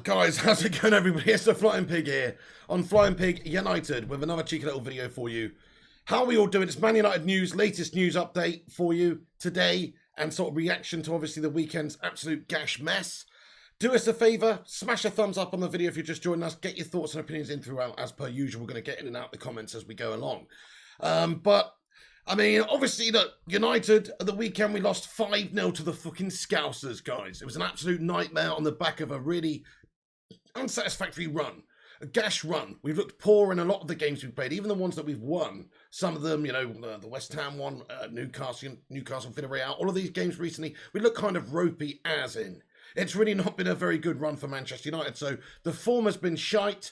Guys, how's it going, everybody? It's the Flying Pig here on Flying Pig United with another cheeky little video for you. How are we all doing? It's Man United news, latest news update for you today, and sort of reaction to obviously the weekend's absolute gash mess. Do us a favour, smash a thumbs up on the video if you're just joining us. Get your thoughts and opinions in throughout, as per usual. We're going to get in and out the comments as we go along. But I mean, obviously, that United, at the weekend, we lost 5-0 to the fucking Scousers, guys. It was an absolute nightmare on the back of a really unsatisfactory run, a gash run. We've looked poor in a lot of the games we've played, even the ones that we've won. Some of them, you know, the West Ham one, Newcastle, Villarreal, all of these games recently, we look kind of ropey as in. It's really not been a very good run for Manchester United, so the form has been shite.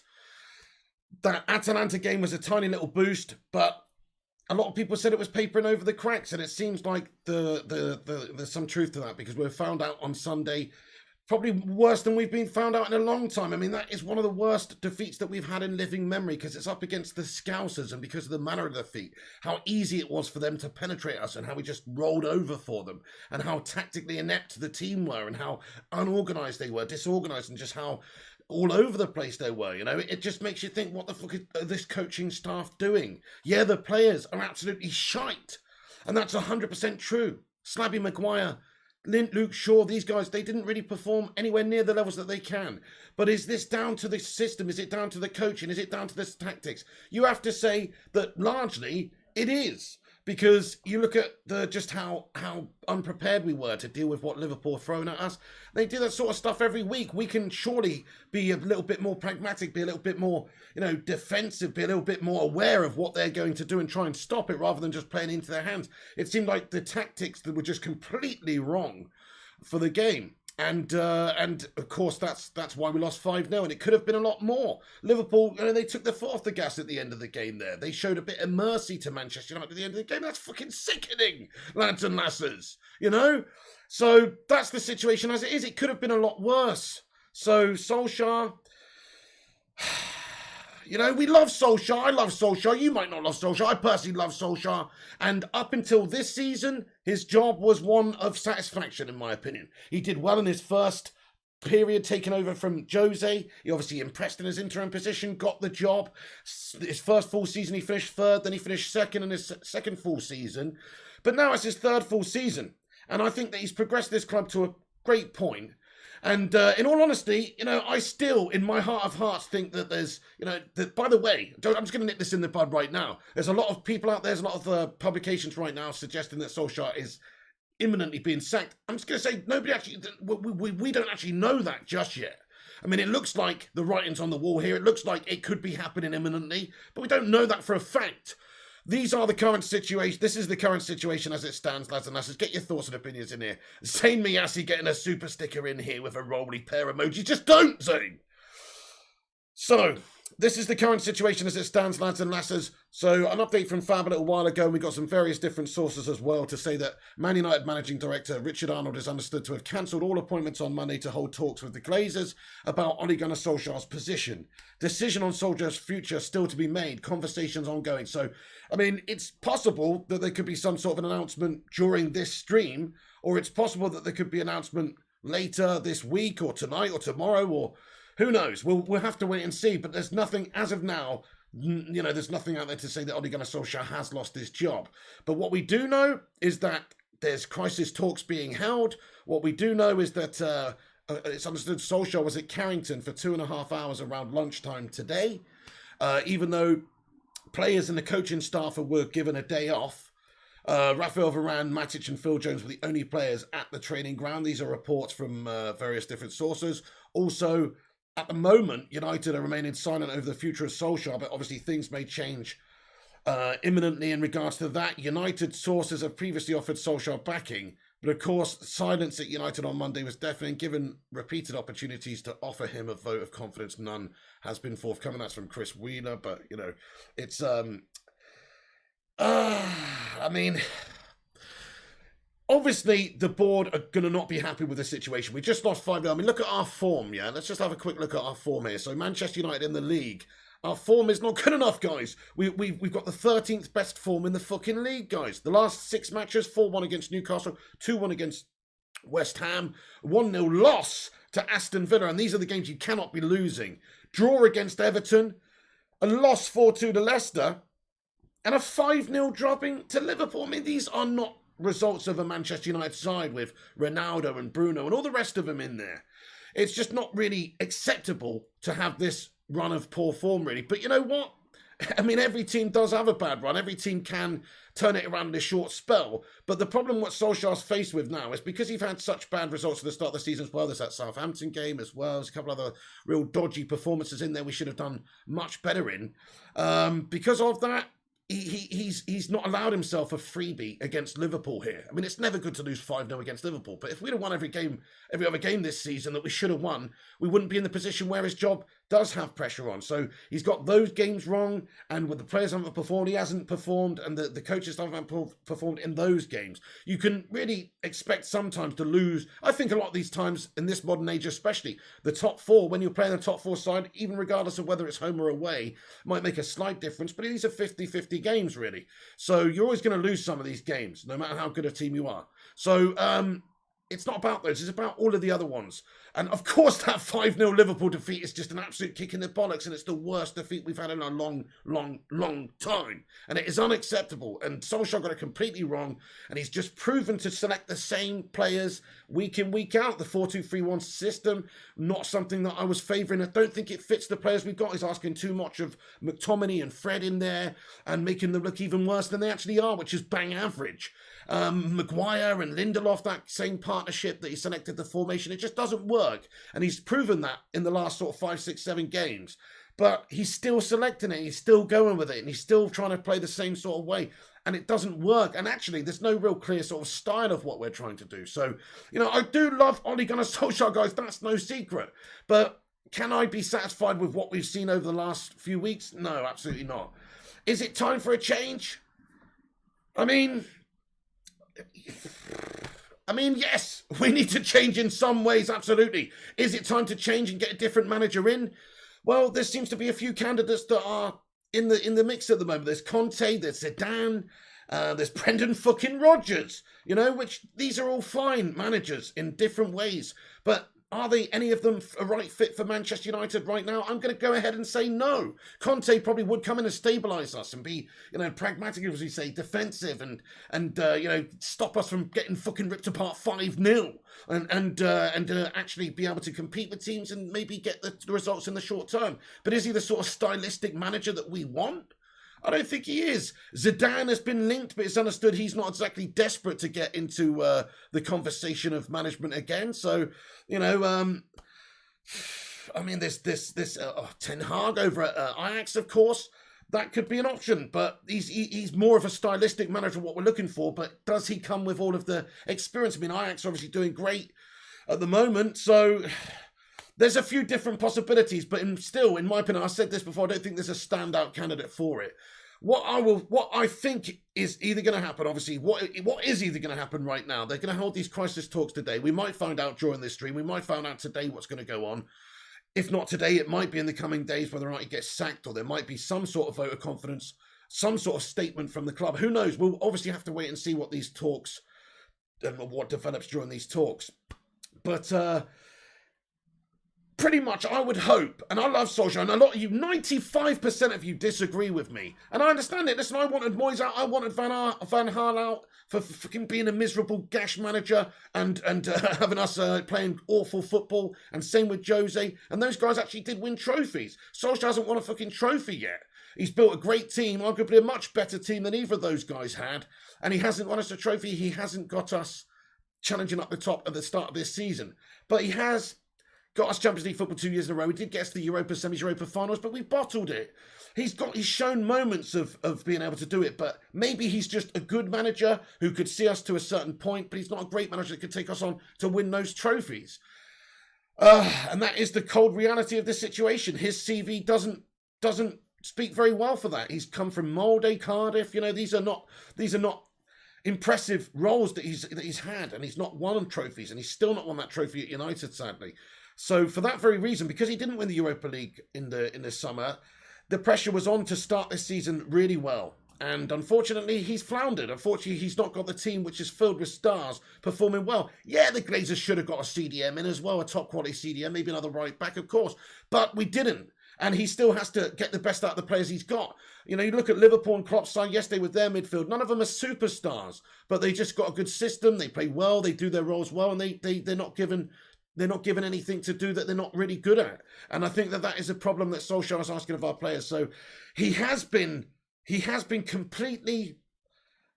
That Atalanta game was a tiny little boost, but a lot of people said it was papering over the cracks, and it seems like there's some truth to that, because we were found out on Sunday, probably worse than we've been found out in a long time. I mean, that is one of the worst defeats that we've had in living memory, because it's up against the Scousers, and because of the manner of the defeat, how easy it was for them to penetrate us, and how we just rolled over for them, and how tactically inept the team were, and how unorganised they were, disorganised, and just how all over the place they were. You know, it just makes you think, what the fuck is this coaching staff doing? Yeah, the players are absolutely shite, and that's 100% true. Slabby Maguire, Luke Shaw, these guys, they didn't really perform anywhere near the levels that they can. But is this down to the system? Is it down to the coaching? Is it down to the tactics? You have to say that largely it is. Because you look at just how unprepared we were to deal with what Liverpool are throwing at us. They do that sort of stuff every week. We can surely be a little bit more pragmatic, be a little bit more, you know, defensive, be a little bit more aware of what they're going to do and try and stop it rather than just playing into their hands. It seemed like the tactics that were just completely wrong for the game. And of course, that's why we lost 5-0, and it could have been a lot more. Liverpool, you know, they took their foot off the gas at the end of the game there. They showed a bit of mercy to Manchester United at the end of the game. That's fucking sickening, lads and lasses, you know? So that's the situation as it is. It could have been a lot worse. So Solskjaer, you know, we love Solskjaer. I love Solskjaer. You might not love Solskjaer. I personally love Solskjaer. And up until this season, his job was one of satisfaction, in my opinion. He did well in his first period taking over from Jose. He obviously impressed in his interim position, got the job. His first full season, he finished third. Then he finished second in his second full season. But now it's his third full season. And I think that he's progressed this club to a great point. And in all honesty, you know, I still, in my heart of hearts, think that there's, you know, that, by the way, I'm just going to nip this in the bud right now. There's a lot of people out there, there's a lot of publications right now suggesting that Solskjaer is imminently being sacked. I'm just going to say, nobody actually, we don't actually know that just yet. I mean, it looks like the writing's on the wall here. It looks like it could be happening imminently, but we don't know that for a fact. These are the current situation. This is the current situation as it stands, lads and lasses. Get your thoughts and opinions in here. Zane Miyasi getting a super sticker in here with a roly pair emoji. Just don't, Zane. So, this is the current situation as it stands, lads and lasses. So, an update from Fab a little while ago, and we got some various different sources as well to say that Man United Managing Director Richard Arnold is understood to have cancelled all appointments on Monday to hold talks with the Glazers about Ole Gunnar Solskjaer's position. Decision on Solskjaer's future still to be made. Conversations ongoing. So, I mean, it's possible that there could be some sort of an announcement during this stream, or it's possible that there could be an announcement later this week or tonight or tomorrow, or who knows? We'll have to wait and see. But there's nothing as of now. You know, there's nothing out there to say that Ole Gunnar Solskjaer has lost his job. But what we do know is that there's crisis talks being held. What we do know is that it's understood Solskjaer was at Carrington for 2.5 hours around lunchtime today, even though players and the coaching staff were given a day off. Rafael Varane, Matic and Phil Jones were the only players at the training ground. These are reports from various different sources. Also, at the moment, United are remaining silent over the future of Solskjaer, but obviously things may change imminently in regards to that. United sources have previously offered Solskjaer backing, but of course, silence at United on Monday was deafening. Given repeated opportunities to offer him a vote of confidence, none has been forthcoming. That's from Chris Wheeler, but, you know, it's, I mean, obviously, the board are going to not be happy with the situation. We just lost 5-0. I mean, look at our form, yeah? Let's just have a quick look at our form here. So, Manchester United in the league. Our form is not good enough, guys. We've got the 13th best form in the fucking league, guys. The last 6 matches, 4-1 against Newcastle, 2-1 against West Ham, 1-0 loss to Aston Villa, and these are the games you cannot be losing. Draw against Everton, a loss 4-2 to Leicester, and a 5-0 dropping to Liverpool. I mean, these are not results of a Manchester United side with Ronaldo and Bruno and all the rest of them in there. It's just not really acceptable to have this run of poor form, really. But you know what? I mean, every team does have a bad run. Every team can turn it around in a short spell. But the problem what Solskjaer's faced with now is because he's had such bad results at the start of the season as well. There's that Southampton game as well. There's a couple other real dodgy performances in there we should have done much better in. Because of that, he's not allowed himself a freebie against Liverpool here. I mean, it's never good to lose 5-0 against Liverpool, but if we'd have won every other game this season that we should have won, we wouldn't be in the position where his job does have pressure on. So he's got those games wrong, and with the players haven't performed, he hasn't performed, and the coaches haven't performed in those games. You can really expect sometimes to lose. I think a lot of these times, in this modern age especially, the top four, when you're playing the top four side, even regardless of whether it's home or away, might make a slight difference, but these are 50-50 games, really. So you're always going to lose some of these games, no matter how good a team you are. So it's not about those, it's about all of the other ones. And of course that 5-0 Liverpool defeat is just an absolute kick in the bollocks, and it's the worst defeat we've had in a long time. And it is unacceptable. And Solskjaer got it completely wrong, and he's just proven to select the same players week in, week out. The 4-2-3-1 system, not something that I was favouring. I don't think it fits the players we've got. He's asking too much of McTominay and Fred in there and making them look even worse than they actually are, which is bang average. Maguire and Lindelof, that same partnership that he selected the formation, it just doesn't work. And he's proven that in the last sort of 5, 6, 7 games. But he's still selecting it, he's still going with it, and he's still trying to play the same sort of way. And it doesn't work. And actually, there's no real clear sort of style of what we're trying to do. So, you know, I do love Ole Gunnar Solskjaer, guys, that's no secret. But can I be satisfied with what we've seen over the last few weeks? No, absolutely not. Is it time for a change? I mean, yes, we need to change in some ways, absolutely. Is it time to change and get a different manager in? Well, there seems to be a few candidates that are in the mix at the moment. There's Conte, there's Zidane, there's Brendan fucking Rodgers, you know, which these are all fine managers in different ways. But are they any of them a right fit for Manchester United right now? I'm going to go ahead and say no. Conte probably would come in and stabilise us and be, you know, pragmatic, as we say, defensive and you know, stop us from getting fucking ripped apart 5-0 and actually be able to compete with teams and maybe get the results in the short term. But is he the sort of stylistic manager that we want? I don't think he is. Zidane has been linked, but it's understood he's not exactly desperate to get into the conversation of management again. So, you know, I mean, this Ten Hag over at Ajax, of course, that could be an option. But he's more of a stylistic manager, what we're looking for. But does he come with all of the experience? I mean, Ajax are obviously doing great at the moment, so there's a few different possibilities, but still, in my opinion, I said this before, I don't think there's a standout candidate for it. What I think is either going to happen, obviously, what is either going to happen right now? They're going to hold these crisis talks today. We might find out during this stream. We might find out today what's going to go on. If not today, it might be in the coming days whether or not he gets sacked, or there might be some sort of vote of confidence, some sort of statement from the club. Who knows? We'll obviously have to wait and see what these talks, and what develops during these talks. But pretty much, I would hope, and I love Solskjaer, and a lot of you, 95% of you disagree with me. And I understand it. Listen, I wanted Moyes out, I wanted Van Gaal out for fucking being a miserable gash manager and having us playing awful football, and same with Jose. And those guys actually did win trophies. Solskjaer hasn't won a fucking trophy yet. He's built a great team, arguably a much better team than either of those guys had, and he hasn't won us a trophy. He hasn't got us challenging up the top at the start of this season. But he has got us Champions League football 2 years in a row. We did get us the Europa semis, Europa finals, but we bottled it. He's shown moments of being able to do it, but maybe he's just a good manager who could see us to a certain point, but he's not a great manager that could take us on to win those trophies. And that is the cold reality of this situation. His CV doesn't speak very well for that. He's come from Molde, Cardiff. You know, these are not impressive roles that he's had, and he's not won trophies, and he's still not won that trophy at United, sadly. So for that very reason, because he didn't win the Europa League in the summer, the pressure was on to start this season really well. And unfortunately, he's floundered. Unfortunately, he's not got the team which is filled with stars performing well. Yeah, the Glazers should have got a CDM in as well, a top quality CDM, maybe another right back, of course. But we didn't. And he still has to get the best out of the players he's got. You know, you look at Liverpool and Klopp's side yesterday with their midfield. None of them are superstars, but they just got a good system. They play well. They do their roles well, and they're not given anything to do that they're not really good at. And I think that is a problem that Solskjaer is asking of our players. So he has been completely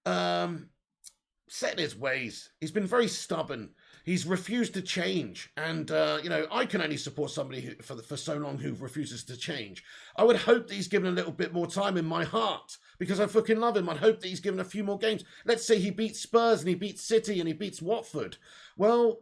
set in his ways. He's been very stubborn. He's refused to change. And, I can only support somebody who, for so long who refuses to change. I would hope that he's given a little bit more time in my heart because I fucking love him. I'd hope that he's given a few more games. Let's say he beats Spurs and he beats City and he beats Watford. Well,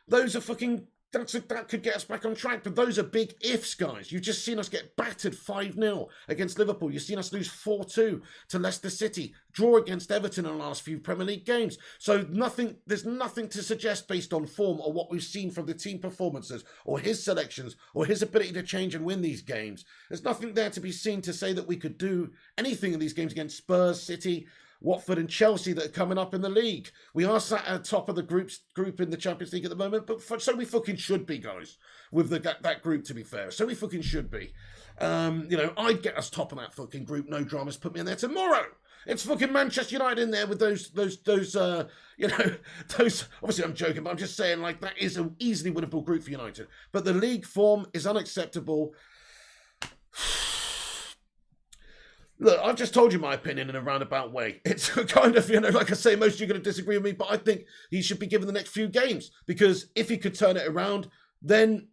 those are fucking... That could get us back on track, but those are big ifs, guys. You've just seen us get battered 5-0 against Liverpool. You've seen us lose 4-2 to Leicester City, draw against Everton in the last few Premier League games. So there's nothing to suggest based on form or what we've seen from the team performances or his selections or his ability to change and win these games. There's nothing there to be seen to say that we could do anything in these games against Spurs, City, Watford and Chelsea that are coming up in the league. We are sat at the top of the group in the Champions League at the moment, but so we fucking should be, guys, with that group, to be fair. So we fucking should be. I'd get us top of that fucking group, no dramas, put me in there tomorrow. It's fucking Manchester United in there with those, obviously I'm joking, but I'm just saying, like, that is an easily winnable group for United. But the league form is unacceptable. Look, I've just told you my opinion in a roundabout way. It's kind of, like I say, most of you are going to disagree with me, but I think he should be given the next few games because if he could turn it around, then,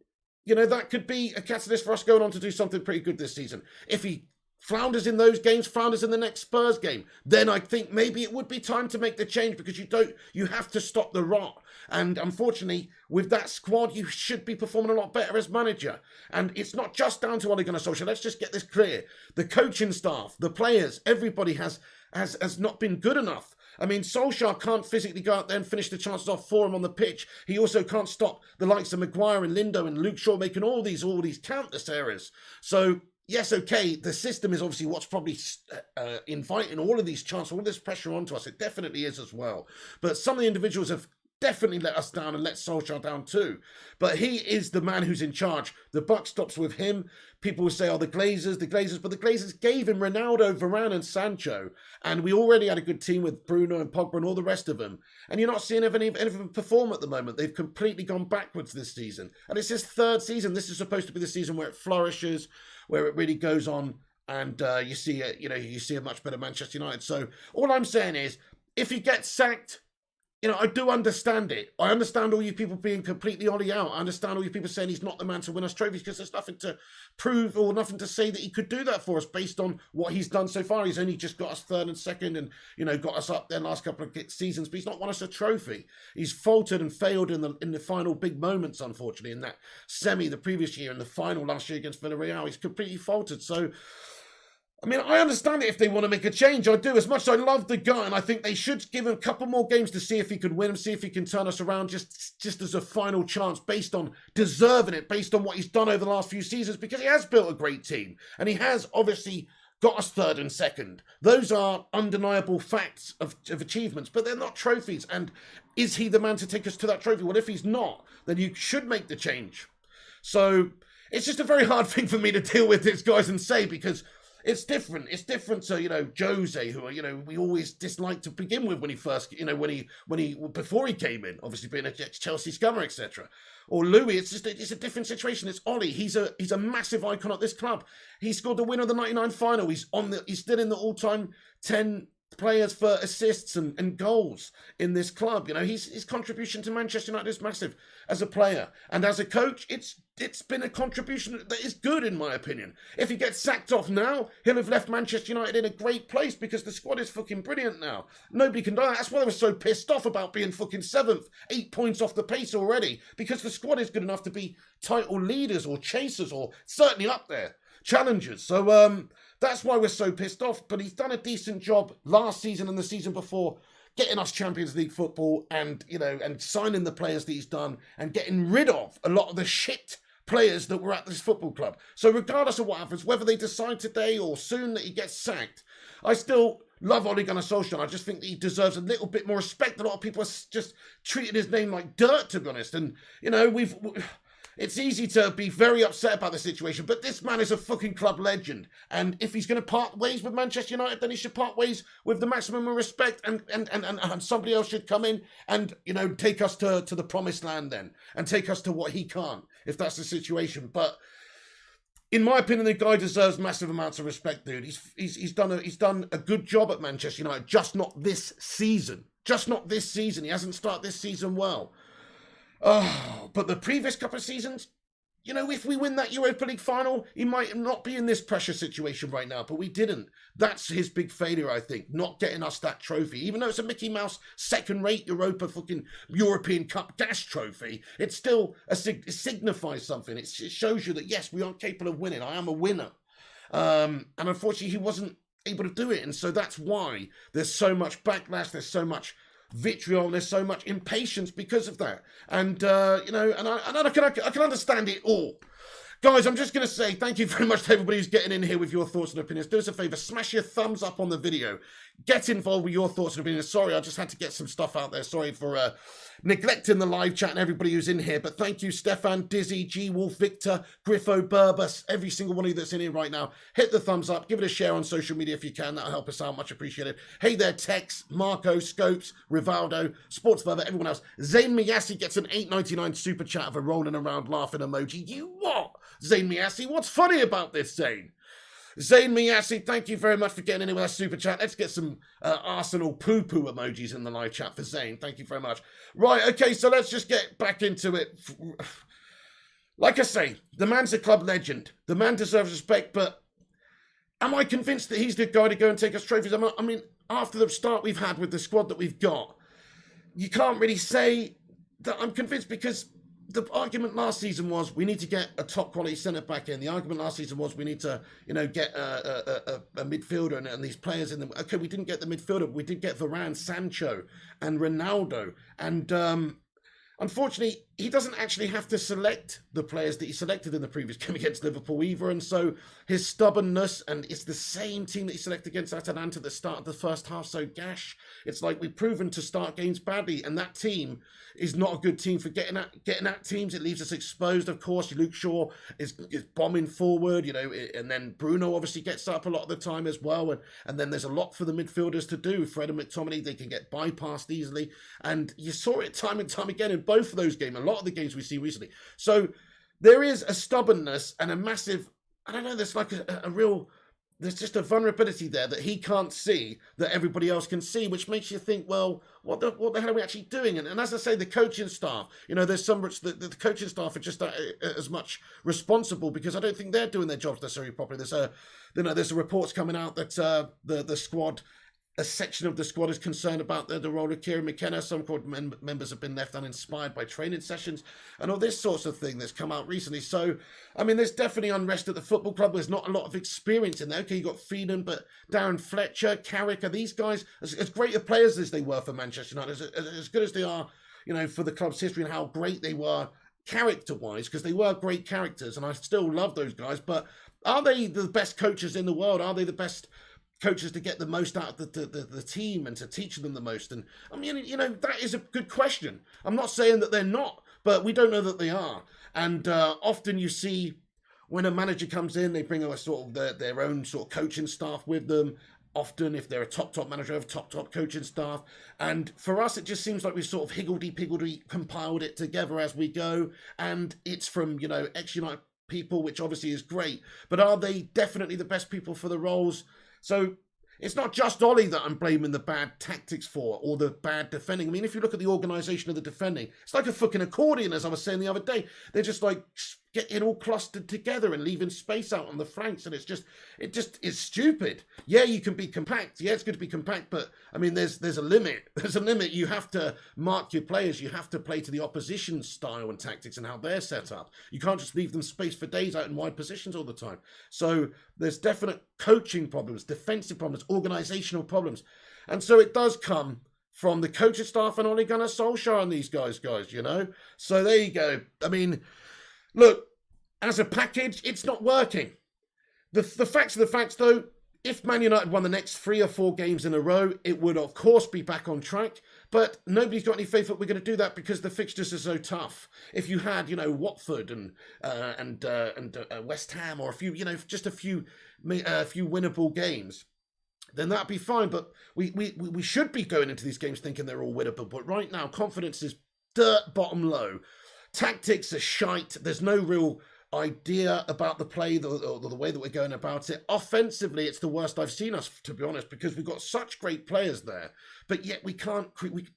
that could be a catalyst for us going on to do something pretty good this season. If he flounders in those games, flounders in the next Spurs game, then I think maybe it would be time to make the change because you have to stop the rot. And unfortunately, with that squad, you should be performing a lot better as manager. And it's not just down to Ole Gunnar Solskjaer. Let's just get this clear. The coaching staff, the players, everybody has not been good enough. I mean, Solskjaer can't physically go out there and finish the chances off for him on the pitch. He also can't stop the likes of Maguire and Lindo and Luke Shaw making all these countless errors. So, yes, okay, the system is obviously what's probably inviting all of these chances, all this pressure onto us. It definitely is as well. But some of the individuals have definitely let us down and let Solskjaer down too. But he is the man who's in charge. The buck stops with him. People will say, the Glazers, but the Glazers gave him Ronaldo, Varane and Sancho. And we already had a good team with Bruno and Pogba and all the rest of them. And you're not seeing any of them perform at the moment. They've completely gone backwards this season. And it's his third season. This is supposed to be the season where it flourishes, where it really goes on. And you see a much better Manchester United. So all I'm saying is, if he gets sacked, I do understand it. I understand all you people being completely Ollie out. I understand all you people saying he's not the man to win us trophies because there's nothing to prove or nothing to say that he could do that for us based on what he's done so far. He's only just got us third and second and, got us up there last couple of seasons, but he's not won us a trophy. He's faltered and failed in the final big moments, unfortunately, in that semi the previous year and the final last year against Villarreal. He's completely faltered. So, I mean, I understand it if they want to make a change. I do. As much as I love the guy, and I think they should give him a couple more games to see if he could win him, see if he can turn us around just as a final chance based on deserving it, based on what he's done over the last few seasons, because he has built a great team. And he has obviously got us third and second. Those are undeniable facts of achievements, but they're not trophies. And is he the man to take us to that trophy? Well, if he's not, then you should make the change. So it's just a very hard thing for me to deal with this, guys, and say, because it's different. It's different to, Jose, who, we always disliked to begin with when he first, before he came in, obviously being a Chelsea scummer, etc. Or Louis, it's a different situation. It's Ollie. He's a massive icon at this club. He scored the winner of the 99 final. He's still in the all-time 10 players for assists and goals in this club. His contribution to Manchester United is massive as a player. And as a coach, it's been a contribution that is good, in my opinion. If he gets sacked off now, he'll have left Manchester United in a great place because the squad is fucking brilliant now. Nobody can deny that. That's why they were so pissed off about being fucking 7th, 8 points off the pace already, because the squad is good enough to be title leaders or chasers or certainly up there, challengers. So, that's why we're so pissed off. But he's done a decent job last season and the season before getting us Champions League football and, and signing the players that he's done and getting rid of a lot of the shit players that were at this football club. So regardless of what happens, whether they decide today or soon that he gets sacked, I still love Ole Gunnar Solskjaer. I just think that he deserves a little bit more respect. A lot of people are just treating his name like dirt, to be honest. And, you know, it's easy to be very upset about the situation, but this man is a fucking club legend. And if he's going to part ways with Manchester United, then he should part ways with the maximum of respect, and somebody else should come in and, you know, take us to the promised land then, and take us to what he can't, if that's the situation. But in my opinion, the guy deserves massive amounts of respect, dude. He's done a good job at Manchester United, just not this season. Just not this season. He hasn't started this season well. Oh, but the previous couple of seasons, you know, if we win that Europa League final, he might not be in this pressure situation right now, but we didn't. That's his big failure, I think, not getting us that trophy. Even though it's a Mickey Mouse second-rate fucking European Cup gas trophy, it still it signifies something. It shows you that, yes, we aren't capable of winning. I am a winner. And unfortunately, he wasn't able to do it. And so that's why there's so much backlash, there's so much vitriol, there's so much impatience because of that. And, you know, and I can understand it all. Guys, I'm just going to say thank you very much to everybody who's getting in here with your thoughts and opinions. Do us a favour, smash your thumbs up on the video. Get involved with your thoughts and opinions. Sorry, I just had to get some stuff out there. Sorry for neglecting the live chat and everybody who's in here. But thank you, Stefan, Dizzy, G-Wolf, Victor, Griffo, Burbus, every single one of you that's in here right now. Hit the thumbs up. Give it a share on social media if you can. That'll help us out. Much appreciated. Hey there, Tex, Marco, Scopes, Rivaldo, Sports Further, everyone else. Zayn Miyasi gets an $8.99 super chat of a rolling around laughing emoji. You what? Zayn Miyasi, what's funny about this, Zayn? Zayn Miyasi, thank you very much for getting in here with that super chat. Let's get some Arsenal poo-poo emojis in the live chat for Zayn. Thank you very much. Right, okay, so let's just get back into it. Like I say, the man's a club legend. The man deserves respect, but am I convinced that he's the guy to go and take us trophies? I mean, after the start we've had with the squad that we've got, you can't really say that I'm convinced, because the argument last season was we need to get a top quality centre back in. The argument last season was we need to, you know, get a midfielder and these players in them. Okay, we didn't get the midfielder, but we did get Varane, Sancho, and Ronaldo. And unfortunately, he doesn't actually have to select the players that he selected in the previous game against Liverpool either. And so his stubbornness, and it's the same team that he selected against Atalanta at the start of the first half, so gash. It's like we've proven to start games badly, and that team is not a good team for getting at teams. It leaves us exposed, of course. Luke Shaw is bombing forward, you know, and then Bruno obviously gets up a lot of the time as well. And then there's a lot for the midfielders to do. Fred and McTominay, they can get bypassed easily. And you saw it time and time again in both of those games, a lot of the games we see recently. So there is a stubbornness and a massive, I don't know, there's like a real, there's just a vulnerability there that he can't see that everybody else can see, which makes you think, well, what the hell are we actually doing? And as I say, the coaching staff, you know, there's some, the coaching staff are just as much responsible, because I don't think they're doing their jobs necessarily properly. There's reports coming out that the squad, a section of the squad is concerned about the role of Kieran McKenna. Some squad members have been left uninspired by training sessions and all this sorts of thing that's come out recently. So, I mean, there's definitely unrest at the football club. There's not a lot of experience in there. Okay, you got Phelan, but Darren Fletcher, Carrick, are these guys as great of players as they were for Manchester United, as good as they are, you know, for the club's history and how great they were character-wise, because they were great characters, and I still love those guys. But are they the best coaches in the world? Are they the best coaches to get the most out of the team and to teach them the most? And I mean, you know, that is a good question. I'm not saying that they're not, but we don't know that they are. And often you see when a manager comes in, they bring a sort of their own sort of coaching staff with them. Often, if they're a top manager, have top coaching staff. And for us, it just seems like we've sort of higgledy-piggledy compiled it together as we go. And it's from, you know, ex-United people, which obviously is great. But are they definitely the best people for the roles? So it's not just Ollie that I'm blaming the bad tactics for, or the bad defending. I mean, if you look at the organisation of the defending, it's like a fucking accordion, as I was saying the other day. They're just like getting all clustered together and leaving space out on the flanks, and it just is stupid. Yeah, you can be compact. Yeah, it's good to be compact, but I mean, there's a limit. There's a limit. You have to mark your players. You have to play to the opposition's style and tactics and how they're set up. You can't just leave them space for days out in wide positions all the time. So there's definite coaching problems, defensive problems, organisational problems, and so it does come from the coaching staff and Ole Gunnar Solskjaer and these guys, you know. So there you go. I mean, look, as a package, it's not working. The facts are the facts, though. if Man United won the next 3 or 4 games in a row, it would of course be back on track. But nobody's got any faith that we're going to do that because the fixtures are so tough. If you had, Watford and West Ham, or a few, just a few winnable games, then that'd be fine. But we should be going into these games thinking they're all winnable. But right now, confidence is dirt bottom low. Tactics are shite. There's no real idea about the play, the way that we're going about it. Offensively, it's the worst I've seen us, to be honest, because we've got such great players there, but yet we can't.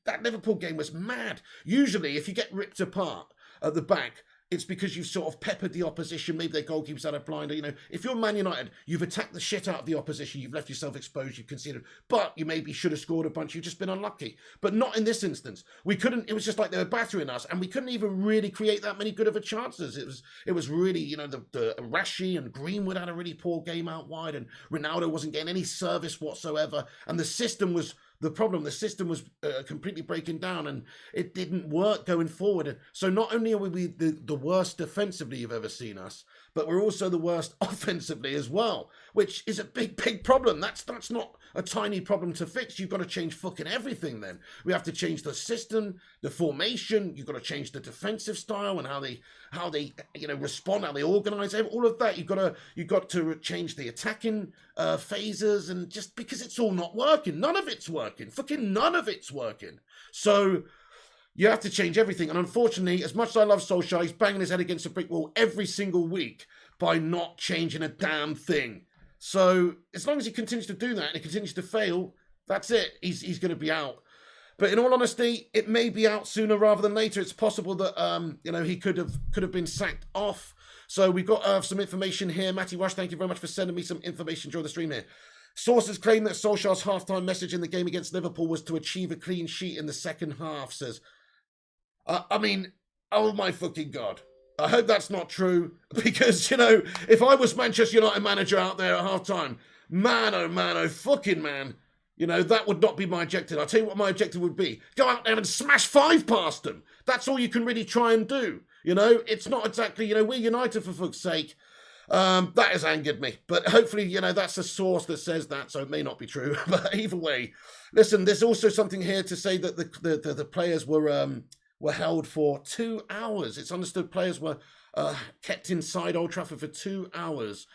That Liverpool game was mad. Usually, if you get ripped apart at the back, it's because you've sort of peppered the opposition. Maybe their goalkeepers had a blinder. If you're Man United, you've attacked the shit out of the opposition. You've left yourself exposed. You've conceded. But you maybe should have scored a bunch. You've just been unlucky. But not in this instance. We couldn't. It was just like they were battering us, and we couldn't even really create that many good of a chances. It was really, the Rashi and Greenwood had a really poor game out wide, and Ronaldo wasn't getting any service whatsoever. And the system was the problem. The system was completely breaking down, and it didn't work going forward. So not only are we the worst defensively you've ever seen us, but we're also the worst offensively as well, which is a big, big problem. That's not a tiny problem to fix. You've got to change fucking everything then. We have to change the system, the formation. You've got to change the defensive style and how they respond, how they organise, all of that. You've got to change the attacking phases, and just because it's all not working. None of it's working. Fucking none of it's working. So you have to change everything. And unfortunately, as much as I love Solskjaer, he's banging his head against a brick wall every single week by not changing a damn thing. So as long as he continues to do that and he continues to fail, that's it. He's going to be out. But in all honesty, it may be out sooner rather than later. It's possible that he could have been sacked off. So we've got some information here. Matty Rush, thank you very much for sending me some information during the stream here. Sources claim that Solskjaer's halftime message in the game against Liverpool was to achieve a clean sheet in the second half, says. Oh my fucking God. I hope that's not true, because, if I was Manchester United manager out there at halftime, man, fucking man, that would not be my objective. I'll tell you what my objective would be. Go out there and smash 5 past them. That's all you can really try and do. It's not exactly, we're United for fuck's sake. That has angered me. But hopefully, that's a source that says that, so it may not be true. But either way, listen, there's also something here to say that the players were held for 2 hours. It's understood players were kept inside Old Trafford for 2 hours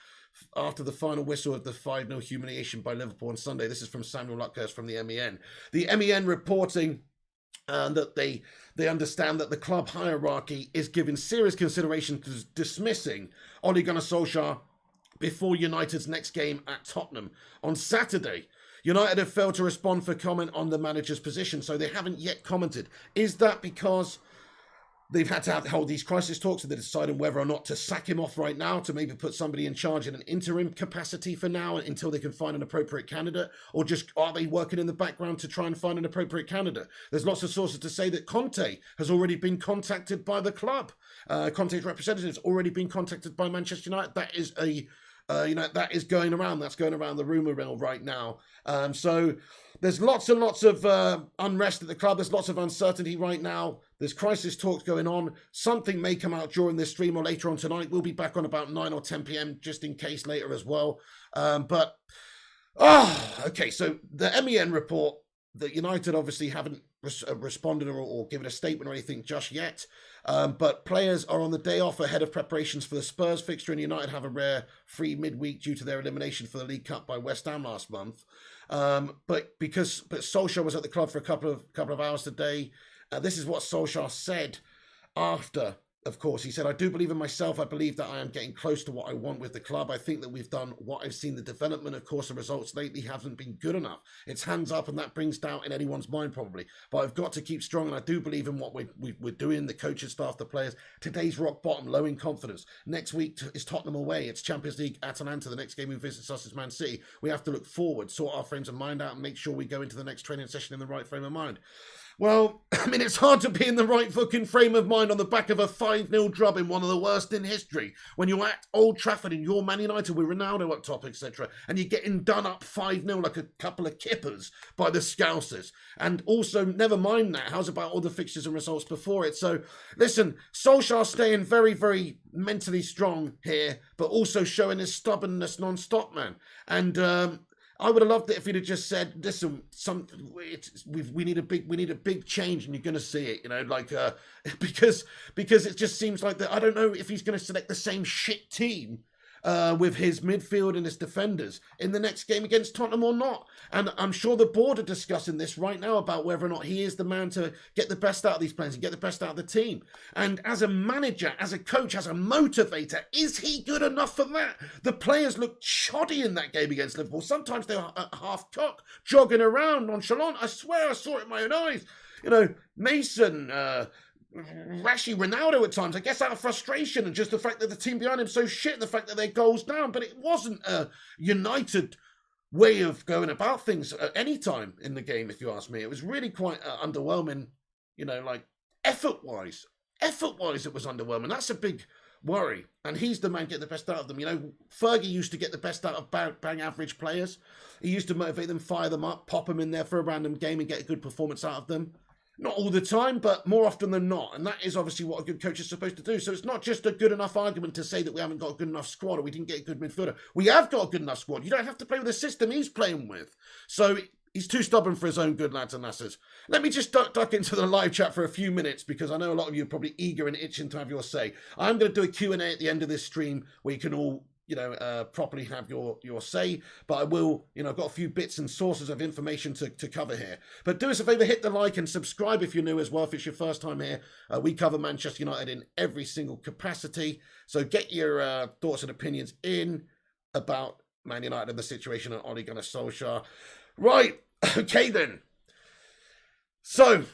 after the final whistle of the 5-0 humiliation by Liverpool on Sunday. This is from Samuel Luckhurst from the MEN. The MEN reporting that they understand that the club hierarchy is giving serious consideration to dismissing Ole Gunnar Solskjaer before United's next game at Tottenham on Saturday. United have failed to respond for comment on the manager's position, so they haven't yet commented. Is that because they've had to hold these crisis talks and they're deciding whether or not to sack him off right now, to maybe put somebody in charge in an interim capacity for now until they can find an appropriate candidate? Or just are they working in the background to try and find an appropriate candidate? There's lots of sources to say that Conte has already been contacted by the club. Conte's representatives already been contacted by Manchester United. That is that is going around. That's going around the rumour mill right now. So there's lots and lots of unrest at the club. There's lots of uncertainty right now. There's crisis talks going on. Something may come out during this stream or later on tonight. We'll be back on about 9 or 10 p.m. just in case later as well. Okay. So the MEN report that United obviously haven't responded or given a statement or anything just yet. But players are on the day off ahead of preparations for the Spurs fixture, and United have a rare free midweek due to their elimination for the League Cup by West Ham last month. But Solskjaer was at the club for a couple of hours today. This is what Solskjaer said after. Of course, he said, "I do believe in myself. I believe that I am getting close to what I want with the club. I think that we've done what I've seen the development. Of course, the results lately haven't been good enough. It's hands up, and that brings doubt in anyone's mind probably. But I've got to keep strong, and I do believe in what we're doing, the coaching staff, the players. Today's rock bottom, low in confidence. Next week is Tottenham away. It's Champions League, Atalanta. The next game who visits us is Man City. We have to look forward, sort our frames of mind out, and make sure we go into the next training session in the right frame of mind." Well, I mean, it's hard to be in the right fucking frame of mind on the back of a 5-0 drubbing, one of the worst in history, when you're at Old Trafford and you're Man United with Ronaldo up top, etc., and you're getting done up 5-0 like a couple of kippers by the Scousers. And also, never mind that, how's about all the fixtures and results before it? So, listen, Solskjaer staying very, very mentally strong here, but also showing his stubbornness non-stop, man. And, I would have loved it if he'd have just said, "Listen, we need a big change, and you're going to see it." You know, like because it just seems like that. I don't know if he's going to select the same shit team with his midfield and his defenders in the next game against Tottenham or not. And I'm sure the board are discussing this right now about whether or not he is the man to get the best out of these players and get the best out of the team. And as a manager, as a coach, as a motivator, is he good enough for that? The players looked shoddy in that game against Liverpool. Sometimes they were half-cocked, jogging around nonchalant. I swear I saw it in my own eyes. You know, Mason, Rashi, Ronaldo at times, I guess out of frustration and just the fact that the team behind him so shit and the fact that their goals down, but it wasn't a United way of going about things at any time in the game, if you ask me. It was really quite underwhelming, you know, like effort-wise it was underwhelming. That's a big worry, and he's the man getting the best out of them. You know, Fergie used to get the best out of bang average players. He used to motivate them, fire them up, pop them in there for a random game and get a good performance out of them. Not all the time, but more often than not. And that is obviously what a good coach is supposed to do. So it's not just a good enough argument to say that we haven't got a good enough squad or we didn't get a good midfielder. We have got a good enough squad. You don't have to play with the system he's playing with. So he's too stubborn for his own good, lads and lasses. Let me just duck into the live chat for a few minutes because I know a lot of you are probably eager and itching to have your say. I'm going to do a Q&A at the end of this stream where you can all properly have your say, but I will, I've got a few bits and sources of information to cover here. But do us a favour, hit the like and subscribe if you're new as well, if it's your first time here. We cover Manchester United in every single capacity, so get your thoughts and opinions in about Man United and the situation at Ole Gunnar Solskjaer. Right, okay then. So,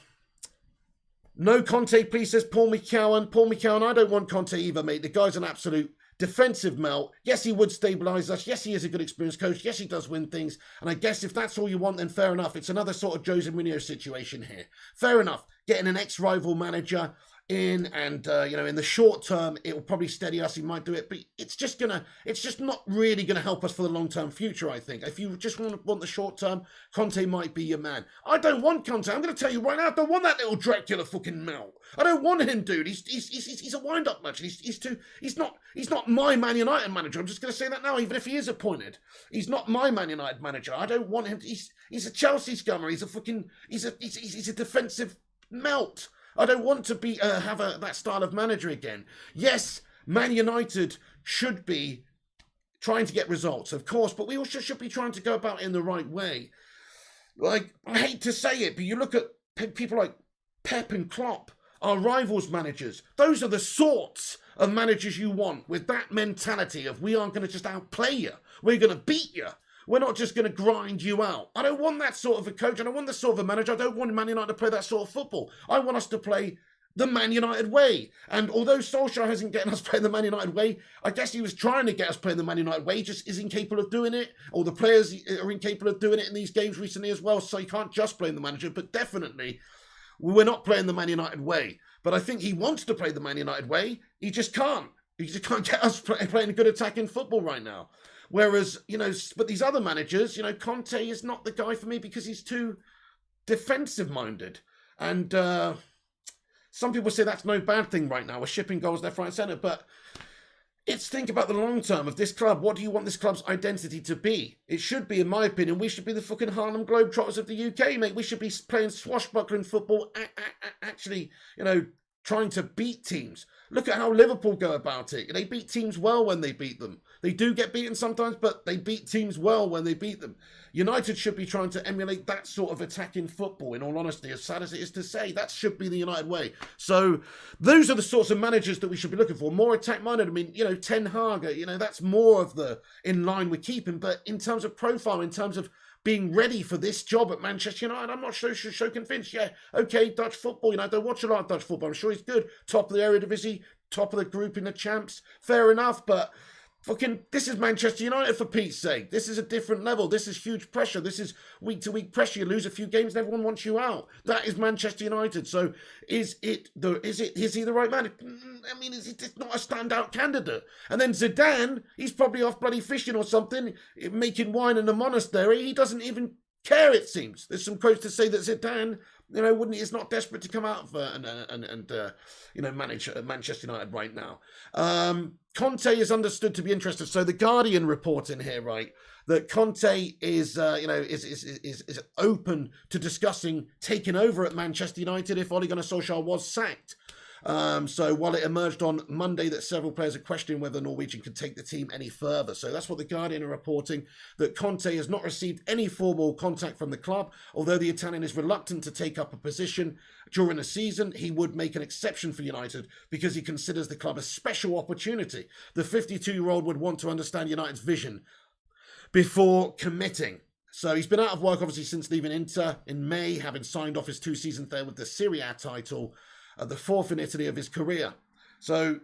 no Conte, please, says Paul McCowan. Paul McCowan, I don't want Conte either, mate. The guy's an absolute defensive melt. Yes, he would stabilise us. Yes, he is a good experienced coach. Yes, he does win things. And I guess if that's all you want, then fair enough. It's another sort of Jose Mourinho situation here. Fair enough. Getting an ex-rival manager in and, in the short term, it will probably steady us. He might do it, but it's just not really going to help us for the long-term future, I think. If you just want the short term, Conte might be your man. I don't want Conte. I'm going to tell you right now, I don't want that little Dracula fucking melt. I don't want him, dude. He's a wind-up merchant. He's not my Man United manager. I'm just going to say that now, even if he is appointed. He's not my Man United manager. I don't want him. He's a Chelsea scummer. He's a defensive melt. I don't want to be have that style of manager again. Yes, Man United should be trying to get results, of course, but we also should be trying to go about it in the right way. Like, I hate to say it, but you look at people like Pep and Klopp, our rivals managers. Those are the sorts of managers you want, with that mentality of we aren't going to just outplay you. We're going to beat you. We're not just going to grind you out. I don't want that sort of a coach. I don't want that sort of a manager. I don't want Man United to play that sort of football. I want us to play the Man United way. And although Solskjaer hasn't getting us playing the Man United way, I guess he was trying to get us playing the Man United way, just is incapable of doing it. Or the players are incapable of doing it in these games recently as well. So you can't just blame the manager, but definitely we're not playing the Man United way. But I think he wants to play the Man United way. He just can't. He just can't get us playing good attacking football right now. Whereas, but these other managers, Conte is not the guy for me because he's too defensive-minded. And some people say that's no bad thing right now. We're shipping goals left, right, and centre. But think about the long term of this club. What do you want this club's identity to be? It should be, in my opinion, we should be the fucking Harlem Globetrotters of the UK, mate. We should be playing swashbuckling football, actually, trying to beat teams. Look at how Liverpool go about it. They beat teams well when they beat them. They do get beaten sometimes, but they beat teams well when they beat them. United should be trying to emulate that sort of attacking football, in all honesty, as sad as it is to say. That should be the United way. So those are the sorts of managers that we should be looking for. More attack-minded. I mean, Ten Hag, that's more of the in line with keeping. But in terms of profile, in terms of being ready for this job at Manchester United, I'm not so convinced. Yeah, okay, Dutch football, I don't watch a lot of Dutch football. I'm sure he's good. Top of the Eredivisie, top of the group in the Champs. Fair enough, but This is Manchester United, for Pete's sake. This is a different level. This is huge pressure. This is week-to-week pressure. You lose a few games and everyone wants you out. That is Manchester United. So is he the right man? I mean, is he just not a standout candidate? And then Zidane, he's probably off bloody fishing or something, making wine in a monastery. He doesn't even care, it seems. There's some quotes to say that Zidane, is not desperate to come out and manage Manchester United right now. Conte is understood to be interested. So the Guardian reporting here, right, that Conte is open to discussing taking over at Manchester United if Ole Gunnar Solskjaer was sacked. So while it emerged on Monday that several players are questioning whether Norwegian could take the team any further. So that's what the Guardian are reporting, that Conte has not received any formal contact from the club. Although the Italian is reluctant to take up a position during the season, he would make an exception for United because he considers the club a special opportunity. The 52-year-old would want to understand United's vision before committing. So he's been out of work obviously since leaving Inter in May, having signed off his 2 seasons there with the Serie A title, the 4th in Italy of his career. So,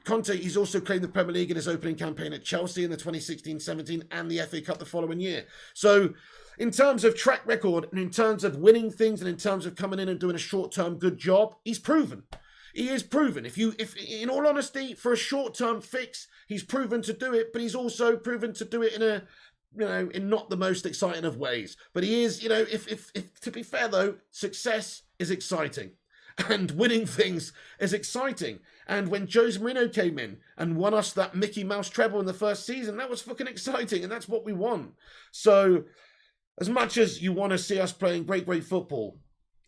Conte, he's also claimed the Premier League in his opening campaign at Chelsea in the 2016-17 and the FA Cup the following year. So, in terms of track record and in terms of winning things and in terms of coming in and doing a short-term good job, he's proven. He is proven. If in all honesty, for a short-term fix, he's proven to do it, but he's also proven to do it in not the most exciting of ways. But he is, if to be fair though, success is exciting. And winning things is exciting. And when Jose Mourinho came in and won us that Mickey Mouse treble in the first season, that was fucking exciting. And that's what we want. So as much as you want to see us playing great, great football,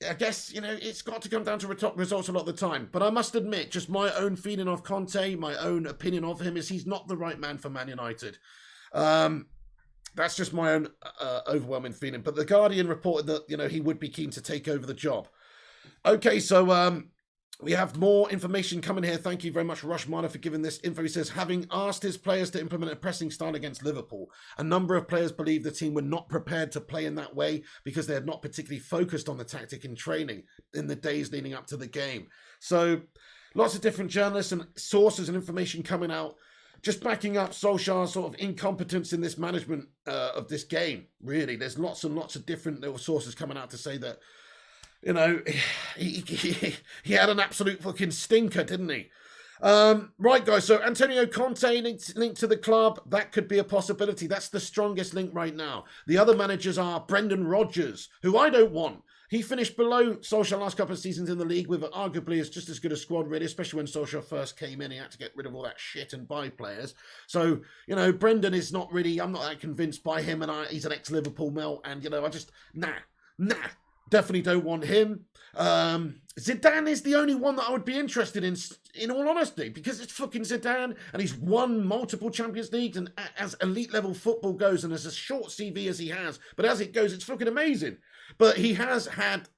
I guess, it's got to come down to results a lot of the time. But I must admit, just my own feeling of Conte, my own opinion of him is he's not the right man for Man United. That's just my own overwhelming feeling. But the Guardian reported that, he would be keen to take over the job. Okay, so we have more information coming here. Thank you very much, Rush Marner, for giving this info. He says, having asked his players to implement a pressing style against Liverpool, a number of players believe the team were not prepared to play in that way because they had not particularly focused on the tactic in training in the days leading up to the game. So lots of different journalists and sources and information coming out, just backing up Solskjaer's sort of incompetence in this management of this game, really. There's lots and lots of different little sources coming out to say that, he had an absolute fucking stinker, didn't he? Right, guys, so Antonio Conte linked to the club. That could be a possibility. That's the strongest link right now. The other managers are Brendan Rodgers, who I don't want. He finished below Solskjaer last couple of seasons in the league with arguably is just as good a squad, really, especially when Solskjaer first came in. He had to get rid of all that shit and buy players. So, Brendan is not really, I'm not that convinced by him, and he's an ex-Liverpool melt, and, I just, nah. Definitely don't want him. Zidane is the only one that I would be interested in all honesty, because it's fucking Zidane, and he's won multiple Champions Leagues, and as elite level football goes, and as a short CV as he has, but as it goes, it's fucking amazing. But he has had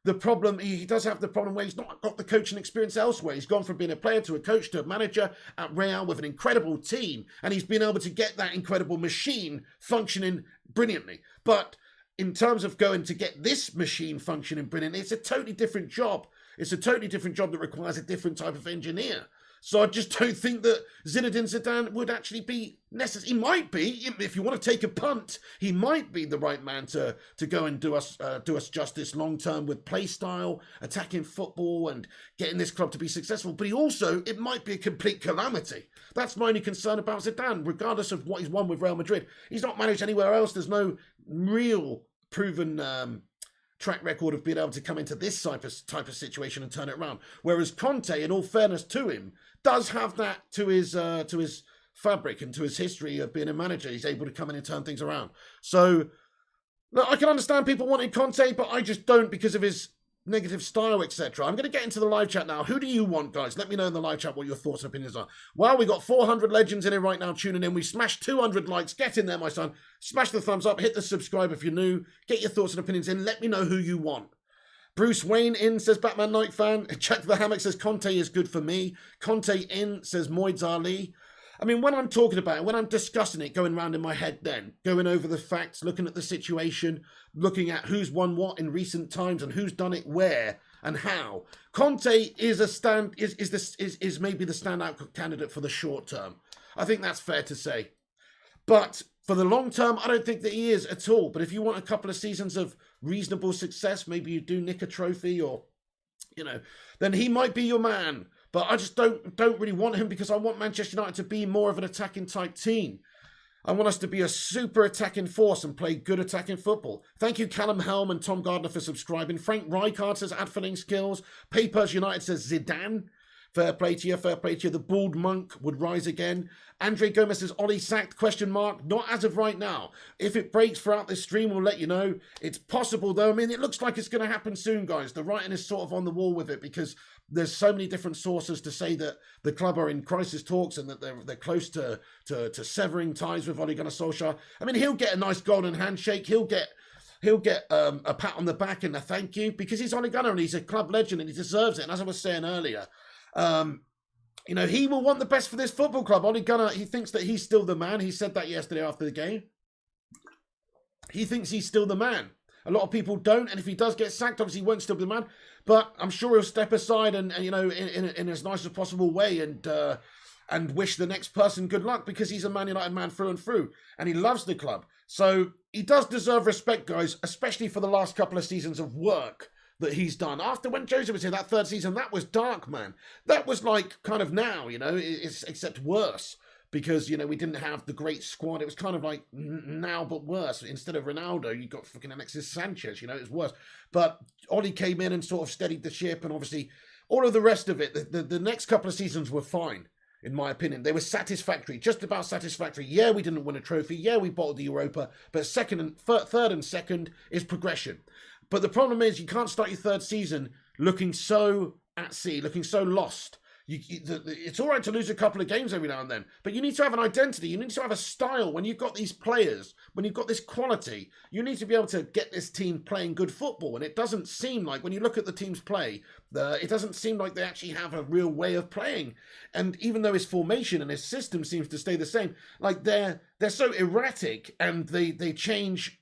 the problem, he does have the problem where he's not got the coaching experience elsewhere. He's gone from being a player to a coach to a manager at Real with an incredible team, and he's been able to get that incredible machine functioning brilliantly. But in terms of going to get this machine functioning brilliantly, it's a totally different job. It's a totally different job that requires a different type of engineer. So I just don't think that Zinedine Zidane would actually be necessary. He might be, if you want to take a punt, he might be the right man to go and do us justice long term with play style, attacking football, and getting this club to be successful. But it might be a complete calamity. That's my only concern about Zidane, regardless of what he's won with Real Madrid. He's not managed anywhere else. There's no real proven track record of being able to come into this type of situation and turn it around. Whereas Conte, in all fairness to him, does have that to his fabric and to his history of being a manager. He's able to come in and turn things around. So look, I can understand people wanting Conte, but I just don't because of his negative style, etc. I'm going to get into the live chat now. Who do you want, guys? Let me know in the live chat what your thoughts and opinions are. Well, we got 400 legends in here right now tuning in. We smashed 200 likes. Get in there, my son. Smash the thumbs up. Hit the subscribe if you're new. Get your thoughts and opinions in. Let me know who you want. Bruce Wayne in says Batman Knight fan. Check the Hammock says Conte is good for me. Conte in says Moids Ali. I mean, when I'm talking about it, when I'm discussing it, going around in my head then, going over the facts, looking at the situation, looking at who's won what in recent times and who's done it where and how, Conte is maybe the standout candidate for the short term. I think that's fair to say. But for the long term, I don't think that he is at all. But if you want a couple of seasons of reasonable success, maybe you do nick a trophy or, then he might be your man. But I just don't really want him because I want Manchester United to be more of an attacking type team. I want us to be a super attacking force and play good attacking football. Thank you, Callum Helm and Tom Gardner, for subscribing. Frank Rijkaard says, add filling skills. Papers United says, Zidane. Fair play to you, fair play to you. The bald monk would rise again. Andre Gomez says, Ollie sacked, question mark. Not as of right now. If it breaks throughout this stream, we'll let you know. It's possible, though. I mean, it looks like it's going to happen soon, guys. The writing is sort of on the wall with it because there's so many different sources to say that the club are in crisis talks and that they're close to severing ties with Ole Gunnar Solskjaer. I mean, he'll get a nice golden handshake. He'll get a pat on the back and a thank you because he's Ole Gunnar and he's a club legend and he deserves it. And as I was saying earlier, he will want the best for this football club. Ole Gunnar, he thinks that he's still the man. He said that yesterday after the game. He thinks he's still the man. A lot of people don't, and if he does get sacked, obviously he won't still be the man. But I'm sure he'll step aside and in as nice as possible way and wish the next person good luck because he's a Man United man through and through, and he loves the club. So he does deserve respect, guys, especially for the last couple of seasons of work that he's done. After when Jose was here, that third season, that was dark, man. That was like kind of now, it's except worse. Because, we didn't have the great squad. It was kind of like now, but worse. Instead of Ronaldo, you got fucking Alexis Sanchez, it was worse. But Ollie came in and sort of steadied the ship. And obviously, all of the rest of it, the next couple of seasons were fine, in my opinion. They were satisfactory, just about satisfactory. Yeah, we didn't win a trophy. Yeah, we bottled the Europa. But third and second is progression. But the problem is you can't start your third season looking so at sea, looking so lost. It's all right to lose a couple of games every now and then, but you need to have an identity. You need to have a style. When you've got these players, when you've got this quality, you need to be able to get this team playing good football. And it doesn't seem like, when you look at the teams play, it doesn't seem like they actually have a real way of playing. And even though his formation and his system seems to stay the same, like they're so erratic and they change,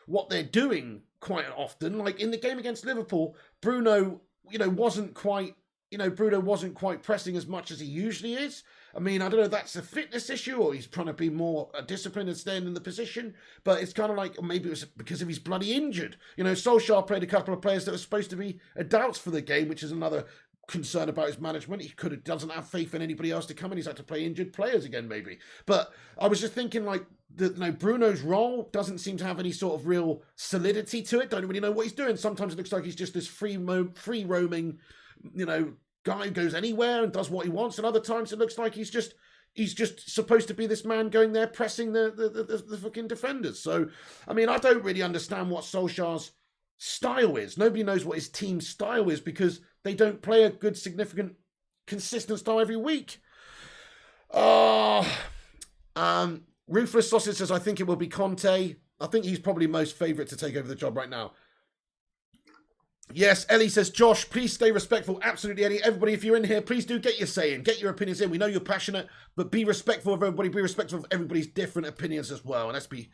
what they're doing quite often. Like in the game against Liverpool, Bruno wasn't quite pressing as much as he usually is. I mean, I don't know if that's a fitness issue or he's trying to be more disciplined and staying in the position, but it's kind of like maybe it was because of he's bloody injured. Solskjaer played a couple of players that were supposed to be doubts for the game, which is another concern about his management. He doesn't have faith in anybody else to come in. He's had to play injured players again, maybe. But I was just thinking, like, Bruno's role doesn't seem to have any sort of real solidity to it. Don't really know what he's doing. Sometimes it looks like he's just this free roaming, guy who goes anywhere and does what he wants, and other times it looks like he's just supposed to be this man going there pressing the fucking defenders. So, I mean, I don't really understand what Solskjaer's style is. Nobody knows what his team's style is because they don't play a good, significant, consistent style every week. Ruthless Sausage says, I think it will be Conte. I think he's probably most favourite to take over the job right now. Yes, Ellie says, Josh, please stay respectful. Absolutely, Ellie. Everybody, if you're in here, please do get your say in. Get your opinions in. We know you're passionate, but be respectful of everybody. Be respectful of everybody's different opinions as well. And let's be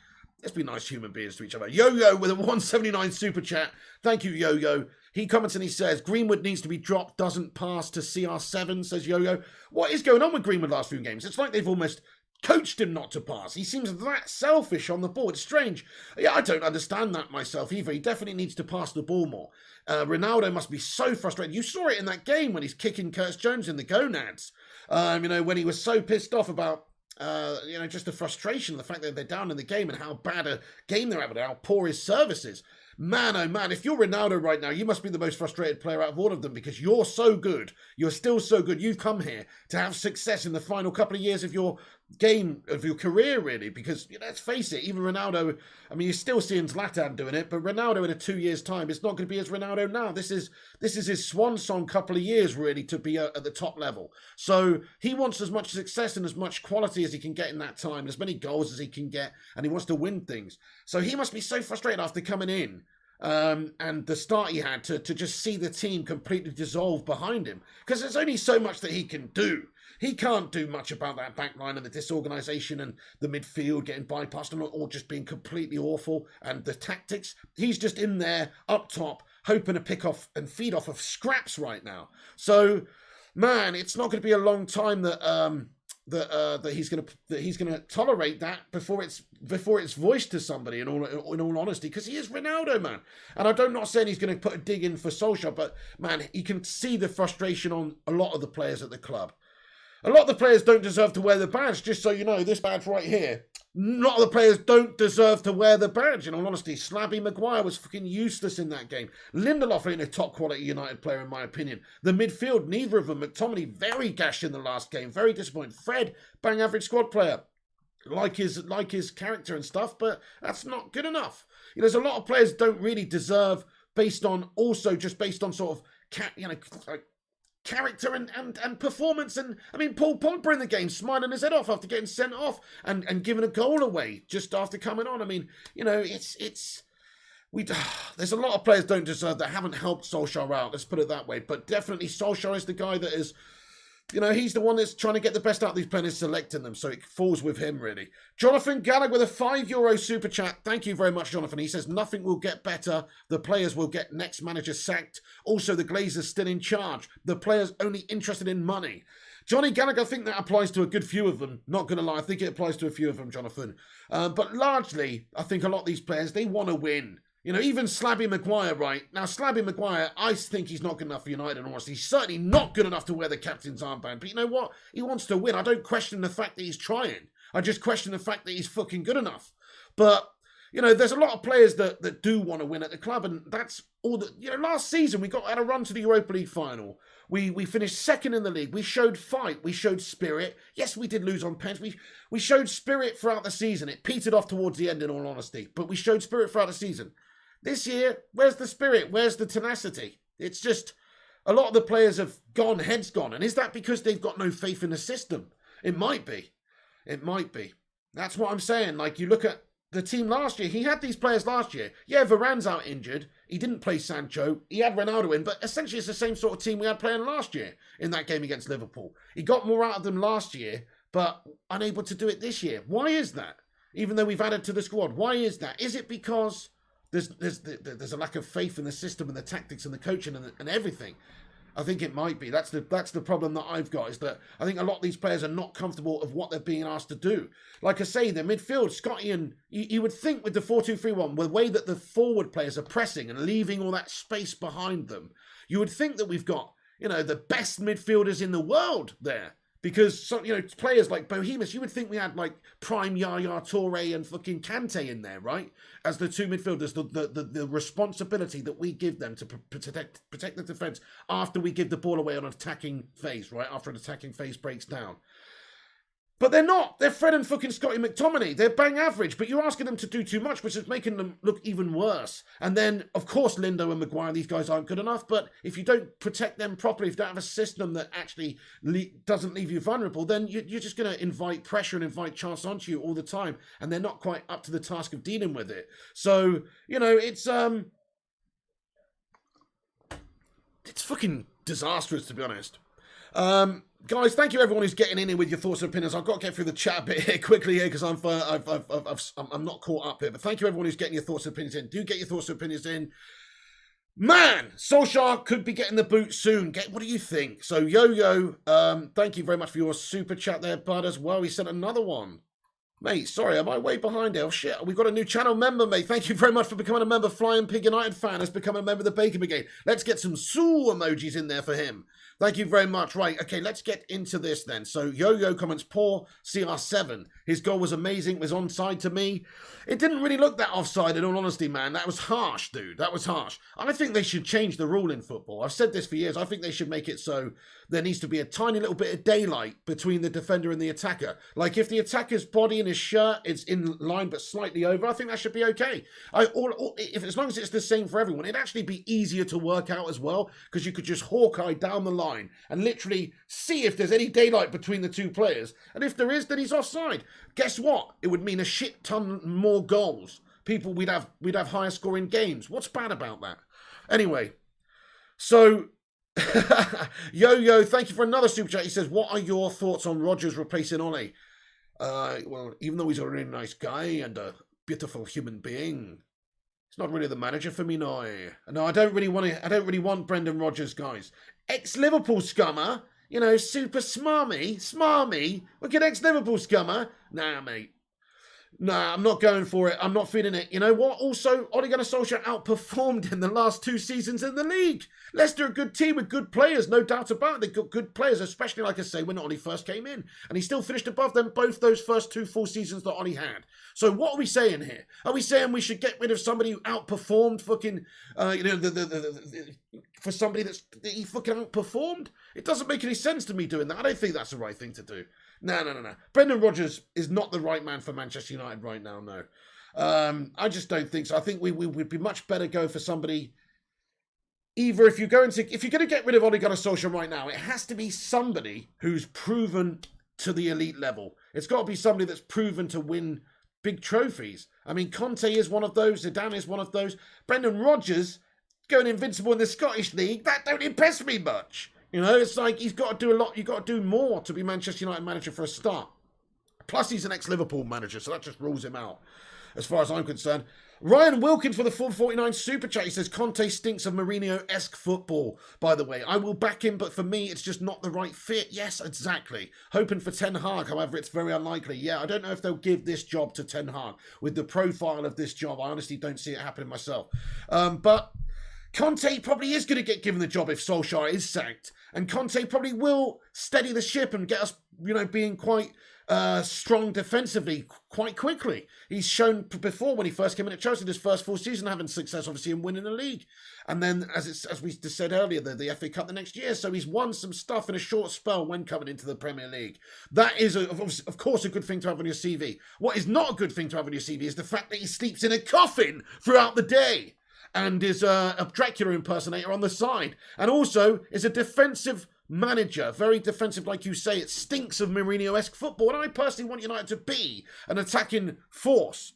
nice human beings to each other. Yo-Yo with a 179 super chat. Thank you, Yo-Yo. He comments and he says, Greenwood needs to be dropped, doesn't pass to CR7, says Yo-Yo. What is going on with Greenwood last few games? It's like they've almost coached him not to pass. He seems that selfish on the ball. It's strange. Yeah, I don't understand that myself either. He definitely needs to pass the ball more. Ronaldo must be so frustrated. You saw it in that game when he's kicking Curtis Jones in the gonads. When he was so pissed off about, just the frustration, the fact that they're down in the game and how bad a game they're having, how poor his service is. Man, oh man, if you're Ronaldo right now, you must be the most frustrated player out of all of them because you're so good. You're still so good. You've come here to have success in the final couple of years of your game, of your career, really, because let's face it, even Ronaldo, I mean, you're still seeing Zlatan doing it, but Ronaldo in 2 years' time is not going to be as Ronaldo now. This is his swan song couple of years, really, to be at the top level. So he wants as much success and as much quality as he can get in that time, as many goals as he can get, and he wants to win things. So he must be so frustrated after coming in. And the start he had to just see the team completely dissolve behind him, because there's only so much that he can do. He can't do much about that back line and the disorganisation and the midfield getting bypassed or just being completely awful and the tactics. He's just in there up top hoping to pick off and feed off of scraps right now. So, man, it's not going to be a long time that that he's gonna tolerate that before it's voiced to somebody. In all honesty, because he is Ronaldo, man. And I'm not saying he's going to put a dig in for Solskjaer, but man, he can see the frustration on a lot of the players at the club. A lot of the players don't deserve to wear the badge. Just so you know, this badge right here. A lot of the players don't deserve to wear the badge. In all honesty, Slabby Maguire was fucking useless in that game. Lindelof ain't a top quality United player in my opinion. The midfield, neither of them. McTominay very gashed in the last game, very disappointed. Fred, bang average squad player. Like his character and stuff, but that's not good enough. You know, there's a lot of players don't really deserve based on sort of character and performance. And I mean, Paul Pogba in the game smiling his head off after getting sent off and giving a goal away just after coming on. I mean, you know, there's a lot of players don't deserve that, haven't helped Solskjaer out. Let's put it that way. But definitely Solskjaer is the guy that is. You know, he's the one that's trying to get the best out of these players, selecting them. So it falls with him, really. Jonathan Gallagher with a €5 super chat. Thank you very much, Jonathan. He says, nothing will get better. The players will get next manager sacked. Also, the Glazers still in charge. The players only interested in money. Johnny Gallagher, I think that applies to a good few of them. Not going to lie, I think it applies to a few of them, Jonathan. But largely, I think a lot of these players, they want to win. You know, even Slabby Maguire, right? Now, Slabby Maguire, I think he's not good enough for United, honestly. He's certainly not good enough to wear the captain's armband. But you know what? He wants to win. I don't question the fact that he's trying. I just question the fact that he's fucking good enough. But, you know, there's a lot of players that do want to win at the club. And that's all that, you know, last season we had a run to the Europa League final. We finished second in the league. We showed fight. We showed spirit. Yes, we did lose on pens. We showed spirit throughout the season. It petered off towards the end, in all honesty. But we showed spirit throughout the season. This year, where's the spirit? Where's the tenacity? It's just, a lot of the players have gone, heads gone. And is that because they've got no faith in the system? It might be. It might be. That's what I'm saying. Like, you look at the team last year. He had these players last year. Yeah, Varane's out injured. He didn't play Sancho. He had Ronaldo in. But essentially, it's the same sort of team we had playing last year in that game against Liverpool. He got more out of them last year, but unable to do it this year. Why is that? Even though we've added to the squad. Why is that? Is it because there's a lack of faith in the system and the tactics and the coaching and everything? I think it might be. That's the problem that I've got, is that I think a lot of these players are not comfortable of what they're being asked to do. Like I say, the midfield, Scotty, and you would think with the 4-2-3-1, the way that the forward players are pressing and leaving all that space behind them, you would think that we've got, you know, the best midfielders in the world there. Because, you know, players like Bohemus, you would think we had like prime Yaya Toure and fucking Kante in there, right? As the two midfielders, the responsibility that we give them to protect the defence after we give the ball away on an attacking phase, right? After an attacking phase breaks down. But they're not. They're Fred and fucking Scotty McTominay. They're bang average, but you're asking them to do too much, which is making them look even worse. And then, of course, Lindo and Maguire, these guys aren't good enough, but if you don't protect them properly, if you don't have a system that actually doesn't leave you vulnerable, then you're just going to invite pressure and invite chance onto you all the time, and they're not quite up to the task of dealing with it. So, you know, it's fucking disastrous, to be honest. Guys, thank you everyone who's getting in here with your thoughts and opinions. I've got to get through the chat a bit here quickly here because I'm not caught up here. But thank you everyone who's getting your thoughts and opinions in. Do get your thoughts and opinions in. Man, Solskjaer could be getting the boot soon. What do you think? So Yo-Yo, thank you very much for your super chat there, bud, as well. He sent another one. Mate, sorry, am I way behind here? Oh, shit, we've got a new channel member, mate. Thank you very much for becoming a member. Flying Pig United fan has become a member of the Bacon Brigade. Let's get some Sue emojis in there for him. Thank you very much. Right, okay, let's get into this then. So, Yo-Yo comments, poor CR7. His goal was amazing. It was onside to me. It didn't really look that offside, in all honesty, man. That was harsh, dude. That was harsh. I think they should change the rule in football. I've said this for years. I think they should make it so there needs to be a tiny little bit of daylight between the defender and the attacker. Like, if the attacker's body and his shirt is in line but slightly over, I think that should be okay. As long as it's the same for everyone, it'd actually be easier to work out as well, because you could just hawk-eye down the line and literally see if there's any daylight between the two players. And if there is, then he's offside. Guess what? It would mean a shit ton more goals. We'd have higher scoring games. What's bad about that? Anyway, so Yo-Yo, thank you for another super chat. He says, what are your thoughts on Rodgers replacing Ole? Well, even though he's a really nice guy and a beautiful human being, he's not really the manager for me now. No, I don't really want Brendan Rodgers, guys. Ex-Liverpool scummer. You know, super smarmy, like an ex-Liverpool scummer. Nah, mate. Nah, I'm not going for it. I'm not feeling it. You know what? Also, Ole Gunnar Solskjaer outperformed in the last 2 seasons in the league. Leicester are a good team with good players, no doubt about it. They've got good players, especially, like I say, when Ole first came in. And he still finished above them both those first 2 full seasons that Ole had. So what are we saying here? Are we saying we should get rid of somebody who outperformed fucking, for somebody that he fucking outperformed? It doesn't make any sense to me doing that. I don't think that's the right thing to do. No. Brendan Rodgers is not the right man for Manchester United right now, no. I just don't think so. I think we would be much better going for somebody. Either if you're going to get rid of Ole Gunnar Solskjaer right now, it has to be somebody who's proven to the elite level. It's got to be somebody that's proven to win big trophies. I mean, Conte is one of those. Zidane is one of those. Brendan Rodgers going invincible in the Scottish League, that don't impress me much. You know, it's like he's got to do a lot. You've got to do more to be Manchester United manager for a start. Plus, he's an ex-Liverpool manager, so that just rules him out, as far as I'm concerned. Ryan Wilkins for the 449 Super Chat. He says, Conte stinks of Mourinho-esque football, by the way. I will back him, but for me, it's just not the right fit. Yes, exactly. Hoping for Ten Hag, however, it's very unlikely. Yeah, I don't know if they'll give this job to Ten Hag. With the profile of this job, I honestly don't see it happening myself. But Conte probably is going to get given the job if Solskjaer is sacked. And Conte probably will steady the ship and get us, being quite strong defensively quite quickly. He's shown before when he first came in at Chelsea, his first full season, having success, obviously, in winning the league. And then, as we just said earlier, the FA Cup the next year. So he's won some stuff in a short spell when coming into the Premier League. That is, of course, a good thing to have on your CV. What is not a good thing to have on your CV is the fact that he sleeps in a coffin throughout the day and is a Dracula impersonator on the side. And also is a defensive manager, very defensive, like you say. It stinks of Mourinho-esque football, and I personally want United to be an attacking force.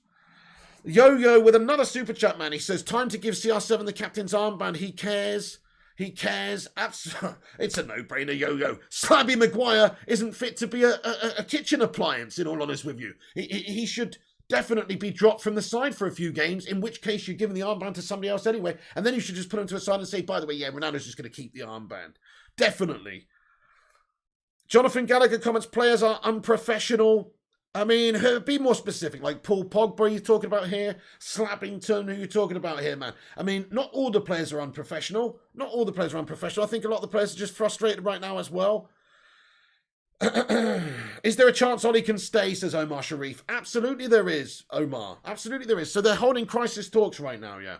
Yo-Yo with another super chat, man. He says, time to give CR7 the captain's armband. He cares. It's a no-brainer, Yo-Yo. Slabby Maguire isn't fit to be a kitchen appliance, in all honesty with you. He should definitely be dropped from the side for a few games, in which case you're giving the armband to somebody else anyway, and then you should just put him to a side and say, by the way, yeah, Ronaldo's just going to keep the armband. Definitely. Jonathan Gallagher comments, players are unprofessional. I mean, be more specific, like Paul Pogba you're talking about here, Slappington, who you're talking about here, man. I mean, not all the players are unprofessional. I think a lot of the players are just frustrated right now as well. Is there a chance Ollie can stay, says Omar Sharif? Absolutely there is, Omar. Absolutely there is. So they're holding crisis talks right now, yeah.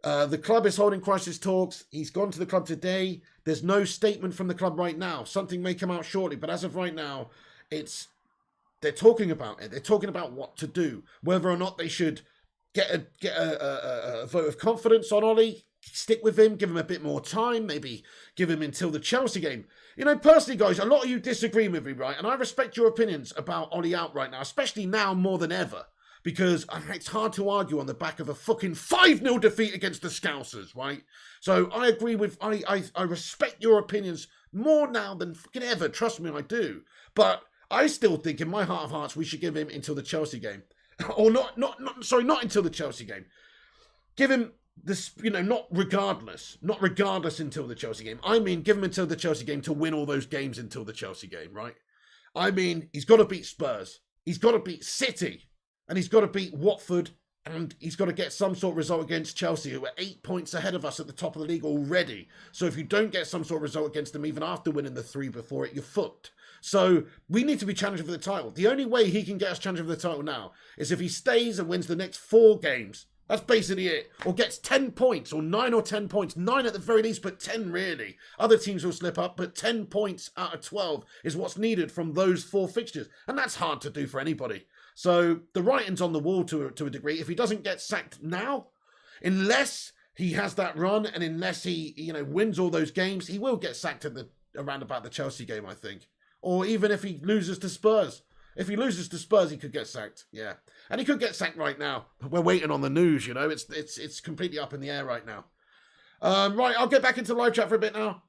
The club is holding crisis talks. He's gone to the club today. There's no statement from the club right now. Something may come out shortly, but as of right now, they're talking about it. They're talking about what to do, whether or not they should get a vote of confidence on Ollie, stick with him, give him a bit more time, maybe give him until the Chelsea game. Personally, guys, a lot of you disagree with me, right? And I respect your opinions about Ollie out right now, especially now more than ever. Because it's hard to argue on the back of a fucking 5-0 defeat against the Scousers, right? So I agree with, I respect your opinions more now than fucking ever. Trust me, I do. But I still think in my heart of hearts we should give him until the Chelsea game. Or not until the Chelsea game. Give him this, not regardless until the Chelsea game. I mean, give him until the Chelsea game to win all those games until the Chelsea game, right? I mean, he's got to beat Spurs. He's got to beat City. And he's got to beat Watford, and he's got to get some sort of result against Chelsea, who are 8 points ahead of us at the top of the league already. So if you don't get some sort of result against them, even after winning the 3 before it, you're fucked. So we need to be challenging for the title. The only way he can get us challenging for the title now is if he stays and wins the next 4 games. That's basically it. Or gets 10 points, or 9 or 10 points. 9 at the very least, but 10 really. Other teams will slip up, but 10 points out of 12 is what's needed from those 4 fixtures. And that's hard to do for anybody. So the writing's on the wall to a degree. If he doesn't get sacked now, unless he has that run and unless he wins all those games, he will get sacked around about the Chelsea game, I think. Or even if he loses to Spurs. If he loses to Spurs, he could get sacked. Yeah. And he could get sacked right now. We're waiting on the news, It's completely up in the air right now. Right, I'll get back into live chat for a bit now.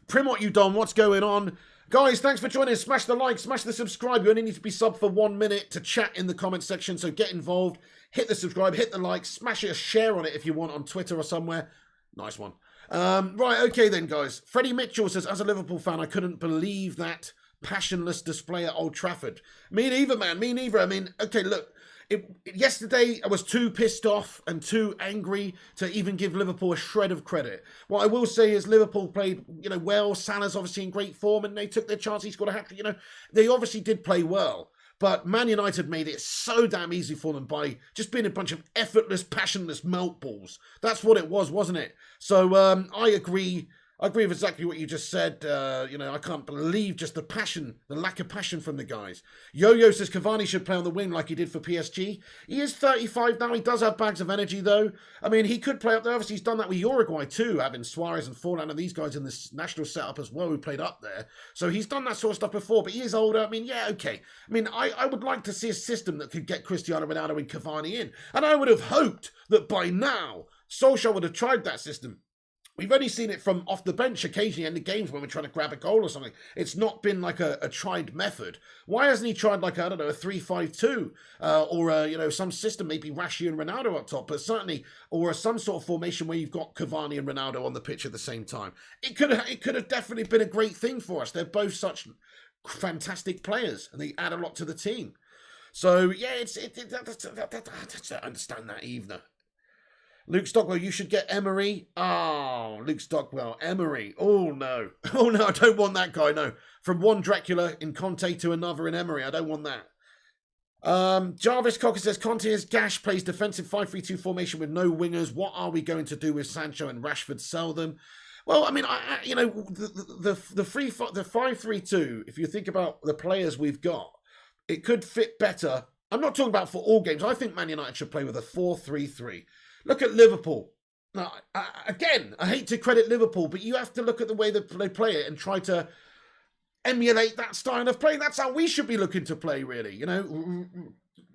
Prim, what you done? What's going on? Guys, thanks for joining. Smash the like, smash the subscribe. You only need to be subbed for 1 minute to chat in the comment section. So get involved. Hit the subscribe, hit the like, smash a share on it if you want on Twitter or somewhere. Nice one. Right, okay then, guys. Freddie Mitchell says, as a Liverpool fan, I couldn't believe that passionless display at Old Trafford. Me neither, man. Me neither. I mean, okay, look. Yesterday, I was too pissed off and too angry to even give Liverpool a shred of credit. What I will say is Liverpool played, well. Salah's obviously in great form and they took their chance. He scored a hat-trick. They obviously did play well. But Man United made it so damn easy for them by just being a bunch of effortless, passionless melt balls. That's what it was, wasn't it? So I agree. I agree with exactly what you just said. I can't believe just the passion, the lack of passion from the guys. Yo-Yo says Cavani should play on the wing like he did for PSG. He is 35 now. He does have bags of energy, though. I mean, he could play up there. Obviously, he's done that with Uruguay, too, having Suarez and Forlan and these guys in this national setup as well who played up there. So he's done that sort of stuff before, but he is older. I mean, yeah, okay. I mean, I would like to see a system that could get Cristiano Ronaldo and Cavani in. And I would have hoped that by now, Solskjaer would have tried that system. We've only seen it from off the bench occasionally in the games when we're trying to grab a goal or something. It's not been like a tried method. Why hasn't he tried like, a 3-5-2 or some system, maybe Rashi and Ronaldo up top, but certainly, or some sort of formation where you've got Cavani and Ronaldo on the pitch at the same time. It could have definitely been a great thing for us. They're both such fantastic players and they add a lot to the team. So, yeah, I don't understand that either. Luke Stockwell, you should get Emery. Oh, Luke Stockwell, Emery. Oh, no. Oh, no, I don't want that guy, no. From one Dracula in Conte to another in Emery. I don't want that. Jarvis Cocker says, Conte as Gash plays defensive 5-3-2 formation with no wingers. What are we going to do with Sancho and Rashford? Sell them? Well, I mean, the 5-3-2, if you think about the players we've got, it could fit better. I'm not talking about for all games. I think Man United should play with a 4-3-3. Look at Liverpool. Now, again, I hate to credit Liverpool, but you have to look at the way that they play it and try to emulate that style of play. That's how we should be looking to play, really.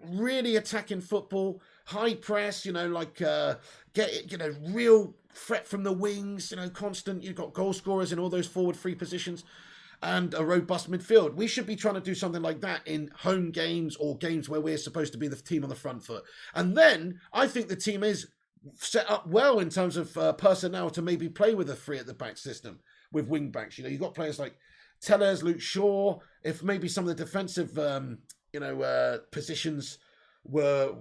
Really attacking football, high press, real threat from the wings, constant. You've got goal scorers in all those forward free positions and a robust midfield. We should be trying to do something like that in home games or games where we're supposed to be the team on the front foot. And then I think the team is set up well in terms of personnel to maybe play with a three at the back system with wing backs. You've got players like Tellers, Luke Shaw. If maybe some of the defensive, positions were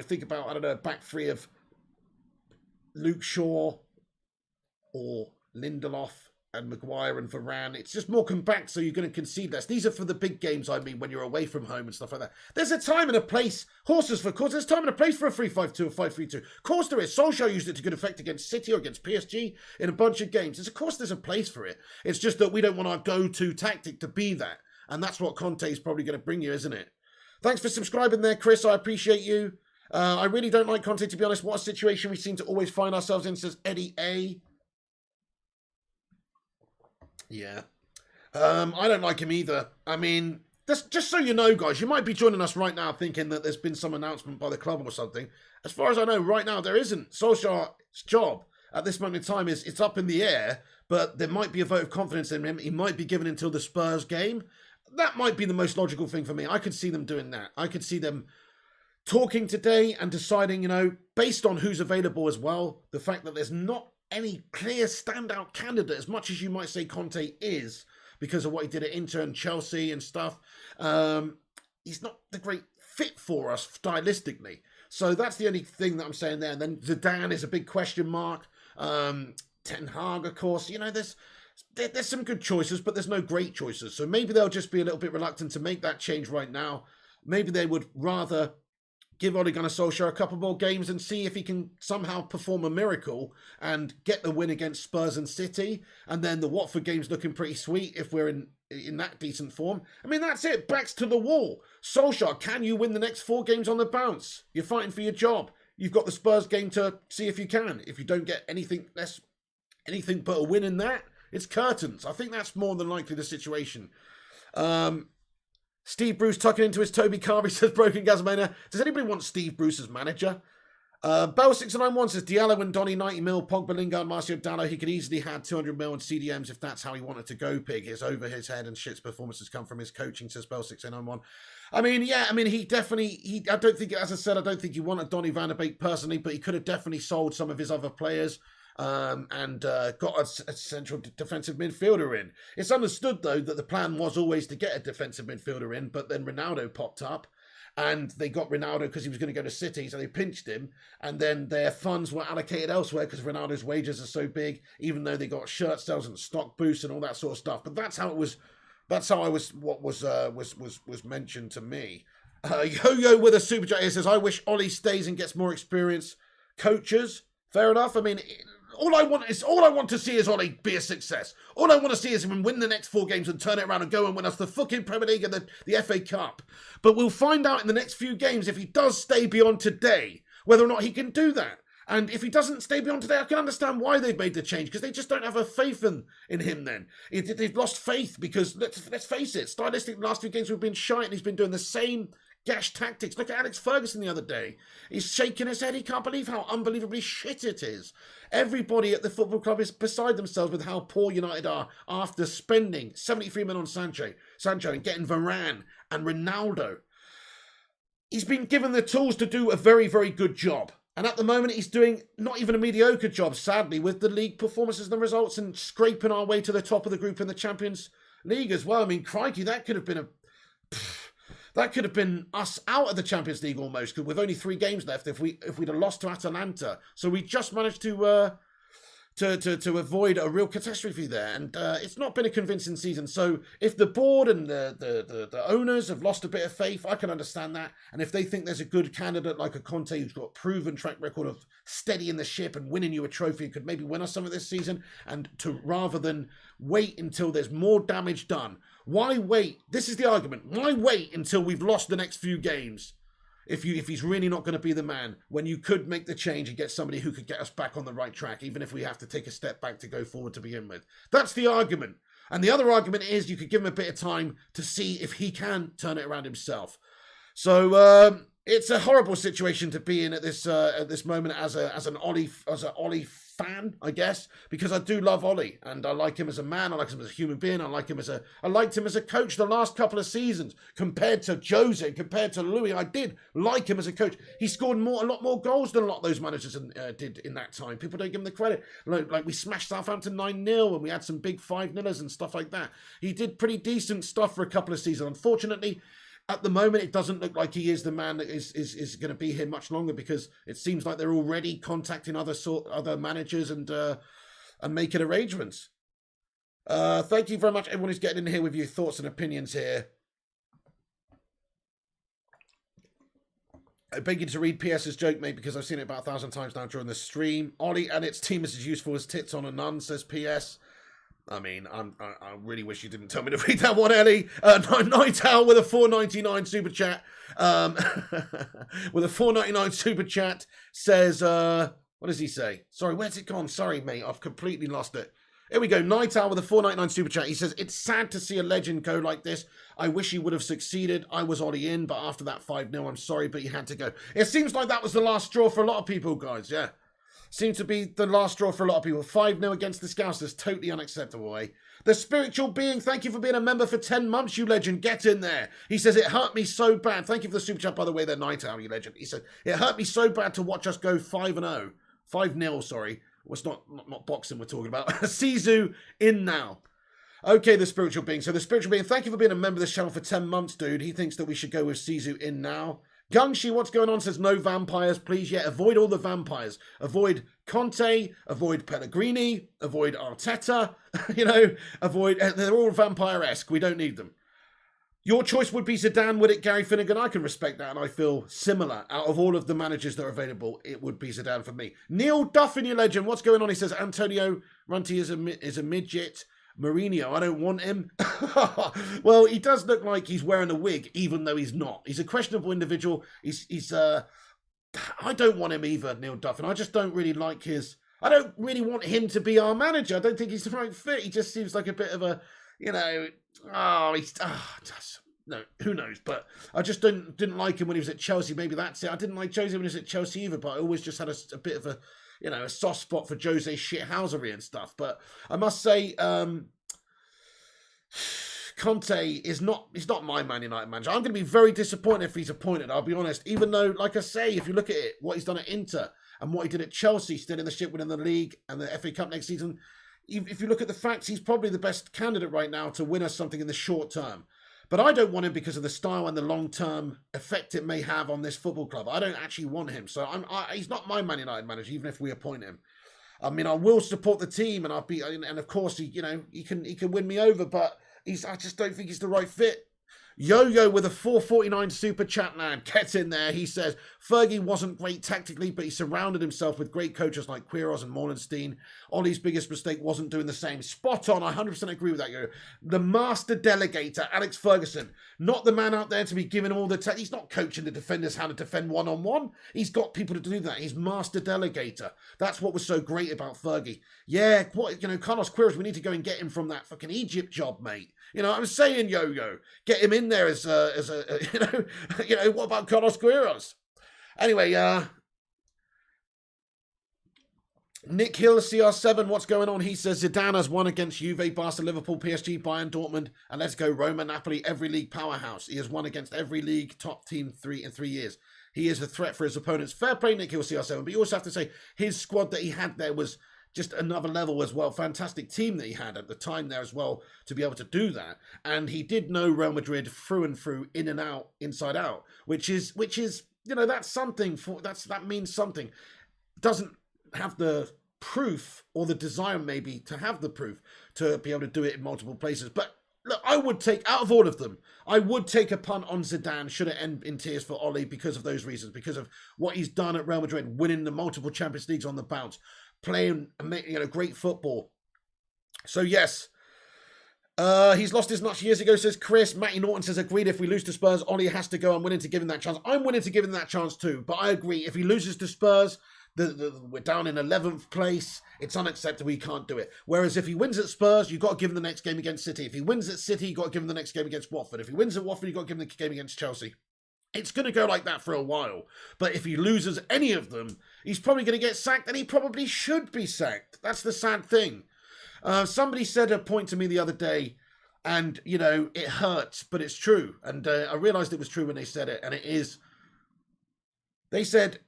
think about, back three of Luke Shaw or Lindelof and Maguire and Varane. It's just more compact, so you're going to concede less. These are for the big games, I mean, when you're away from home and stuff like that. There's a time and a place. Horses for course. There's time and a place for a 3-5-2 or 5-3-2. Of course there is. Solskjaer used it to good effect against City or against PSG in a bunch of games. Of course there's a place for it. It's just that we don't want our go-to tactic to be that. And that's what Conte is probably going to bring you, isn't it? Thanks for subscribing there, Chris. I appreciate you. I really don't like Conte, to be honest. What a situation we seem to always find ourselves in, says Eddie A. Yeah. I don't like him either. I mean, just so you know, guys, you might be joining us right now thinking that there's been some announcement by the club or something. As far as I know, right now, there isn't. Solskjaer's job at this moment in time it's up in the air, but there might be a vote of confidence in him. He might be given until the Spurs game. That might be the most logical thing for me. I could see them doing that. I could see them talking today and deciding, based on who's available as well, the fact that there's not any clear standout candidate, as much as you might say Conte is, because of what he did at Inter and Chelsea and stuff. He's not the great fit for us stylistically. So that's the only thing that I'm saying there. And then Zidane is a big question mark. Ten Hag, of course. There's some good choices, but there's no great choices. So maybe they'll just be a little bit reluctant to make that change right now. Maybe they would rather give Ole Gunnar Solskjaer a couple more games and see if he can somehow perform a miracle and get the win against Spurs and City. And then the Watford game's looking pretty sweet if we're in that decent form. I mean, that's it. Backs to the wall. Solskjaer, can you win the next 4 games on the bounce? You're fighting for your job. You've got the Spurs game to see if you can. If you don't get anything but a win in that, it's curtains. I think that's more than likely the situation. Steve Bruce tucking into his Toby Carvey says, Broken Gazmania. Does anybody want Steve Bruce as manager? Bell691 says, Diallo and Donny 90 mil, Pogba, Lingard, Marcio Dallo. He could easily have 200 mil in CDMs if that's how he wanted to go, Pig. His over his head and shit's performances come from his coaching, says Bell691. He definitely, I don't think he wanted Donny van de Beek personally, but he could have definitely sold some of his other players. and got a central defensive midfielder in. It's understood, though, that the plan was always to get a defensive midfielder in, but then Ronaldo popped up, and they got Ronaldo because he was going to go to City, so they pinched him, and then their funds were allocated elsewhere because Ronaldo's wages are so big, even though they got shirt sales and stock boosts and all that sort of stuff. But that's how it was. That's how I was. What was mentioned to me. Yo-Yo with a super chat here says, "I wish Ole stays and gets more experience coaches." Fair enough. I mean, all I want to see is Ole be a success. All I want to see is him win the next 4 games and turn it around and go and win us the fucking Premier League and the FA Cup. But we'll find out in the next few games if he does stay beyond today, whether or not he can do that. And if he doesn't stay beyond today, I can understand why they've made the change, because they just don't have a faith in him then. They've lost faith because, let's face it, stylistic, the last few games we've been shite and he's been doing the same gash tactics. Look at Alex Ferguson the other day. He's shaking his head. He can't believe how unbelievably shit it is. Everybody at the football club is beside themselves with how poor United are after spending 73 million on Sancho and getting Varane and Ronaldo. He's been given the tools to do a very, very good job. And at the moment, he's doing not even a mediocre job, sadly, with the league performances and the results and scraping our way to the top of the group in the Champions League as well. I mean, crikey, that could have been us out of the Champions League almost, because with only 3 games left if we'd have lost to Atalanta. So we just managed to avoid a real catastrophe there, and it's not been a convincing season. So if the board and the owners have lost a bit of faith, I can understand that. And if they think there's a good candidate like a Conte who's got a proven track record of steadying the ship and winning you a trophy and could maybe win us some of this season, and to rather than wait until there's more damage done, why wait? This is the argument. Why wait until we've lost the next few games? If he's really not going to be the man, when you could make the change and get somebody who could get us back on the right track, even if we have to take a step back to go forward to begin with. That's the argument. And the other argument is you could give him a bit of time to see if he can turn it around himself. So it's a horrible situation to be in at this moment as an Ole fan, I guess, because I do love Ole and I like him as a man, I like him as a human being, I liked him as a coach the last couple of seasons. Compared to Jose, compared to Louis, I did like him as a coach. He scored a lot more goals than a lot of those managers did in that time. People don't give him the credit. Like we smashed Southampton 9-0 and we had some big 5-0ers and stuff like that. He did pretty decent stuff for a couple of seasons. Unfortunately, at the moment, it doesn't look like he is the man that is going to be here much longer, because it seems like they're already contacting other managers and making arrangements. Thank you very much, everyone who's getting in here with your thoughts and opinions here. I beg you to read PS's joke, mate, because I've seen it about 1,000 times now during the stream. Ole and its team is as useful as tits on a nun, says PS. I mean, I really wish you didn't tell me to read that one, Ellie. Night Owl with a $4.99 super chat. With a $4.99 super chat says, what does he say? Sorry, where's it gone? Sorry, mate, I've completely lost it. Here we go. Night Owl with a $4.99 super chat. He says, "It's sad to see a legend go like this. I wish he would have succeeded. I was Ollie in, but after that 5-0, I'm sorry, but he had to go." It seems like that was the last straw for a lot of people, guys. Yeah. Seems to be the last straw for a lot of people. 5-0 against the Scousers. Totally unacceptable, eh? The Spiritual Being, thank you for being a member for 10 months, you legend. Get in there. He says, "It hurt me so bad." Thank you for the super chat, by the way, there, Night Owl, you legend. He said, "It hurt me so bad to watch us go 5-0. 5-0, sorry. Well, it's not boxing we're talking about. Sisu in now." Okay, the Spiritual Being. So the Spiritual Being, thank you for being a member of this channel for 10 months, dude. He thinks that we should go with Sisu in now. Gungshi, what's going on? Says, "No vampires, please." Yeah, avoid all the vampires. Avoid Conte, avoid Pellegrini, avoid Arteta, avoid, they're all vampire-esque. We don't need them. Your choice would be Zidane, would it, Gary Finnegan? I can respect that, and I feel similar. Out of all of the managers that are available, it would be Zidane for me. Neil Duffin, your legend, what's going on? He says, "Antonio Runti is a midget. Mourinho, I don't want him." Well, he does look like he's wearing a wig, even though he's not. He's a questionable individual. I don't want him either, Neil Duffin. I just don't really like I don't really want him to be our manager. I don't think he's the right fit. He just seems like a bit of a, no, who knows? But I just didn't like him when he was at Chelsea. Maybe that's it. I didn't like Jose when he was at Chelsea either, but I always just had a bit of a soft spot for Jose shithousery and stuff. But I must say, Conte he's not my Man United manager. I'm going to be very disappointed if he's appointed, I'll be honest. Even though, like I say, if you look at it, what he's done at Inter, and what he did at Chelsea, steadying the ship, winning the league and the FA Cup next season. If you look at the facts, he's probably the best candidate right now to win us something in the short term. But I don't want him because of the style and the long-term effect it may have on this football club. I don't actually want him. So he's not my Man United manager, even if we appoint him. I mean, I will support the team, and of course, he can win me over, but I just don't think he's the right fit. Yo-Yo with a 449 super chat now gets in there. He says, Fergie wasn't great tactically, but he surrounded himself with great coaches like Quiros and Morlenstein. Ollie's biggest mistake wasn't doing the same. Spot on. I 100% agree with that, Yo. The master delegator, Alex Ferguson, not the man out there to be giving all the... He's not coaching the defenders how to defend one-on-one. He's got people to do that. He's master delegator. That's what was so great about Fergie. Yeah, Carlos Quiros, we need to go and get him from that fucking Egypt job, mate. I'm saying, Yo-Yo, get him in there as a what about Carlos Quiros? Anyway, Nick Hill, CR7, what's going on? He says Zidane has won against Juve, Barca, Liverpool, PSG, Bayern, Dortmund, and let's go Roma, Napoli, every league powerhouse. He has won against every league top team in 3 years. He is a threat for his opponents. Fair play, Nick Hill, CR7, but you also have to say his squad that he had there was just another level as well. Fantastic team that he had at the time there as well to be able to do that. And he did know Real Madrid through and through, in and out, inside out, which is that's something. That means something. Doesn't have the proof or the desire maybe to have the proof to be able to do it in multiple places. But look, I would take, out of all of them, I would take a punt on Zidane should it end in tears for Ole because of those reasons, because of what he's done at Real Madrid, winning the multiple Champions Leagues on the bounce, playing great football. So yes, he's lost his nuts years ago, says Chris. Matty Norton says, agreed, if we lose to Spurs, Ole has to go. I'm willing to give him that chance. I'm willing to give him that chance too, but I agree, if he loses to Spurs, we're down in 11th place. It's unacceptable. He can't do it. Whereas if he wins at Spurs, you've got to give him the next game against City. If he wins at City, you've got to give him the next game against Watford. If he wins at Watford, you've got to give him the game against Chelsea. It's going to go like that for a while. But if he loses any of them, he's probably going to get sacked, and he probably should be sacked. That's the sad thing. Somebody said a point to me the other day, and, it hurts, but it's true. And I realised it was true when they said it, and it is. They said,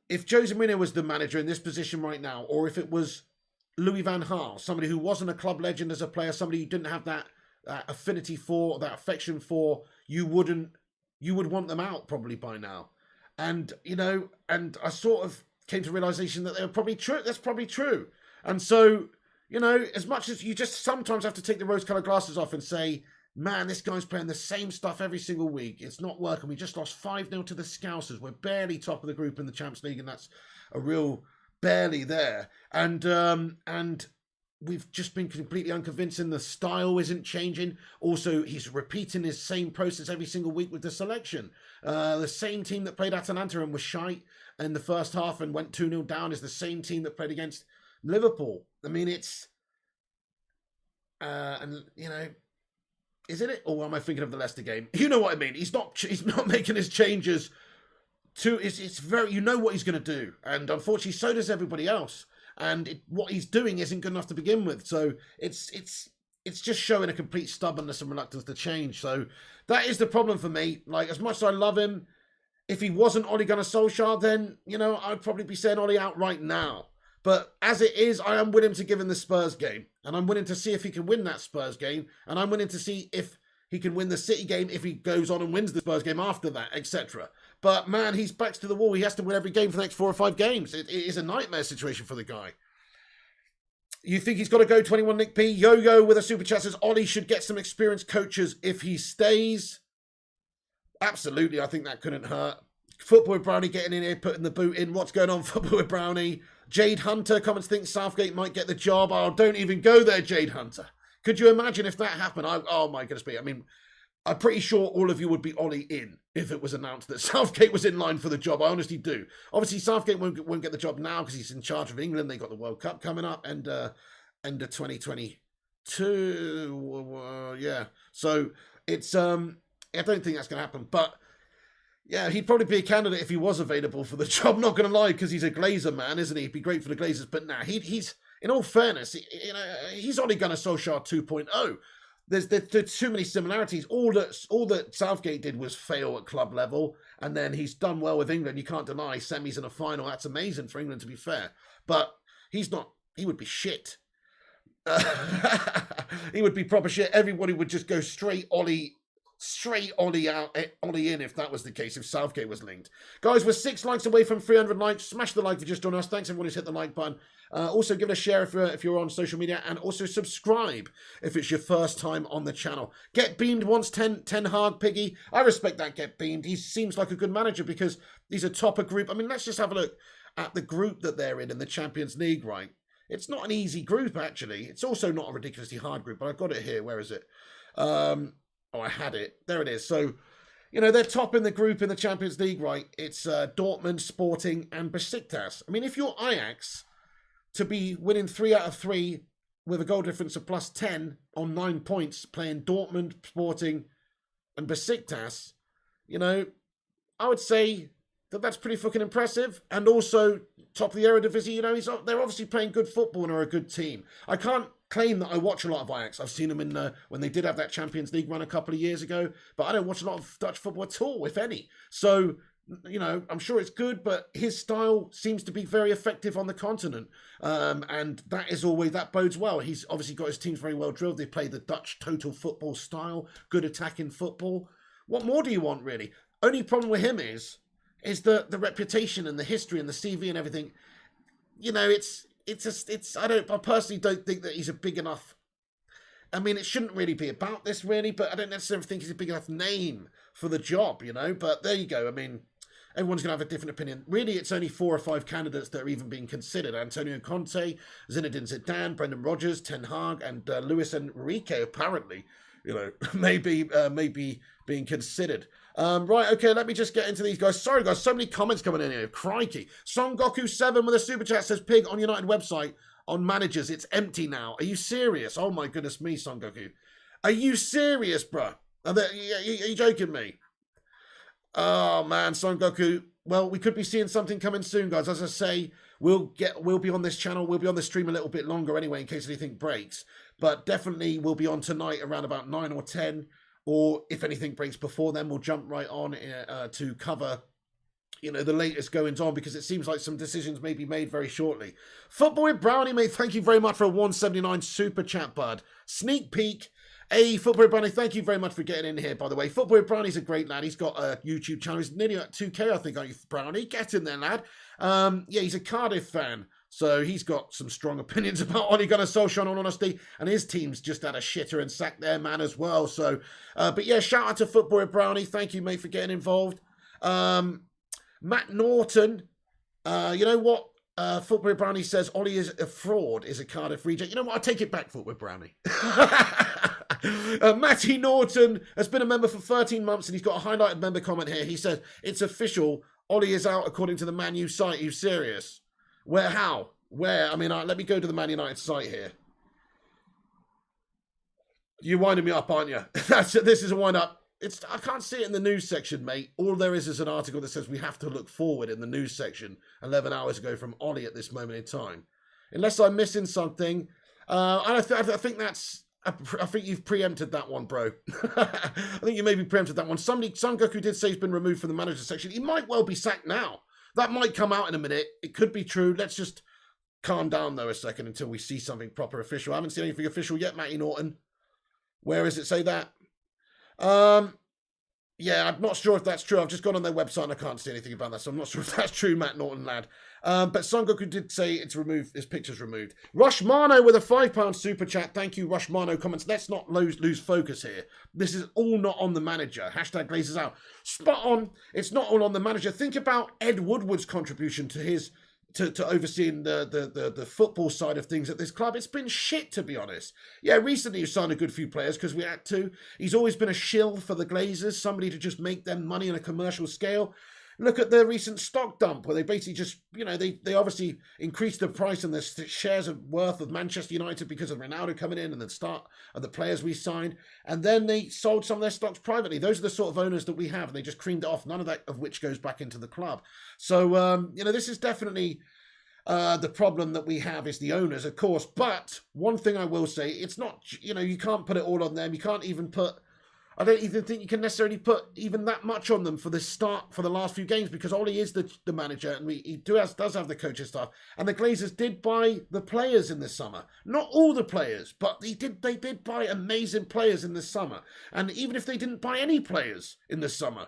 if Jose Mourinho was the manager in this position right now, or if it was Louis van Gaal, somebody who wasn't a club legend as a player, somebody you didn't have that affinity for, that affection for, you would want them out probably by now. And, and I sort of came to realization that they were probably true. That's probably true. And so, as much as you just sometimes have to take the rose-colored glasses off and say, man, this guy's playing the same stuff every single week. It's not working. We just lost 5-0 to the Scousers. We're barely top of the group in the Champions League, and that's a real barely there. And we've just been completely unconvincing. The style isn't changing. Also, he's repeating his same process every single week with the selection. The same team that played Atalanta and was shite in the first half and went 2-0 down is the same team that played against Liverpool. I mean, it's... Isn't it? Or am I thinking of the Leicester game? You know what I mean. He's not making his changes to... It's very... what he's going to do. And unfortunately, so does everybody else. And what he's doing isn't good enough to begin with. So it's just showing a complete stubbornness and reluctance to change. So that is the problem for me. Like, as much as I love him, if he wasn't Ole Gunnar Solskjaer, then, I'd probably be saying Ole out right now. But as it is, I am willing to give him the Spurs game. And I'm willing to see if he can win that Spurs game. And I'm willing to see if he can win the City game if he goes on and wins the Spurs game after that, etc. But, man, he's backs to the wall. He has to win every game for the next 4 or 5 games. It is a nightmare situation for the guy. You think he's got to go, 21 Nick P? Yo-Yo with a super chat says, Ollie should get some experienced coaches if he stays. Absolutely, I think that couldn't hurt. Football with Brownie getting in here, putting the boot in. What's going on, Football with Brownie? Jade Hunter comments, think Southgate might get the job. Oh, don't even go there, Jade Hunter. Could you imagine if that happened? Oh, my goodness me. I mean, I'm pretty sure all of you would be Ollie in if it was announced that Southgate was in line for the job. I honestly do. Obviously, Southgate won't get the job now because he's in charge of England. They got the World Cup coming up and end of 2022. Yeah. So it's I don't think that's going to happen. But yeah, he'd probably be a candidate if he was available for the job. Not going to lie, because he's a Glazer man, isn't he? He'd be great for the Glazers. But nah, he's in all fairness, he's Ole Gunnar Solskjaer 2.0. there's too many similarities. All that Southgate did was fail at club level, and then he's done well with England. You can't deny semis and a final. That's amazing for England, to be fair. But he's not. He would be shit. He would be proper shit. Everybody would just go straight Ollie out, Ollie in if that was the case, if Southgate was linked. Guys, we're 6 likes away from 300 likes. Smash the like if you just joined us. Thanks everyone who's hit the like button. Also give it a share if you're on social media, and also subscribe if it's your first time on the channel. Get beamed once, Ten Hag, Piggy. I respect that, get beamed. He seems like a good manager because he's a topper group. I mean, let's just have a look at the group that they're in the Champions League, right? It's not an easy group, actually. It's also not a ridiculously hard group, but I've got it here. Where is it? I had it. There it is. So, they're top in the group in the Champions League, right? It's Dortmund, Sporting, and Besiktas. I mean, if you're Ajax, to be winning 3 out of 3 with a goal difference of plus 10 on 9 points, playing Dortmund, Sporting, and Besiktas, I would say that's pretty fucking impressive. And also, top of the Eredivisie, they're obviously playing good football and are a good team. I can't claim that I watch a lot of Ajax. I've seen them in when they did have that Champions League run a couple of years ago, but I don't watch a lot of Dutch football at all, if any. So, I'm sure it's good, but his style seems to be very effective on the continent. And that bodes well. He's obviously got his teams very well drilled. They play the Dutch total football style, good attacking football. What more do you want, really? Only problem with him is the reputation and the history and the CV and everything. I personally don't think that he's a big enough. I mean, it shouldn't really be about this, really, but I don't necessarily think he's a big enough name for the job, But there you go. I mean, everyone's going to have a different opinion. Really, it's only 4 or 5 candidates that are even being considered. Antonio Conte, Zinedine Zidane, Brendan Rodgers, Ten Hag, and Luis Enrique, apparently, maybe being considered. Right, okay, let me just get into these guys. Sorry, guys, so many comments coming in here. Crikey. Son Goku 7 with a super chat says, Pig, on United website, on managers, it's empty now. Are you serious? Oh, my goodness me, Son Goku. Are you serious, bruh? Are you joking me? Oh, man, Son Goku. Well, we could be seeing something coming soon, guys. As I say, we'll be on this channel. We'll be on the stream a little bit longer anyway, in case anything breaks. But definitely we'll be on tonight around about 9 or 10. Or if anything breaks before then, we'll jump right on to cover, the latest goings on, because it seems like some decisions may be made very shortly. Footboy Brownie, mate, thank you very much for a 179 super chat, bud. Sneak peek. Hey, Footboy Brownie, thank you very much for getting in here, by the way. Footboy Brownie's a great lad. He's got a YouTube channel. He's nearly at 2K, I think, aren't you, Brownie? Get in there, lad. Yeah, he's a Cardiff fan. So he's got some strong opinions about Ole Gunnar Solskjaer, in all honesty, and his team's just had a shitter and sacked their man as well. So, but yeah, shout out to Footboy Brownie. Thank you, mate, for getting involved. Matt Norton, you know what? Footboy Brownie says Ole is a fraud, is a Cardiff reject. You know what? I take it back, Footboy Brownie. Matty Norton has been a member for 13 months, and he's got a highlighted member comment here. He says, it's official. Ole is out according to the Man U site. Are you serious? Where? How? Where? I mean, let me go to the Man United site here. You're winding me up, aren't you? This is a wind up. I can't see it in the news section, mate. All there is an article that says we have to look forward in the news section 11 hours ago from Ole at this moment in time. Unless I'm missing something. I think you've preempted that one, bro. I think you maybe preempted that one. Son Goku did say he's been removed from the manager section. He might well be sacked now. That might come out in a minute. It could be true. Let's just calm down, though, a second until we see something proper official. I haven't seen anything official yet, Matty Norton. Where does it say that? Yeah, I'm not sure if that's true. I've just gone on their website and I can't see anything about that, so I'm not sure if that's true, Matt Norton, lad. But Son Goku did say it's removed. His picture's removed. Rushmano with a £5 super chat. Thank you, Rushmano. Comments. Let's not lose focus here. This is all not on the manager. Hashtag Glazers out. Spot on. It's not all on the manager. Think about Ed Woodward's contribution to his to overseeing the football side of things at this club. It's been shit, to be honest. Yeah, recently he's signed a good few players because we had to. He's always been a shill for the Glazers, somebody to just make them money on a commercial scale. Look at the recent stock dump where they basically just, they obviously increased the price and the shares of worth of Manchester United because of Ronaldo coming in and the start of the players we signed. And then they sold some of their stocks privately. Those are the sort of owners that we have. And they just creamed it off, none of that of which goes back into the club. So, this is definitely The problem that we have is the owners, of course. But one thing I will say, it's not, you can't put it all on them. You can't even put, I don't even think you can necessarily put even that much on them for the last few games, because Ole is the manager, and he does have the coaching staff. And the Glazers did buy the players in the summer. Not all the players, but they did buy amazing players in the summer. And even if they didn't buy any players in the summer,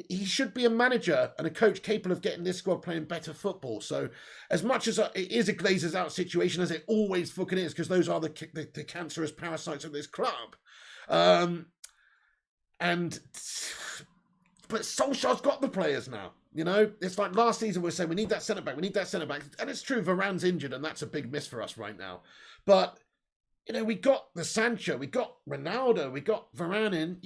he should be a manager and a coach capable of getting this squad playing better football. So as much as it is a Glazers out situation, as it always fucking is, because those are the cancerous parasites of this club. But Solskjaer's got the players now. It's like last season we were saying we need that centre back, and it's true. Varane's injured, and that's a big miss for us right now. But we got the Sancho, we got Ronaldo, we got Varane in.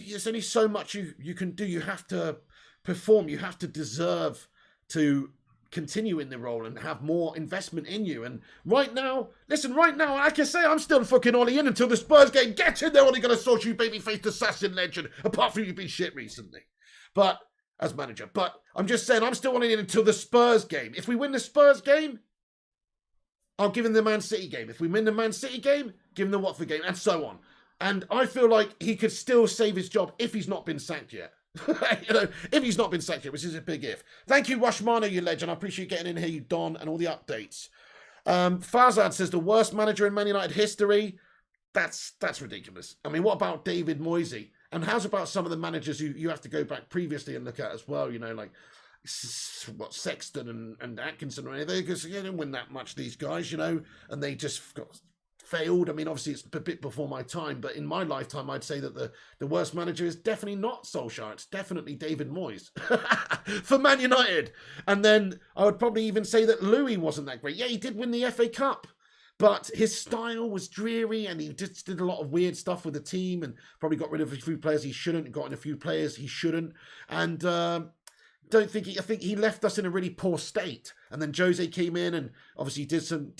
There's only so much you can do. You have to perform. You have to deserve to continue in the role and have more investment in you. And right now, I can say I'm still fucking Ole in until the Spurs game. Get in there, Ole Gunnar Solskjaer, you baby-faced assassin legend, apart from you've been shit recently. But, as manager. But I'm just saying, I'm still Ole in until the Spurs game. If we win the Spurs game, I'll give him the Man City game. If we win the Man City game, give him the Watford game, and so on. And I feel like he could still save his job if he's not been sacked yet. If he's not been sacked yet, which is a big if. Thank you, Washmano, you legend. I appreciate getting in here, you Don, and all the updates. Farzad says the worst manager in Man United history. That's ridiculous. I mean, what about David Moyes? And how's about some of the managers you have to go back previously and look at as well? Like Sexton and Atkinson or anything, because they didn't win that much, these guys, and they just failed. I mean, obviously it's a bit before my time, but in my lifetime, I'd say that the worst manager is definitely not Solskjaer. It's definitely David Moyes for Man United. And then I would probably even say that Louis wasn't that great. Yeah, he did win the FA Cup, but his style was dreary, and he just did a lot of weird stuff with the team, and probably got rid of a few players he shouldn't, got in a few players he shouldn't. And I think he left us in a really poor state. And then Jose came in and obviously did some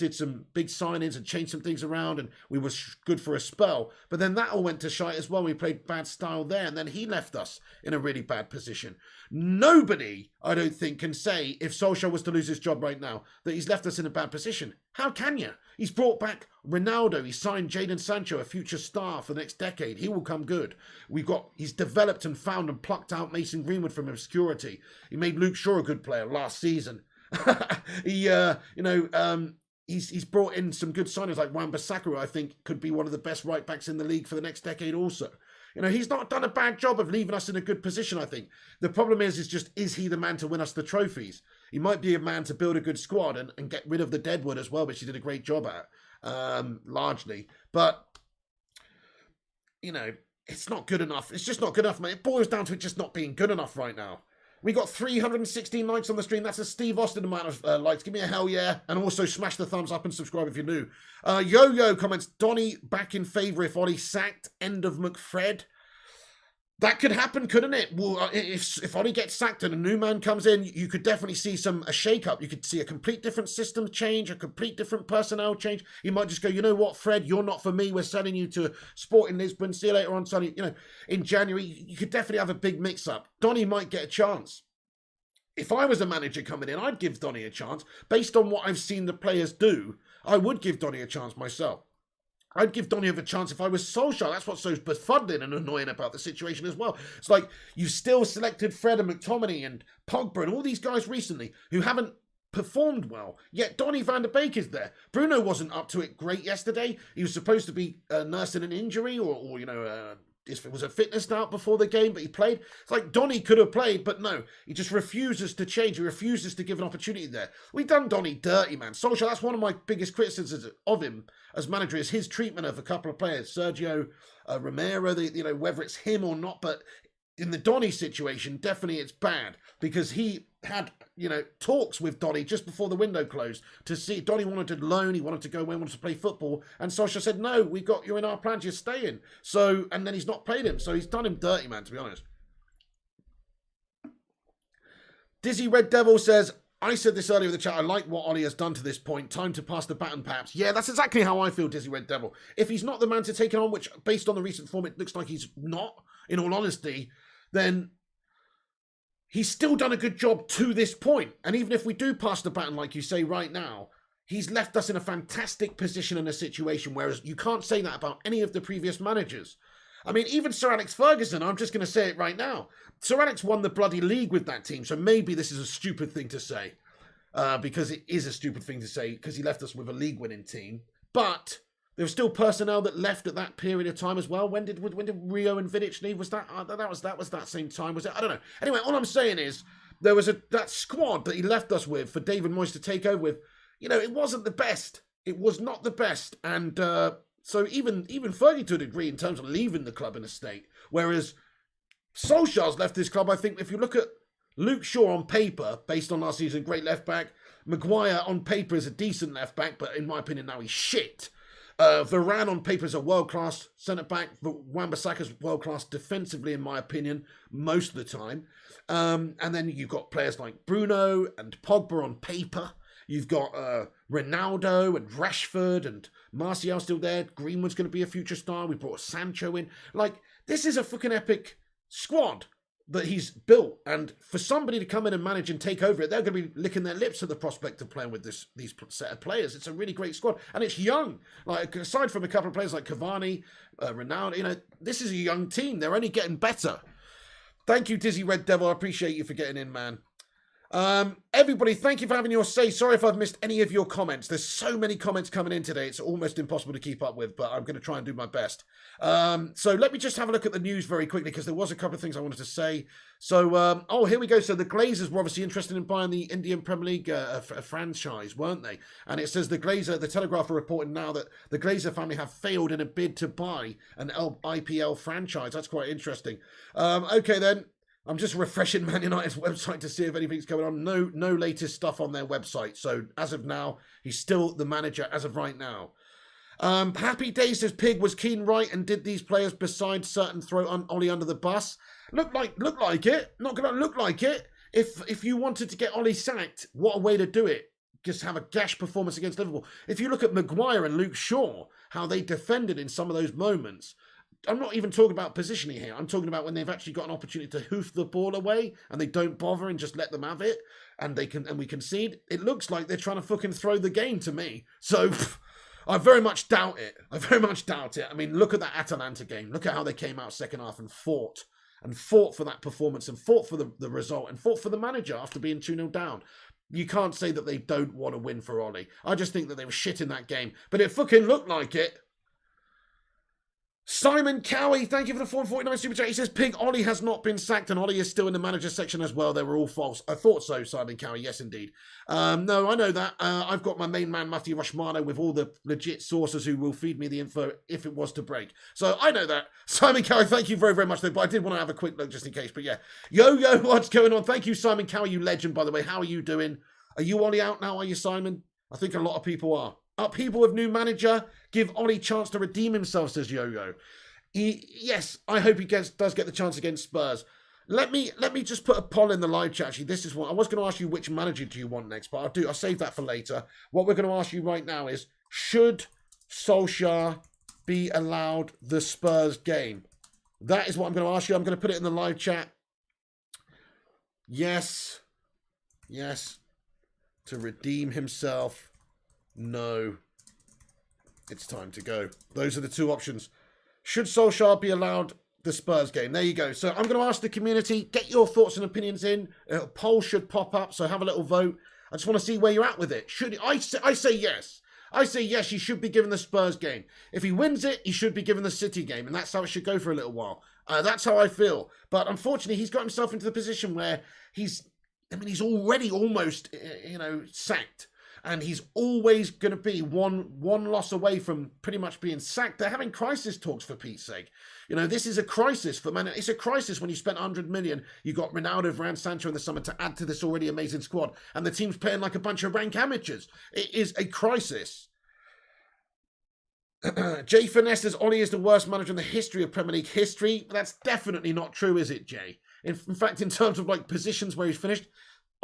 big signings and changed some things around, and we were good for a spell. But then that all went to shite as well. We played bad style there, and then he left us in a really bad position. Nobody, I don't think, can say if Solskjaer was to lose his job right now that he's left us in a bad position. How can you? He's brought back Ronaldo. He signed Jadon Sancho, a future star for the next decade. He will come good. He's developed and found and plucked out Mason Greenwood from obscurity. He made Luke Shaw a good player last season. He's brought in some good signings like Wan-Bissaka, who I think could be one of the best right backs in the league for the next decade also. He's not done a bad job of leaving us in a good position, I think. The problem is he the man to win us the trophies? He might be a man to build a good squad and get rid of the deadwood as well, which he did a great job at, largely. But, it's not good enough. It's just not good enough, mate. It boils down to it just not being good enough right now. We got 316 likes on the stream. That's a Steve Austin amount of likes. Give me a hell yeah. And also smash the thumbs up and subscribe if you're new. Yo-Yo comments, Donny back in favour if Ollie sacked. End of McFred. That could happen, couldn't it? Well, if Ollie gets sacked and a new man comes in, you could definitely see a shake-up. You could see a complete different system change, a complete different personnel change. He might just go, you know what, Fred, you're not for me. We're sending you to Sporting Lisbon. See you later on, Sonny. In January, you could definitely have a big mix-up. Donny might get a chance. If I was a manager coming in, I'd give Donny a chance. Based on what I've seen the players do, I would give Donny a chance myself. I'd give Donny a chance if I was Solskjaer. That's what's so befuddling and annoying about the situation as well. It's like you've still selected Fred and McTominay and Pogba and all these guys recently who haven't performed well. Yet Donny van der Beek is there. Bruno wasn't up to it great yesterday. He was supposed to be nursing an injury or it was a fitness doubt before the game, but he played. It's like Donny could have played, but no. He just refuses to change. He refuses to give an opportunity there. We've done Donny dirty, man. Solskjaer, that's one of my biggest criticisms of him as manager is his treatment of a couple of players. Sergio Romero, whether it's him or not, but in the Donny situation, definitely it's bad because he had, talks with Donny just before the window closed to see. Donny wanted to loan, he wanted to go away, wanted to play football, and Solskjaer said, no, you're in our plans, you're staying. So, and then he's not played him, so he's done him dirty, man, to be honest. Dizzy Red Devil says, I said this earlier in the chat, I like what Ollie has done to this point. Time to pass the baton, perhaps. Yeah, that's exactly how I feel, Dizzy Red Devil. If he's not the man to take it on, which, based on the recent form, it looks like he's not, in all honesty, then he's still done a good job to this point. And even if we do pass the baton, like you say right now, he's left us in a fantastic position in a situation, whereas you can't say that about any of the previous managers. I mean, even Sir Alex Ferguson, I'm just going to say it right now. Sir Alex won the bloody league with that team, so maybe this is a stupid thing to say. Because it is a stupid thing to say, because he left us with a league-winning team. But there was still personnel that left at that period of time as well. When did Rio and Vidic leave? Was that that same time? Was it? I don't know. Anyway, all I'm saying is there was that squad that he left us with for David Moyes to take over with. You know, it wasn't the best. It was not the best, and so even Fergie to a degree in terms of leaving the club in a state. Whereas Solskjaer's left this club. I think if you look at Luke Shaw on paper, based on last season, great left back. Maguire on paper is a decent left back, but in my opinion now he's shit. Varane on paper is a world-class centre-back. Wan-Bissaka's world-class defensively, in my opinion, most of the time. And then you've got players like Bruno and Pogba on paper. You've got Ronaldo and Rashford and Martial still there. Greenwood's going to be a future star. We brought Sancho in. Like, this is a fucking epic squad that he's built. And for somebody to come in and manage and take over it, they're going to be licking their lips at the prospect of playing with these set of players. It's a really great squad. And it's young. Like, aside from a couple of players like Cavani, Ronaldo, you know, this is a young team. They're only getting better. Thank you, Dizzy Red Devil. I appreciate you for getting in, man. Everybody, thank you for having your say. Sorry if I've missed any of your comments. There's so many comments coming in today. It's almost impossible to keep up with, but I'm going to try and do my best. So let me just have a look at the news very quickly, because there was a couple of things I wanted to say. So, here we go. So the Glazers were obviously interested in buying the Indian Premier League a franchise, weren't they? And it says the Telegraph are reporting now that the Glazer family have failed in a bid to buy an IPL franchise. That's quite interesting. Okay then. I'm just refreshing Man United's website to see if anything's going on. No latest stuff on their website. So as of now, he's still the manager as of right now. Happy Days says Pig was keen right and did these players besides certain throw Ollie under the bus. Look like it. Not going to look like it. If you wanted to get Ollie sacked, what a way to do it. Just have a gash performance against Liverpool. If you look at Maguire and Luke Shaw, how they defended in some of those moments. I'm not even talking about positioning here. I'm talking about when they've actually got an opportunity to hoof the ball away and they don't bother and just let them have it and we concede. It looks like they're trying to fucking throw the game to me. So I very much doubt it. I mean, look at that Atalanta game. Look at how they came out second half and fought for that performance and fought for the result and fought for the manager after being 2-0 down. You can't say that they don't want to win for Ollie. I just think that they were shit in that game. But it fucking looked like it. Simon Cowie, thank you for the 449 super chat. He says, Pig, Ollie has not been sacked and Ollie is still in the manager section as well. They were all false. I thought so, Simon Cowie. Yes, indeed. No, I know that. I've got my main man, Mufti Rashmano, with all the legit sources who will feed me the info if it was to break. So I know that. Simon Cowie, thank you very, very much, though. But I did want to have a quick look just in case. But yeah. Yo, what's going on? Thank you, Simon Cowie, you legend, by the way. How are you doing? Are you Ollie out now, are you, Simon? I think a lot of people are. Upheaval with new manager. Give Ollie chance to redeem himself, says Yo-Yo. Yes, I hope he does get the chance against Spurs. Let me just put a poll in the live chat. Actually, this is what I was going to ask you: which manager do you want next? But I'll save that for later. What we're going to ask you right now is: should Solskjaer be allowed the Spurs game? That is what I'm going to ask you. I'm going to put it in the live chat. Yes. To redeem himself. No. It's time to go. Those are the two options. Should Solskjaer be allowed the Spurs game? There you go. So I'm going to ask the community, get your thoughts and opinions in. A poll should pop up, so have a little vote. I just want to see where you're at with it. Should I say yes. I say yes, he should be given the Spurs game. If he wins it, he should be given the City game, and that's how it should go for a little while. That's how I feel. But unfortunately, he's got himself into the position where he's already almost, sacked. And he's always going to be one loss away from pretty much being sacked. They're having crisis talks, for Pete's sake. This is a crisis for Man. It's a crisis when you spent 100 million. You got Ronaldo, Varane, Sancho in the summer to add to this already amazing squad. And the team's playing like a bunch of rank amateurs. It is a crisis. Jay Finesse says, Ollie is the worst manager in the history of Premier League history. That's definitely not true, is it, Jay? In fact, in terms of positions where he's finished,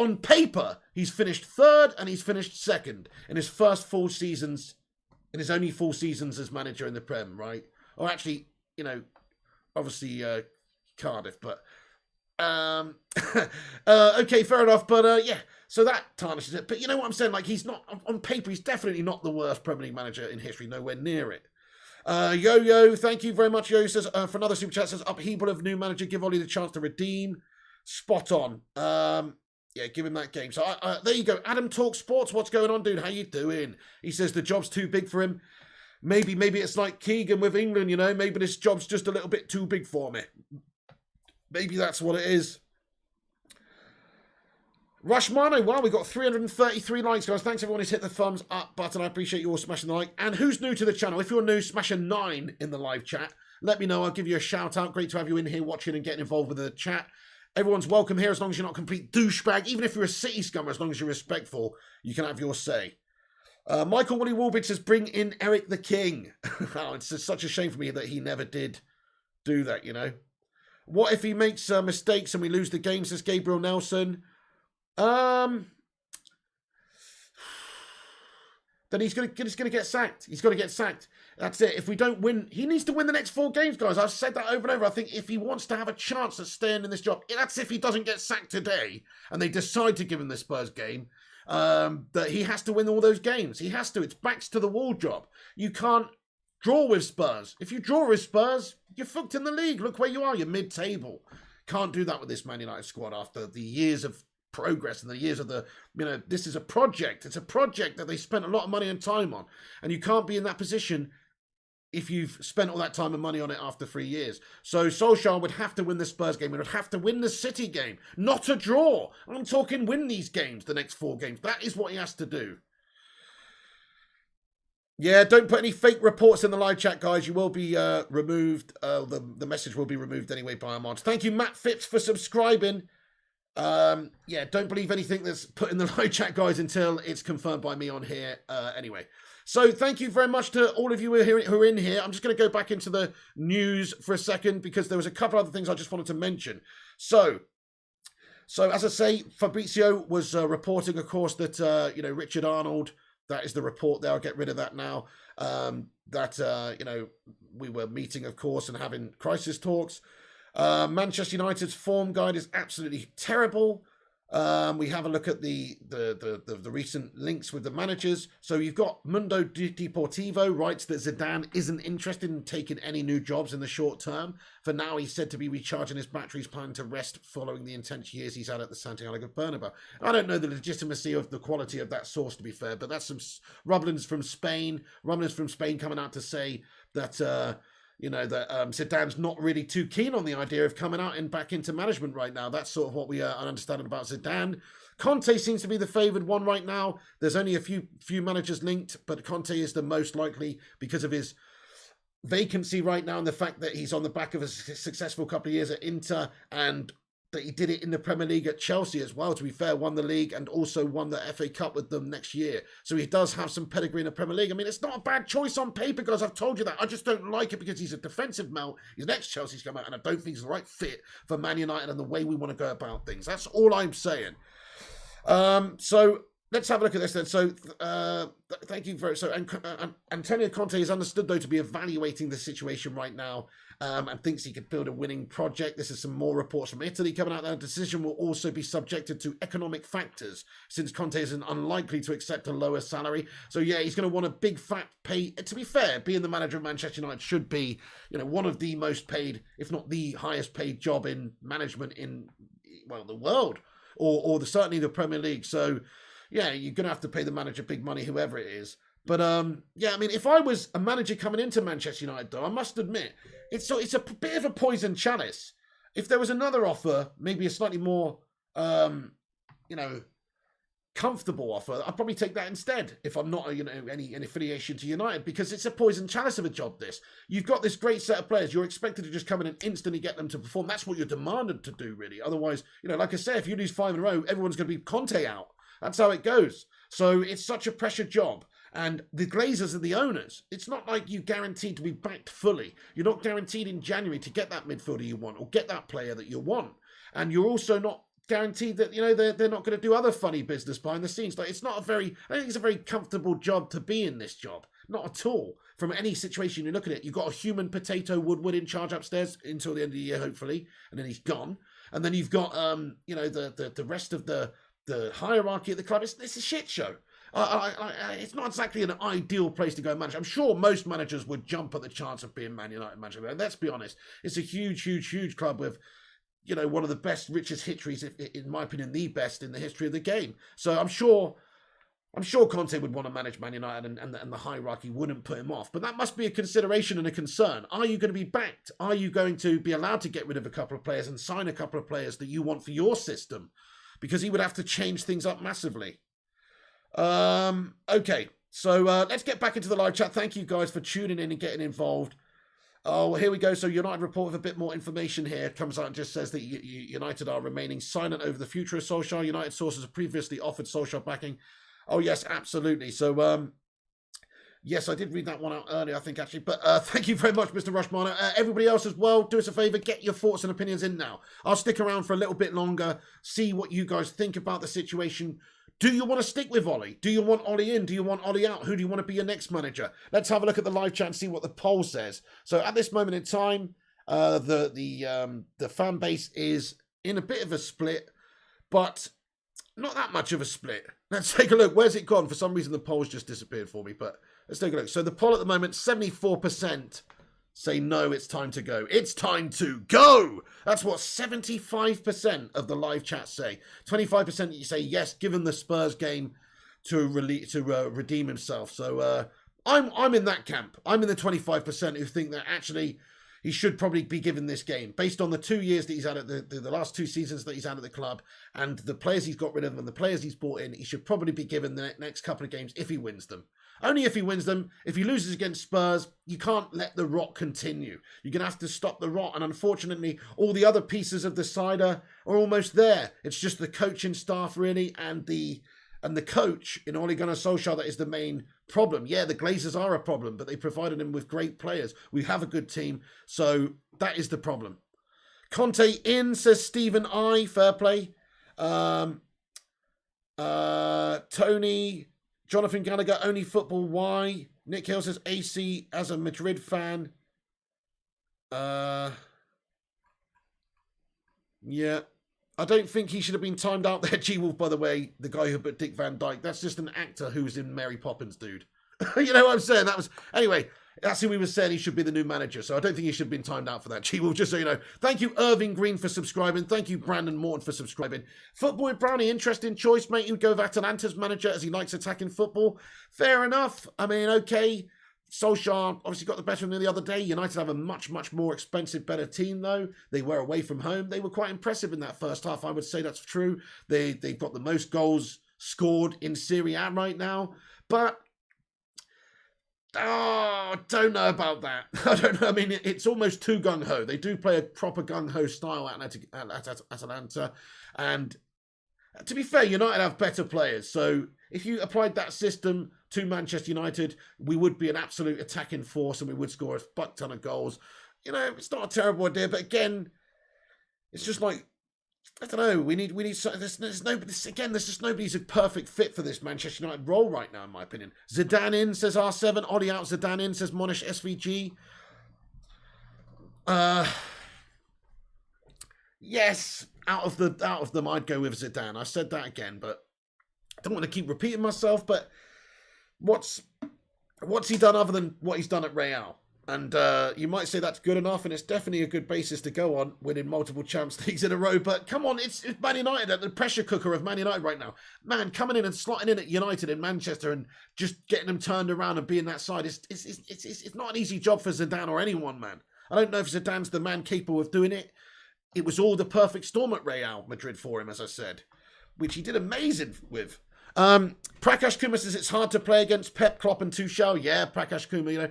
on paper, he's finished third and he's finished second in his first full seasons, in his only full seasons as manager in the Prem, right? Or actually, obviously Cardiff, but Okay, fair enough. But yeah, so that tarnishes it. But you know what I'm saying? Like, he's not, on paper, he's definitely not the worst Premier League manager in history. Nowhere near it. Yo, thank you very much. Yo says, for another super chat, says, upheaval of new manager, give Ollie the chance to redeem. Spot on. Yeah, give him that game. So there you go. Adam Talk Sports. What's going on, dude? How you doing? He says the job's too big for him. Maybe it's like Keegan with England, you know. Maybe this job's just a little bit too big for me. Maybe that's what it is. Rushmano, wow, we got 333 likes, guys. Thanks everyone who's hit the thumbs up button. I appreciate you all smashing the like. And who's new to the channel? If you're new, smash a 9 in the live chat. Let me know. I'll give you a shout out. Great to have you in here watching and getting involved with the chat. Everyone's welcome here as long as you're not a complete douchebag. Even if you're a city scummer, as long as you're respectful, you can have your say. Michael Willie Woolbridge says, bring in Eric the King. Oh, it's just such a shame for me that he never did do that, you know. What if he makes mistakes and we lose the game, says Gabriel Nelson. Then he's going to get sacked. He's got to get sacked. That's it. If we don't win, he needs to win the next 4 games, guys. I've said that over and over. I think if he wants to have a chance at staying in this job, that's if he doesn't get sacked today and they decide to give him the Spurs game, that he has to win all those games. He has to. It's backs to the wall job. You can't draw with Spurs. If you draw with Spurs, you're fucked in the league. Look where you are. You're mid-table. Can't do that with this Man United squad after the years of progress and the years of the, you know, this is a project. It's a project that they spent a lot of money and time on. And you can't be in that position if you've spent all that time and money on it after 3 years. So Solskjaer would have to win the Spurs game. He would have to win the City game, not a draw. I'm talking win these games, the next 4 games. That is what he has to do. Yeah, don't put any fake reports in the live chat, guys. You will be removed. The message will be removed anyway by our mods. Thank you, Matt Phipps, for subscribing. Yeah, don't believe anything that's put in the live chat, guys, until it's confirmed by me on here. Anyway, so thank you very much to all of you who are in here. I'm just going to go back into the news for a second because there was a couple other things I just wanted to mention. So as I say, Fabrizio was reporting, of course, that you know, Richard Arnold. That is the report there. I'll get rid of that now. You know, we were meeting, of course, and having crisis talks. Manchester United's form guide is absolutely terrible. We have a look at the recent links with the managers. So you've got Mundo Deportivo writes that Zidane isn't interested in taking any new jobs in the short term. For now, he's said to be recharging his batteries, planning to rest following the intense years he's had at the Santiago Bernabeu. I don't know the legitimacy of the quality of that source, to be fair, but that's some rumblings from Spain. Rumblings from Spain coming out to say that you know, that Zidane's not really too keen on the idea of coming out and back into management right now. That's sort of what we are understanding about Zidane. Conte seems to be the favoured one right now. There's only a few managers linked, but Conte is the most likely because of his vacancy right now and the fact that he's on the back of a successful couple of years at Inter and that he did it in the Premier League at Chelsea as well, to be fair, won the league and also won the FA Cup with them next year. So he does have some pedigree in the Premier League. I mean, it's not a bad choice on paper, guys. I've told you that. I just don't like it because he's a defensive melt. He's an ex-Chelsea scum, and I don't think he's the right fit for Man United and the way we want to go about things. That's all I'm saying. So let's have a look at this then. So thank you very much. So Antonio Conte is understood, though, to be evaluating the situation right now and thinks he could build a winning project. This is some more reports from Italy coming out there. The decision will also be subjected to economic factors since Conte is unlikely to accept a lower salary. So, yeah, he's going to want a big fat pay. To be fair, being the manager of Manchester United should be, you know, one of the most paid, if not the highest paid job in management in, well, the world or certainly the Premier League. So, yeah, you're going to have to pay the manager big money, whoever it is. But, yeah, I mean, if I was a manager coming into Manchester United, though, I must admit, it's a bit of a poison chalice. If there was another offer, maybe a slightly more, you know, comfortable offer, I'd probably take that instead if I'm not, you know, any affiliation to United, because it's a poison chalice of a job, this. You've got this great set of players. You're expected to just come in and instantly get them to perform. That's what you're demanded to do, really. Otherwise, you know, like I said, if you lose 5 in a row, everyone's going to be Conte out. That's how it goes. So it's such a pressure job. And the Glazers are the owners. It's not like you're guaranteed to be backed fully. You're not guaranteed in January to get that midfielder you want or get that player that you want. And you're also not guaranteed that, you know, they're not going to do other funny business behind the scenes. Like, I think it's a very comfortable job to be in, this job. Not at all. From any situation you look at it, you've got a human potato Woodward in charge upstairs until the end of the year, hopefully, and then he's gone. And then you've got, the rest of the hierarchy at the club. It's a shit show. It's not exactly an ideal place to go manage. I'm sure most managers would jump at the chance of being Man United manager. And let's be honest, it's a huge, huge, huge club with, one of the best, richest histories, in my opinion, the best in the history of the game. So I'm sure Conte would want to manage Man United, and the hierarchy wouldn't put him off. But that must be a consideration and a concern. Are you going to be backed? Are you going to be allowed to get rid of a couple of players and sign a couple of players that you want for your system? Because he would have to change things up massively. Okay, so let's get back into the live chat. Thank you guys for tuning in and getting involved. Oh, here we go. So United report with a bit more information here. Comes out and just says that United are remaining silent over the future of Solskjaer. United sources have previously offered Solskjaer backing. Oh, yes, absolutely. So, yes, I did read that one out earlier, I think, actually. But thank you very much, Mr. Rushminer. Everybody else as well, do us a favour, get your thoughts and opinions in now. I'll stick around for a little bit longer, see what you guys think about the situation. Do you want to stick with Ole? Do you want Ole in? Do you want Ole out? Who do you want to be your next manager? Let's have a look at the live chat and see what the poll says. So at this moment in time, the fan base is in a bit of a split, but not that much of a split. Let's take a look. Where's it gone? For some reason, the poll's just disappeared for me, but let's take a look. So the poll at the moment, 74% say no, it's time to go. It's time to go! That's what 75% of the live chat say. 25% you say yes, given the Spurs game to redeem himself. So I'm in that camp. I'm in the 25% who think that actually he should probably be given this game based on the 2 years that he's had at the last 2 seasons that he's had at the club, and the players he's got rid of and the players he's brought in. He should probably be given the next couple of games if he wins them. Only if he wins them. If he loses against Spurs, you can't let the rot continue. You're going to have to stop the rot. And unfortunately, all the other pieces of the side are almost there. It's just the coaching staff, really, and the coach in Ole Gunnar Solskjaer that is the main problem. Yeah, the Glazers are a problem, but they provided him with great players. We have a good team, so that is the problem. Conte in, says Stephen I. Fair play. Tony... Jonathan Gallagher, only football, why? Nick Hill says AC as a Madrid fan. Yeah. I don't think he should have been timed out there, G-Wolf, by the way, the guy who put Dick Van Dyke. That's just an actor who's in Mary Poppins, dude. You know what I'm saying? Anyway, that's who we were saying he should be the new manager. So I don't think he should have been timed out for that, G-Wolf, just so you know. Thank you, Irving Green, for subscribing. Thank you, Brandon Morton, for subscribing. Footboy Brownie, interesting choice, mate. He would go with Atalanta's manager as he likes attacking football. Fair enough. I mean, okay. Solskjaer obviously got the better of him the other day. United have a much, much more expensive, better team, though. They were away from home. They were quite impressive in that first half. I would say that's true. They've got the most goals scored in Serie A right now. But I don't know about that. I don't know. I mean, it's almost too gung-ho. They do play a proper gung-ho style at Atalanta. And to be fair, United have better players. So if you applied that system to Manchester United, we would be an absolute attacking force and we would score a buck ton of goals. It's not a terrible idea. But again, it's just like, I don't know. We need. There's just nobody's a perfect fit for this Manchester United role right now, in my opinion. Zidane in, says R7. Ollie out. Zidane in, says Monash SVG. Yes, out of them, I'd go with Zidane. I said that again, but I don't want to keep repeating myself. But what's he done other than what he's done at Real? And you might say that's good enough, and it's definitely a good basis to go on, winning multiple Champions Leagues in a row. But come on, it's Man United, at the pressure cooker of Man United right now. Man, coming in and slotting in at United in Manchester and just getting them turned around and being that side, it's not an easy job for Zidane or anyone, man. I don't know if Zidane's the man capable of doing it. It was all the perfect storm at Real Madrid for him, as I said, which he did amazing with. Prakash Kumar says it's hard to play against Pep, Klopp and Tuchel. Yeah, Prakash Kumar,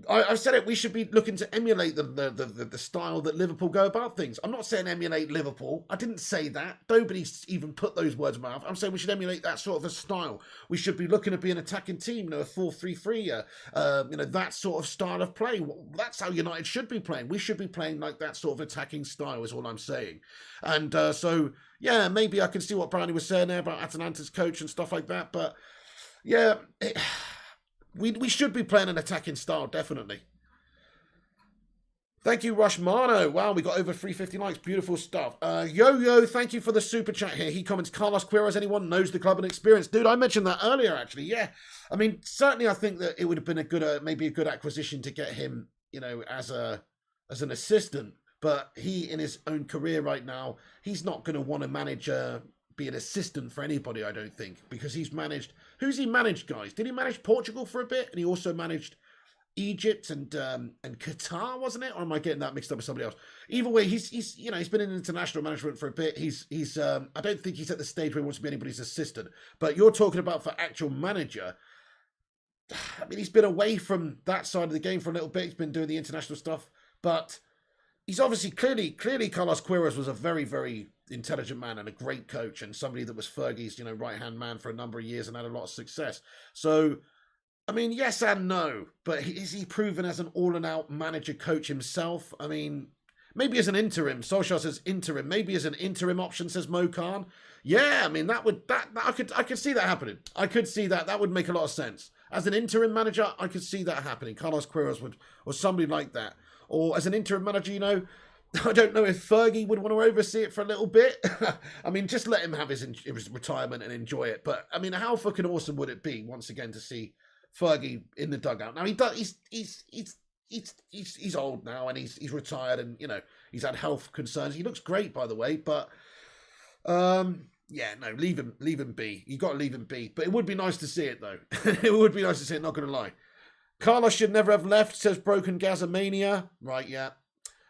I've said it, we should be looking to emulate the style that Liverpool go about things. I'm not saying emulate Liverpool. I didn't say that. Nobody's even put those words in my mouth. I'm saying we should emulate that sort of a style. We should be looking to be an attacking team, a 4-3-3, that sort of style of play. That's how United should be playing. We should be playing like that sort of attacking style is all I'm saying. And so, yeah, maybe I can see what Brownie was saying there about Atalanta's coach and stuff like that. But, yeah... We should be playing an attacking style, definitely. Thank you, Rushmano. Wow, we got over 350 likes. Beautiful stuff. Yo-Yo, thank you for the super chat here. He comments, Carlos Queiroz, anyone knows the club and experience. Dude, I mentioned that earlier, actually. Yeah. I mean, certainly I think that it would have been a good, maybe a good acquisition to get him, as an assistant. But he, in his own career right now, he's not going to want to be an assistant for anybody, I don't think. Because who's he managed, guys? Did he manage Portugal for a bit? And he also managed Egypt and Qatar, wasn't it? Or am I getting that mixed up with somebody else? Either way, he's been in international management for a bit. He's I don't think he's at the stage where he wants to be anybody's assistant. But you're talking about for actual manager. I mean, he's been away from that side of the game for a little bit. He's been doing the international stuff, but he's obviously clearly Carlos Queiroz was a very, very intelligent man and a great coach and somebody that was Fergie's right-hand man for a number of years and had a lot of success. So, I mean, yes and no, but is he proven as an all-and-out manager coach himself? I mean, maybe as an interim. Solskjaer says interim. Maybe as an interim option, says Mo Khan. Yeah, I mean, I could see that happening. I could see that. That would make a lot of sense. As an interim manager, I could see that happening. Carlos Queiroz or somebody like that. Or as an interim manager, I don't know if Fergie would want to oversee it for a little bit. I mean, just let him have his retirement and enjoy it. But, I mean, how fucking awesome would it be, once again, to see Fergie in the dugout? Now he's old now and he's retired and he's had health concerns. He looks great, by the way, but leave him be. You got to leave him be. But it would be nice to see it though. It would be nice to see it. Not going to lie. Carlos should never have left, says Broken Gazamania. Right, yeah.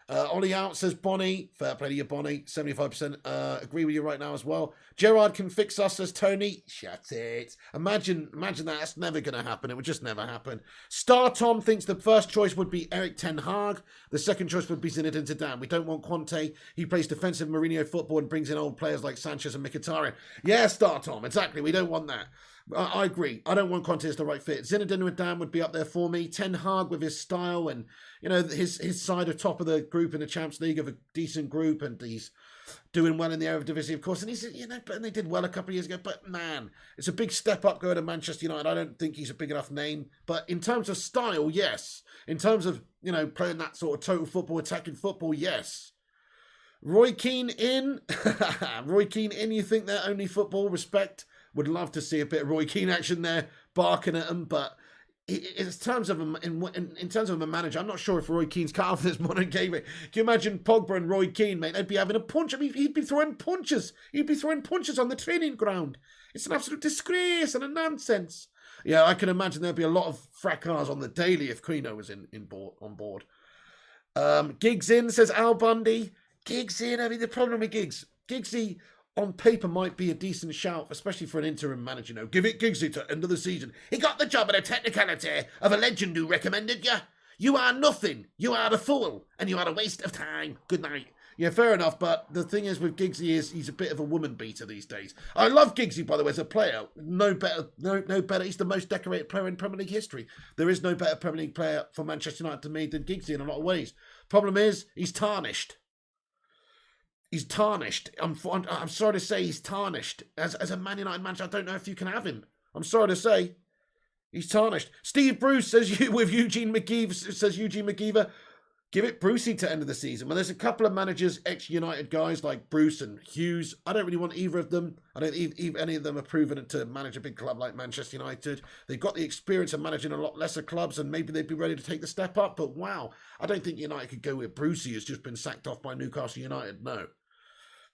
Ollie out, says Bonnie. Fair play to you, Bonnie. 75% agree with you right now as well. Gerard can fix us, says Tony. Shut it. Imagine that. That's never going to happen. It would just never happen. Star Tom thinks the first choice would be Eric Ten Hag. The second choice would be Zinedine Zidane. We don't want Conte. He plays defensive Mourinho football and brings in old players like Sanchez and Mkhitaryan. Yeah, Star Tom. Exactly. We don't want that. I agree. I don't want Conte as the right fit. Zinedine Zidane would be up there for me. Ten Hag with his style and his side of top of the group in the Champions League of a decent group, and he's doing well in the Eredivisie, of course. And he's but they did well a couple of years ago. But man, it's a big step up going to Manchester United. I don't think he's a big enough name. But in terms of style, yes. In terms of playing that sort of total football, attacking football, yes. Roy Keane in. Roy Keane in. You think they're only football? Respect. Would love to see a bit of Roy Keane action there, barking at him. But in terms of a manager, I'm not sure if Roy Keane's cut off this modern game. Can you imagine Pogba and Roy Keane, mate? They'd be having a punch. I mean, he'd be throwing punches. He'd be throwing punches on the training ground. It's an absolute disgrace and a nonsense. Yeah, I can imagine there'd be a lot of fracas on the daily if Quino was on board. Giggs in, says Al Bundy. Giggs in. I mean, the problem with Giggsy on paper might be a decent shout, especially for an interim manager. Give it Giggsy to end of the season. He got the job at a technicality of a legend who recommended you. You are nothing. You are a fool, and you are a waste of time. Good night. Yeah, fair enough, but the thing is with Giggsy is he's a bit of a woman beater these days. I love Giggsy, by the way, as a player. No better. He's the most decorated player in Premier League history. There is no better Premier League player for Manchester United to me than Giggsy in a lot of ways. Problem is, he's tarnished. He's tarnished. I'm sorry to say he's tarnished. As a Man United manager, I don't know if you can have him. I'm sorry to say. He's tarnished. Steve Bruce says Eugene McGeever, give it Brucey to end of the season. Well, there's a couple of managers, ex-United guys like Bruce and Hughes. I don't really want either of them. I don't think any of them are proven to manage a big club like Manchester United. They've got the experience of managing a lot lesser clubs and maybe they'd be ready to take the step up. But wow, I don't think United could go with Brucey, who's just been sacked off by Newcastle United. No.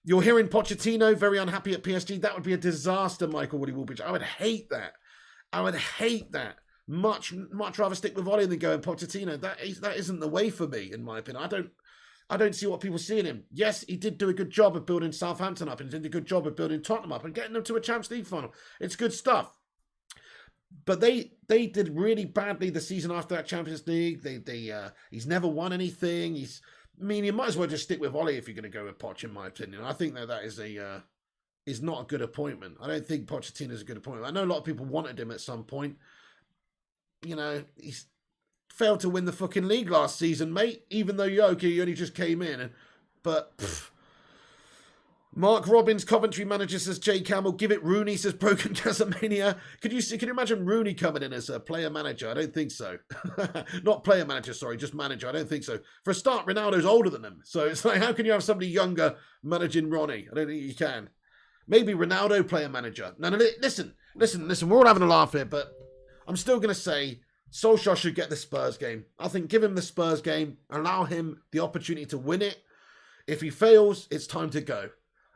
You're hearing Pochettino, very unhappy at PSG. That would be a disaster, Michael Woody Woolbridge. I would hate that. Much rather stick with Ole than go and Pochettino. That isn't the way for me, in my opinion. I don't see what people see in him. Yes, he did do a good job of building Southampton up and did a good job of building Tottenham up and getting them to a Champions League final. It's good stuff. But they did really badly the season after that Champions League. He's never won anything. You might as well just stick with Ole if you're going to go with Poch, in my opinion. I think that is not a good appointment. I don't think Pochettino is a good appointment. I know a lot of people wanted him at some point. He's failed to win the fucking league last season, mate. Even though you only just came in. But Mark Robbins, Coventry manager, says Jay Campbell. Give it Rooney, says Broken Casamania. Can you imagine Rooney coming in as a player manager? I don't think so. Not player manager, sorry, just manager. I don't think so. For a start, Ronaldo's older than him. So it's like, how can you have somebody younger managing Ronnie? I don't think you can. Maybe Ronaldo player manager. No, listen. We're all having a laugh here, but I'm still going to say Solskjaer should get the Spurs game. I think give him the Spurs game, allow him the opportunity to win it. If he fails, it's time to go.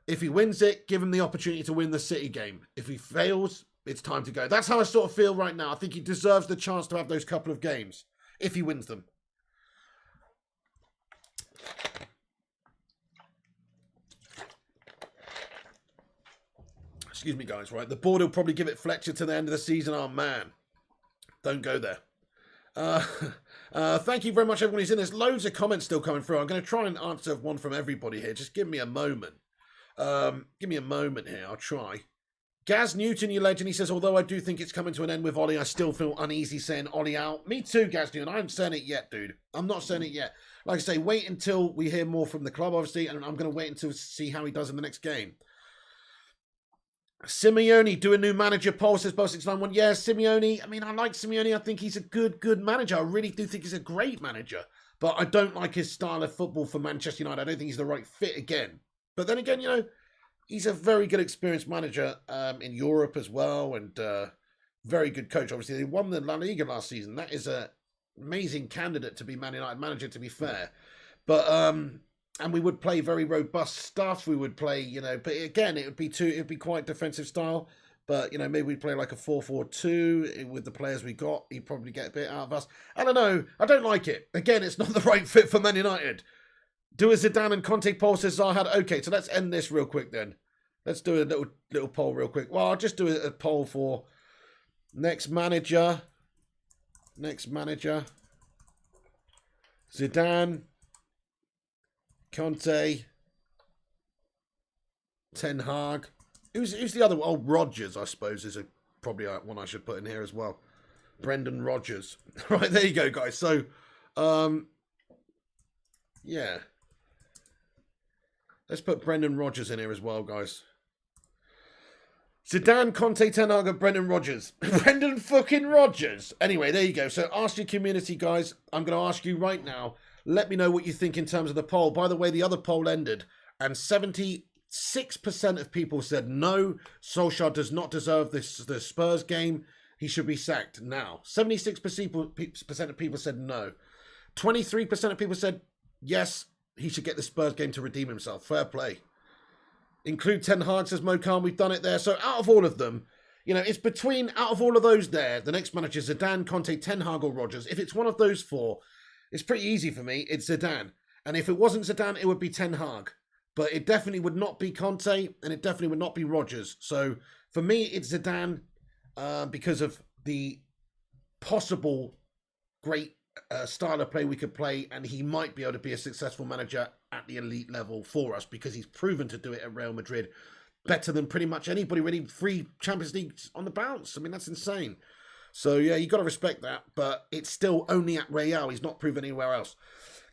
If he wins it, give him the opportunity to win the City game. If he fails, it's time to go. That's how I sort of feel right now. I think he deserves the chance to have those couple of games, if he wins them. Excuse me, guys, right? The board will probably give it Fletcher to the end of the season. Oh, man. Don't go there. Thank you very much, everyone who's in. There's loads of comments still coming through. I'm going to try and answer one from everybody here. Just give me a moment. Give me a moment here. I'll try. Gaz Newton, you legend. He says, although I do think it's coming to an end with Ollie, I still feel uneasy saying Ollie out. Me too, Gaz Newton. I haven't said it yet, dude. I'm not saying it yet. Like I say, wait until we hear more from the club, obviously, and I'm going to wait until see how he does in the next game. Simeone, do a new manager poll, says Bo691. Yeah, Simeone. I mean, I like Simeone. I think he's a good manager. I really do think he's a great manager. But I don't like his style of football for Manchester United. I don't think he's the right fit again. But then again, you know, he's a very good experienced manager in Europe as well, and very good coach. Obviously, they won the La Liga last season. That is an amazing candidate to be Man United manager, to be fair. But and we would play very robust stuff. We would play, you know, but again, it would be quite defensive style. But, you know, maybe we'd play like a 4-4-2 with the players we got. He'd probably get a bit out of us. I don't know. I don't like it. Again, it's not the right fit for Man United. Do a Zidane and Conte poll, says Zahad. Okay, so let's end this real quick then. Let's do a little poll real quick. Well, I'll just do a poll for next manager. Zidane, Conte, Ten Hag. Who's the other one? Oh, Rodgers, I suppose, is probably one I should put in here as well. Brendan Rodgers. Right, there you go, guys. So, yeah. Let's put Brendan Rodgers in here as well, guys. Zidane, Conte, Ten Hag, and Brendan Rodgers. Brendan fucking Rodgers. Anyway, there you go. So ask your community, guys. I'm going to ask you right now. Let me know what you think in terms of the poll. By the way, the other poll ended, and 76% of people said no, Solskjaer does not deserve the Spurs game. He should be sacked now. 76% of people said no. 23% of people said yes, he should get the Spurs game to redeem himself. Fair play. Include Ten Hag, says Mo Khan. We've done it there. So out of all of them, you know, it's out of all of those there, the next manager is Zidane, Conte, Ten Hag, or Rodgers. If it's one of those four, it's pretty easy for me. It's Zidane. And if it wasn't Zidane, it would be Ten Hag. But it definitely would not be Conte, and it definitely would not be Rodgers. So for me, it's Zidane because of the possible great style of play we could play, and he might be able to be a successful manager at the elite level for us because he's proven to do it at Real Madrid better than pretty much anybody. Really, 3 Champions Leagues on the bounce. I mean, that's insane. So yeah, you got to respect that, but it's still only at Real. He's not proven anywhere else.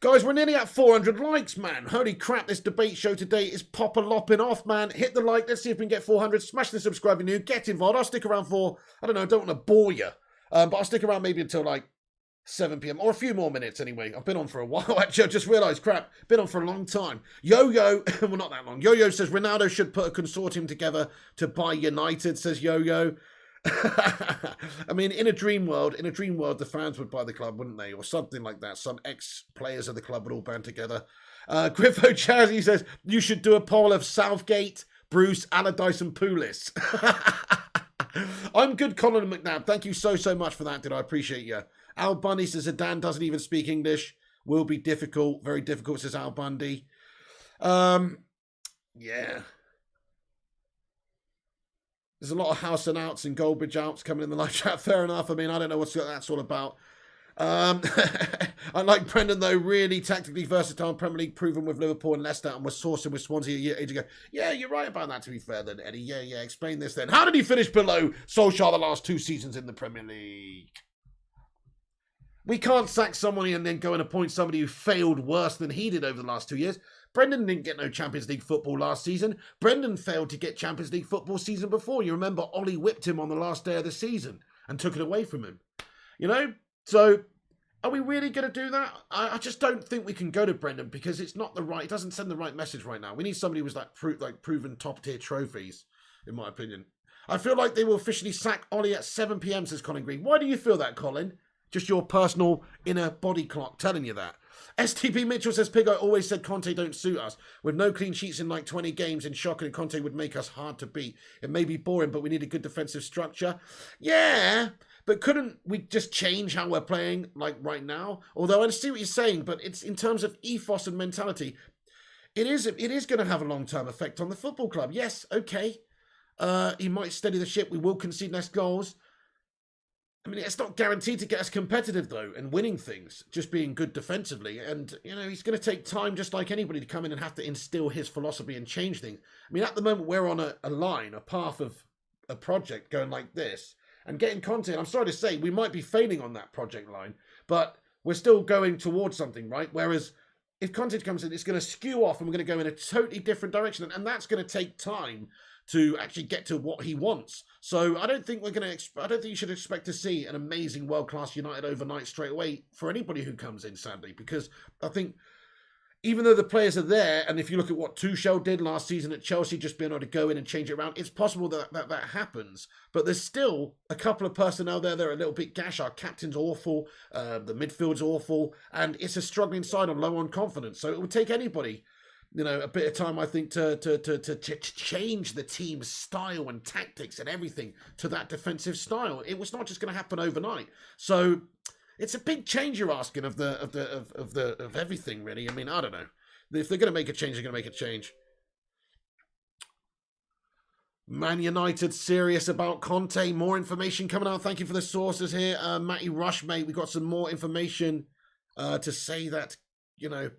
Guys, we're nearly at 400 likes, man. Holy crap, this debate show today is lopping off, man. Hit the like. Let's see if we can get 400. Smash the subscribe if you're new. Get involved. I'll stick around for, I don't know, I don't want to bore you. But I'll stick around maybe until like 7 p.m. or a few more minutes anyway. I've been on for a while, actually. I just realised, crap, been on for a long time. Yo-Yo, well, not that long. Yo-Yo says Ronaldo should put a consortium together to buy United, says Yo-Yo. I mean, in a dream world, the fans would buy the club, wouldn't they? Or something like that. Some ex-players of the club would all band together. Griffo Chazzy says, you should do a poll of Southgate, Bruce, Allardyce and Pulis. I'm good, Colin McNabb. Thank you so much for that, dude. I appreciate you. Al Bundy says Zidane doesn't even speak English. Will be difficult. Very difficult, says Al Bundy. Yeah. There's a lot of house and outs and Goldbridge outs coming in the live chat. Fair enough. I mean, I don't know what that's all about. I like Brendan, though, really tactically versatile, Premier League proven with Liverpool and Leicester, and was sourcing with Swansea age ago. Yeah, you're right about that, to be fair, then, Eddie. Yeah, explain this then. How did he finish below Solskjaer the last 2 seasons in the Premier League? We can't sack somebody and then go and appoint somebody who failed worse than he did over the last 2 years. Brendan didn't get no Champions League football last season. Brendan failed to get Champions League football season before. You remember Ole whipped him on the last day of the season and took it away from him. You know? So, are we really going to do that? I just don't think we can go to Brendan because it's not the right... It doesn't send the right message right now. We need somebody who's proven top-tier trophies, in my opinion. I feel like they will officially sack Ole at 7 p.m, says Colin Green. Why do you feel that, Colin? Just your personal inner body clock telling you that. STP Mitchell says, Pig, I always said Conte don't suit us. With no clean sheets in like 20 games in shocking, Conte would make us hard to beat. It may be boring, but we need a good defensive structure. Yeah, but couldn't we just change how we're playing like right now? Although I see what you're saying, but it's in terms of ethos and mentality, it is going to have a long-term effect on the football club. Yes, okay. He might steady the ship. We will concede less goals. I mean, it's not guaranteed to get us competitive, though, and winning things, just being good defensively. And, you know, he's going to take time, just like anybody, to come in and have to instill his philosophy and change things. I mean, at the moment, we're on a line, a path of a project going like this. And getting Conte, and I'm sorry to say, we might be failing on that project line, but we're still going towards something, right? Whereas if Conte comes in, it's going to skew off and we're going to go in a totally different direction. And that's going to take time to actually get to what he wants. So I don't think we're going to. I don't think you should expect to see an amazing world-class United overnight straight away for anybody who comes in, sadly, because I think even though the players are there, and if you look at what Tuchel did last season at Chelsea, just being able to go in and change it around, it's possible that happens. But there's still a couple of personnel there that are a little bit gash. Our captain's awful, the midfield's awful, and it's a struggling side on low on confidence. So it would take anybody, you know, a bit of time, I think, to change the team's style and tactics and everything to that defensive style. It was not just going to happen overnight. So it's a big change you're asking of everything, really. I mean, I don't know. If they're going to make a change, they're going to make a change. Man United serious about Conte. More information coming out. Thank you for the sources here. Matty Rush, mate. We got some more information to say that, you know,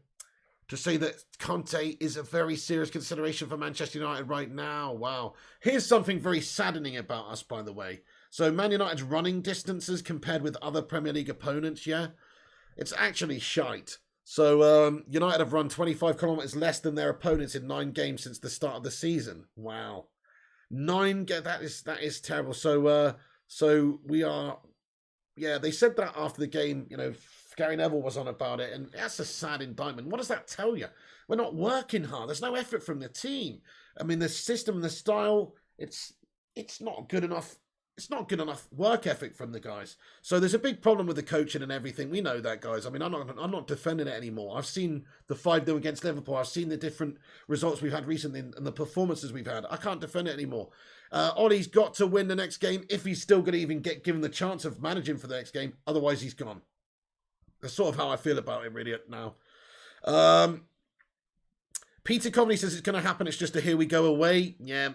to say that Conte is a very serious consideration for Manchester United right now. Wow. Here's something very saddening about us, by the way. So Man United's running distances compared with other Premier League opponents, yeah? It's actually shite. So United have run 25 kilometres less than their opponents in 9 games since the start of the season. Wow. That is terrible. So we are... Yeah, they said that after the game, you know, Gary Neville was on about it, and that's a sad indictment. What does that tell you? We're not working hard. There's no effort from the team. I mean, the system, the style, it's not good enough. It's not good enough work ethic from the guys. So there's a big problem with the coaching and everything. We know that, guys. I mean, I'm not defending it anymore. I've seen the 5-0 against Liverpool. I've seen the different results we've had recently and the performances we've had. I can't defend it anymore. Ole's got to win the next game if he's still going to even get given the chance of managing for the next game. Otherwise, he's gone. That's sort of how I feel about it really now. Peter Comedy says it's going to happen. It's just a here we go away. Yeah,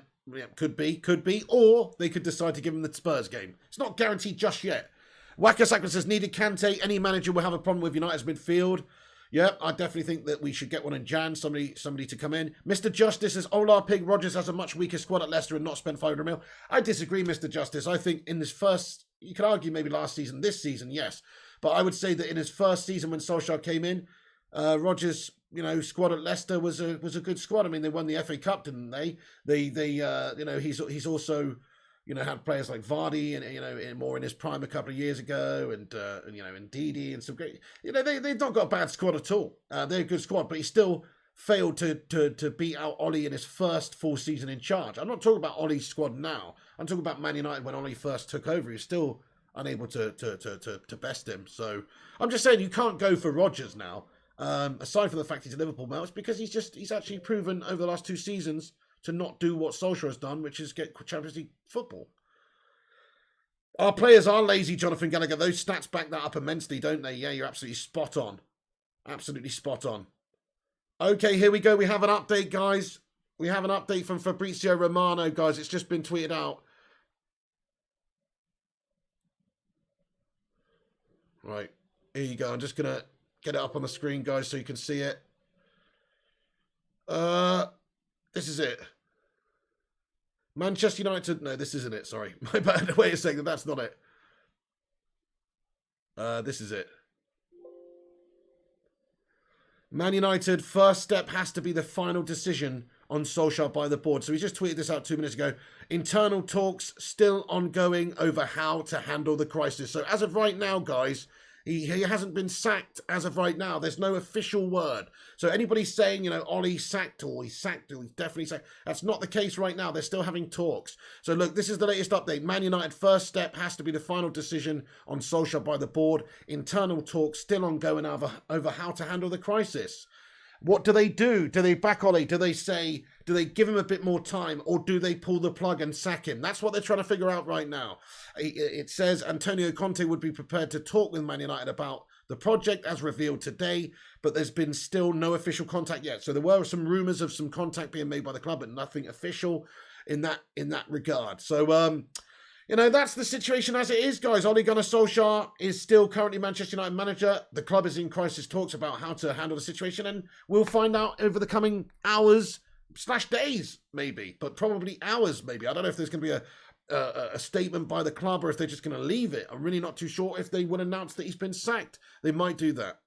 could be. Or they could decide to give him the Spurs game. It's not guaranteed just yet. Waka Sakura says needed Kante. Any manager will have a problem with United's midfield. Yeah, I definitely think that we should get one in Jan. Somebody to come in. Mr. Justice says Ola Pig Rogers has a much weaker squad at Leicester and not spent 500 mil. I disagree, Mr. Justice. I think in this first, you could argue maybe last season, this season, yes. But I would say that in his first season when Solskjaer came in, Rogers, you know, squad at Leicester was a good squad. I mean, they won the FA Cup, didn't they? You know, he's also, you know, had players like Vardy and, you know, more in his prime a couple of years ago, and you know, and Didi and some great, you know, they've not got a bad squad at all. They're a good squad, but he still failed to beat out Ole in his first full season in charge. I'm not talking about Ole's squad now. I'm talking about Man United when Ole first took over. He was still unable to best him. So I'm just saying you can't go for Rodgers now. Aside from the fact he's a Liverpool now, it's because he's actually proven over the last 2 seasons to not do what Solskjaer has done, which is get Champions League football. Our players are lazy, Jonathan Gallagher. Those stats back that up immensely, don't they? Yeah, you're absolutely spot on. Absolutely spot on. Okay, here we go. We have an update, guys. We have an update from Fabrizio Romano, guys. It's just been tweeted out. Right, here you go. I'm just going to get it up on the screen, guys, so you can see it. This is it. Manchester United. No, this isn't it. Sorry. My bad. Wait a second. That's not it. This is it. Man United, first step has to be the final decision on Solskjaer by the board. So he just tweeted this out 2 minutes ago. Internal talks still ongoing over how to handle the crisis. So as of right now, guys, he hasn't been sacked as of right now. There's no official word. So anybody saying, Ole sacked or he's definitely sacked, that's not the case right now. They're still having talks. So look, this is the latest update. Man United, first step has to be the final decision on Solskjaer by the board. Internal talks still ongoing over how to handle the crisis. What do? Do they back Ole? Do they give him a bit more time, or do they pull the plug and sack him? That's what they're trying to figure out right now. It says Antonio Conte would be prepared to talk with Man United about the project as revealed today, but there's been still no official contact yet. So there were some rumours of some contact being made by the club, but nothing official in that regard. So that's the situation as it is, guys. Ole Gunnar Solskjaer is still currently Manchester United manager. The club is in crisis talks about how to handle the situation, and we'll find out over the coming hours/days, maybe, but probably hours, maybe. I don't know if there's going to be a statement by the club or if they're just going to leave it. I'm really not too sure if they would announce that he's been sacked. They might do that.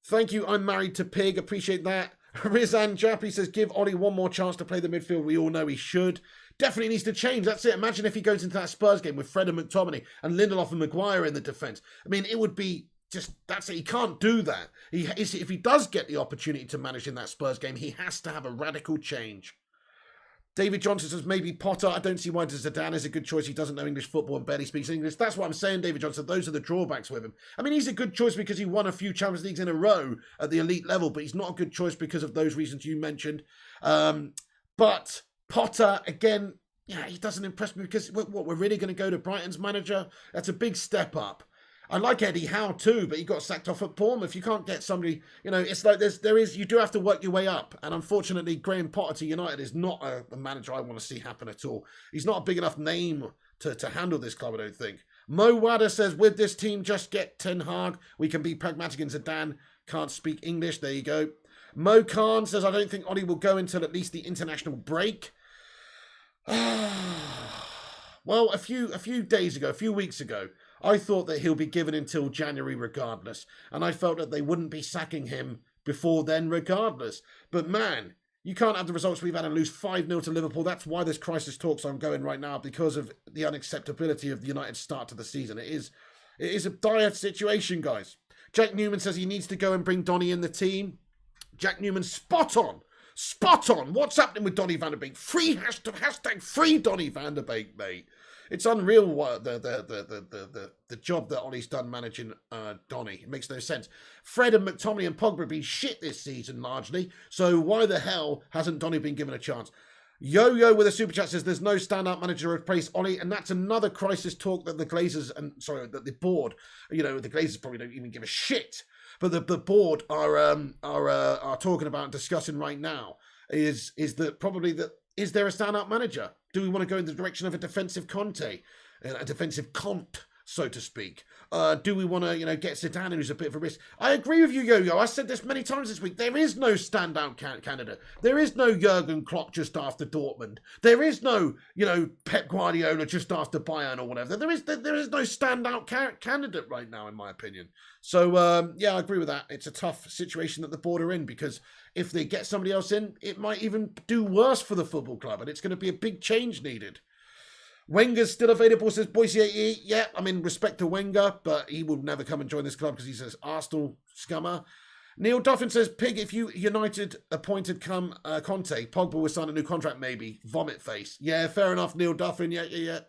Thank you. I'm married to Pig. Appreciate that. Rizan Jappy says, give Ole one more chance to play the midfield. We all know he should. Definitely needs to change. That's it. Imagine if he goes into that Spurs game with Fred and McTominay and Lindelof and Maguire in the defence. I mean, it would be just, that's it. He can't do that. If he does get the opportunity to manage in that Spurs game, he has to have a radical change. David Johnson says, maybe Potter. I don't see why Zidane is a good choice. He doesn't know English football and barely speaks English. That's what I'm saying, David Johnson. Those are the drawbacks with him. I mean, he's a good choice because he won a few Champions Leagues in a row at the elite level, but he's not a good choice because of those reasons you mentioned. But Potter, again, he doesn't impress me because we're really going to go to Brighton's manager? That's a big step up. I like Eddie Howe too, but he got sacked off at Bournemouth. You can't get somebody, it's like you do have to work your way up. And unfortunately, Graham Potter to United is not a manager I want to see happen at all. He's not a big enough name to handle this club, I don't think. Mo Wada says, with this team, just get Ten Hag. We can be pragmatic and Zidane can't speak English. There you go. Mo Khan says, I don't think Ole will go until at least the international break. Well, a few weeks ago, I thought that he'll be given until January regardless, and I felt that they wouldn't be sacking him before then regardless. But man, you can't have the results we've had and lose 5-0 to Liverpool. That's why this crisis talks ongoing right now, because of the unacceptability of the United start to the season. It is a dire situation, guys. Jack Newman says he needs to go and bring Donny in the team. Jack Newman, spot on. Spot on. What's happening with Donny van der Beek? Hashtag free Donny van der Beek, mate. It's unreal what the job that Ole's done managing Donny. It makes no sense. Fred and McTominay and Pogba have been shit this season largely. So why the hell hasn't Donny been given a chance? Yo-Yo with a super chat says there's no standout manager to replace Ole, and that's another crisis talk that the Glazers that the board, the Glazers probably don't even give a shit. But the board are talking about and discussing right now is that probably that is there a standout manager? Do we want to go in the direction of a defensive Conte, a defensive Conte, so to speak? Do we want to get Zidane, who's a bit of a risk? I agree with you, Yo-Yo. I said this many times this week. There is no standout candidate. There is no Jurgen Klopp just after Dortmund. There is no Pep Guardiola just after Bayern or whatever. There is no standout candidate right now, in my opinion. So, I agree with that. It's a tough situation that the board are in, because if they get somebody else in, it might even do worse for the football club, and it's going to be a big change needed. Wenger's still available, says Boise 88. Yeah, I mean, respect to Wenger, but he will never come and join this club because he's an Arsenal scummer. Neil Duffin says, Pig, if you United appointed Conte, Pogba will sign a new contract, maybe. Vomit face. Yeah, fair enough, Neil Duffin. Yeah.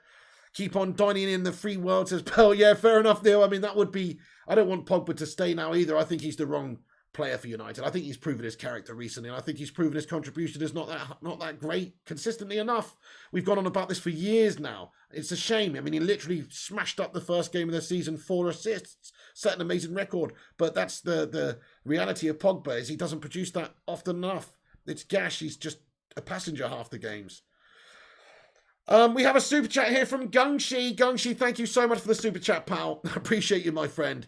Keep on dining in the free world, says Pearl. Yeah, fair enough, Neil. I mean, that would be... I don't want Pogba to stay now either. I think he's the wrong player for United. I think he's proven his character recently, and I think he's proven his contribution is not that great consistently enough. We've gone on about this for years now. It's a shame. I mean, he literally smashed up the first game of the season, 4 assists, set an amazing record. But that's the reality of Pogba, is he doesn't produce that often enough. It's gash. He's just a passenger half the games. We have a super chat here from Gungshi. Gungshi, thank you so much for the super chat, pal. I appreciate you, my friend.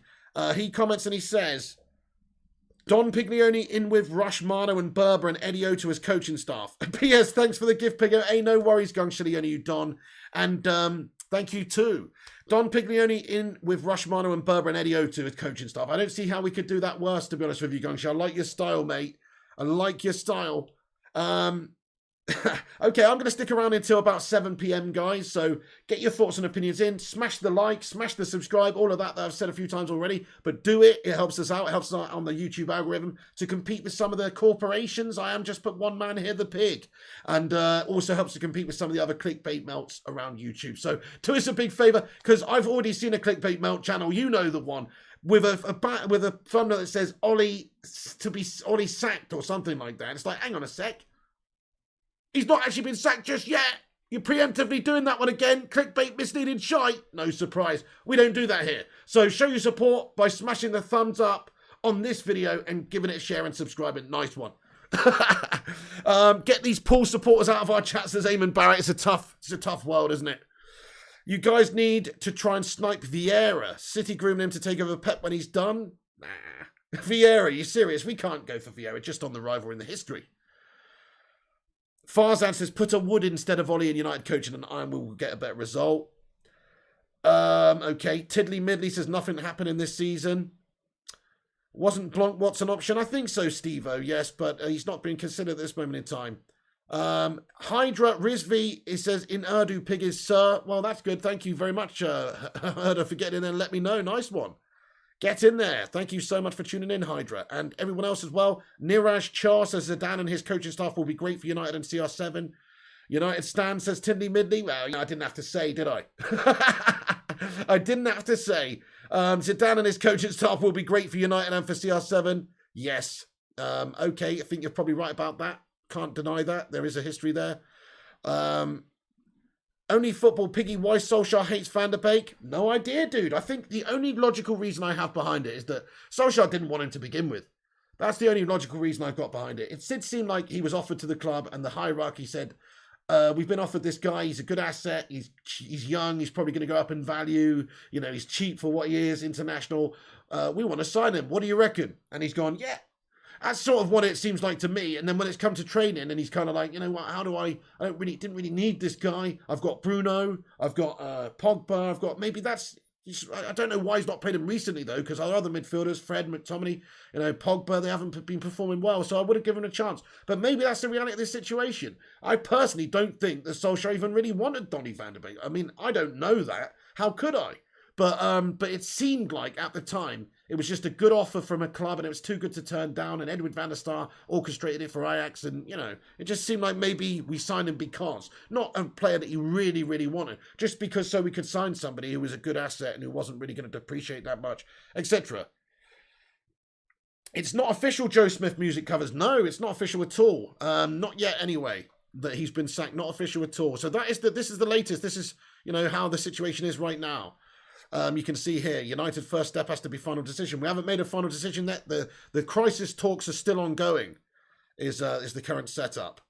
He comments and he says, Don Piglioni in with Rush, Mano and Berber and Eddie O to his coaching staff. P.S. Thanks for the gift, Piggo. Hey, no worries, Gungshi, only you, Don. And thank you too. Don Piglioni in with Rushmano and Berber and Eddie O2 as coaching staff. I don't see how we could do that worse, to be honest with you, Gungsha. I like your style, mate. I like your style. Okay, I'm going to stick around until about 7 p.m, guys. So get your thoughts and opinions in. Smash the like, smash the subscribe, all of that I've said a few times already. But do it. It helps us out. It helps us out on the YouTube algorithm to compete with some of the corporations. I am just put one man here, the pig. And also helps to compete with some of the other clickbait melts around YouTube. So do us a big favor, because I've already seen a clickbait melt channel. You know the one. With a thumbnail that says Ole sacked or something like that. It's like, hang on a sec. He's not actually been sacked just yet. You're preemptively doing that one again. Clickbait, misleading shite. No surprise. We don't do that here. So show your support by smashing the thumbs up on this video and giving it a share and subscribing. Nice one. Get these pool supporters out of our chats, says Eamon Barrett. It's a tough world, isn't it? You guys need to try and snipe Vieira. City grooming him to take over Pep when he's done? Nah. Vieira, you serious? We can't go for Vieira just on the rivalry in the history. Farzan says, put a Wood instead of Ole in United coaching and Iron will get a better result. Okay. Tiddly Midley says, nothing happened in this season. Wasn't Blanc Watts an option? I think so, Steve-O, yes, but he's not being considered at this moment in time. Hydra Rizvi, it says, in Urdu, pig is sir. Well, that's good. Thank you very much, Herder, for getting in and let me know. Nice one. Get in there. Thank you so much for tuning in, Hydra. And everyone else as well. Niraj Char says Zidane and his coaching staff will be great for United and CR7. United Stan says Tindley Midley. Well, I didn't have to say, did I? I didn't have to say. Zidane and his coaching staff will be great for United and for CR7. Yes. Okay, I think you're probably right about that. Can't deny that. There is a history there. Only football piggy, why Solskjaer hates Van der Beek? No idea, dude. I think the only logical reason I have behind it is that Solskjaer didn't want him to begin with. That's the only logical reason I've got behind it. It did seem like he was offered to the club and the hierarchy said, we've been offered this guy, he's a good asset, he's young, he's probably going to go up in value, you know, he's cheap for what he is, international. We want to sign him. What do you reckon? And he's gone, yeah. That's sort of what it seems like to me. And then when it's come to training and he's kind of like, you know what, how do didn't really need this guy. I've got Bruno, I've got Pogba, I've got, maybe that's, I don't know why he's not played him recently though, because our other midfielders, Fred, McTominay, you know, Pogba, they haven't been performing well. So I would have given him a chance. But maybe that's the reality of this situation. I personally don't think that Solskjaer even really wanted Donny van der Beek. I mean, I don't know that. How could I? But it seemed like at the time it was just a good offer from a club and it was too good to turn down, and Edwin van der Sar orchestrated it for Ajax, and, you know, it just seemed like maybe we signed him because, not a player that he really, really wanted, just because so we could sign somebody who was a good asset and who wasn't really going to depreciate that much, etc. It's not official, Joe Smith music covers. No, it's not official at all. Not yet anyway, that he's been sacked. Not official at all. So this is the latest. This is, you know, how the situation is right now. You can see here, United first step has to be final decision. We haven't made a final decision yet. The crisis talks are still ongoing, is the current setup.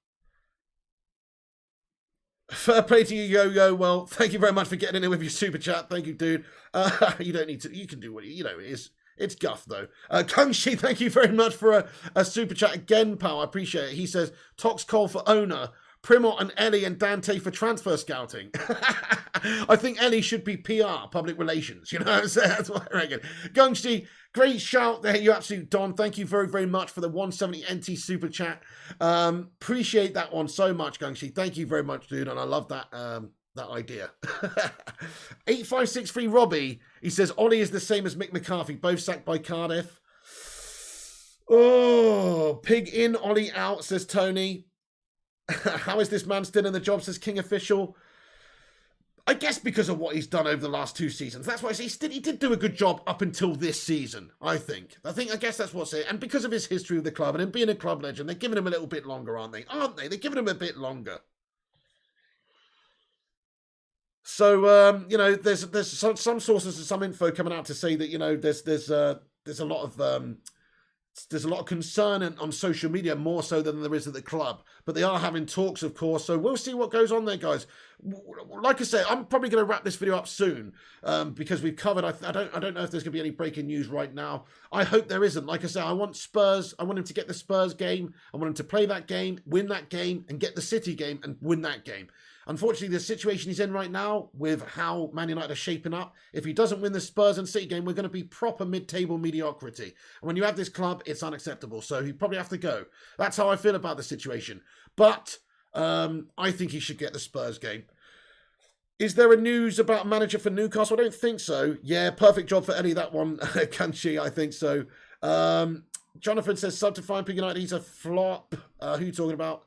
Fair play to you, Yo-Yo. Well, thank you very much for getting in here with your super chat. Thank you, dude. You don't need to, you can do what, you know, it's guff, though. Kungshi, thank you very much for a super chat again, pal. I appreciate it. He says, Tox Cole for owner. Primot and Ellie and Dante for transfer scouting. I think Ellie should be PR, public relations. You know what I'm saying? That's what I reckon. Gungshi, great shout there, you absolute Don. Thank you very, very much for the 170 NT super chat. Appreciate that one so much, Gungshi. Thank you very much, dude. And I love that idea. 8563 Robbie, he says, Ollie is the same as Mick McCarthy, both sacked by Cardiff. Oh, pig in, Ollie out, says Tony. How is this man still in the job, says King Official? I guess because of what he's done over the last 2 seasons. That's why I say he did do a good job up until this season, I guess that's what's it. And because of his history with the club and him being a club legend, they're giving him a little bit longer, aren't they? They're giving him a bit longer. So, you know, there's some sources and some info coming out to say that, you know, there's a lot of concern on social media, more so than there is at the club. But they are having talks, of course. So we'll see what goes on there, guys. like I said, I'm probably going to wrap this video up soon because we've covered. I don't know if there's going to be any breaking news right now. I hope there isn't. Like I said, I want Spurs. I want him to get the Spurs game. I want him to play that game, win that game, and get the City game and win that game. Unfortunately, the situation he's in right now with how Man United are shaping up, if he doesn't win the Spurs and City game, we're going to be proper mid-table mediocrity. And when you have this club, it's unacceptable. So he probably have to go. That's how I feel about the situation. But I think he should get the Spurs game. Is there a news about manager for Newcastle? I don't think so. Yeah, perfect job for Eddie, that one, Kanchi, I think so. Jonathan says, sub to fine Pig United, he's a flop. Who are you talking about?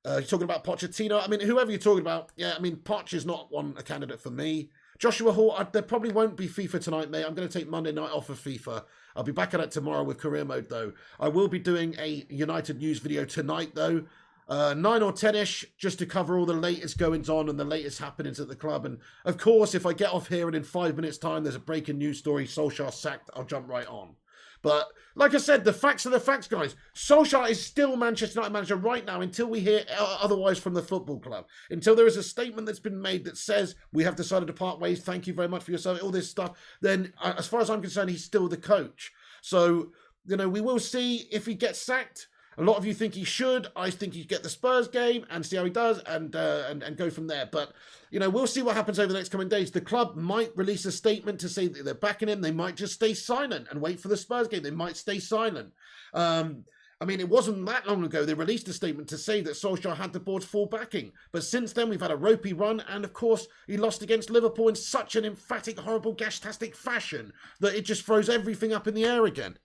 You're talking about Pochettino. I mean, whoever you're talking about. Yeah, I mean, Poch is not a candidate for me. Joshua Hall, there probably won't be FIFA tonight, mate. I'm going to take Monday night off of FIFA. I'll be back at it tomorrow with career mode, though. I will be doing a United news video tonight, though. 9 or 10ish, just to cover all the latest goings on and the latest happenings at the club. And, of course, if I get off here and in 5 minutes' time there's a breaking news story, Solskjaer sacked, I'll jump right on. But, like I said, the facts are the facts, guys. Solskjaer is still Manchester United manager right now until we hear otherwise from the football club. Until there is a statement that's been made that says, we have decided to part ways, thank you very much for your service, all this stuff, then, as far as I'm concerned, he's still the coach. So, you know, we will see if he gets sacked. A lot of you think he should. I think he'd get the Spurs game and see how he does and go from there. But, you know, we'll see what happens over the next coming days. The club might release a statement to say that they're backing him. They might just stay silent and wait for the Spurs game. They might stay silent. I mean, it wasn't that long ago they released a statement to say that Solskjaer had the board's full backing. But since then, we've had a ropey run. And, of course, he lost against Liverpool in such an emphatic, horrible, gastastic fashion that it just throws everything up in the air again.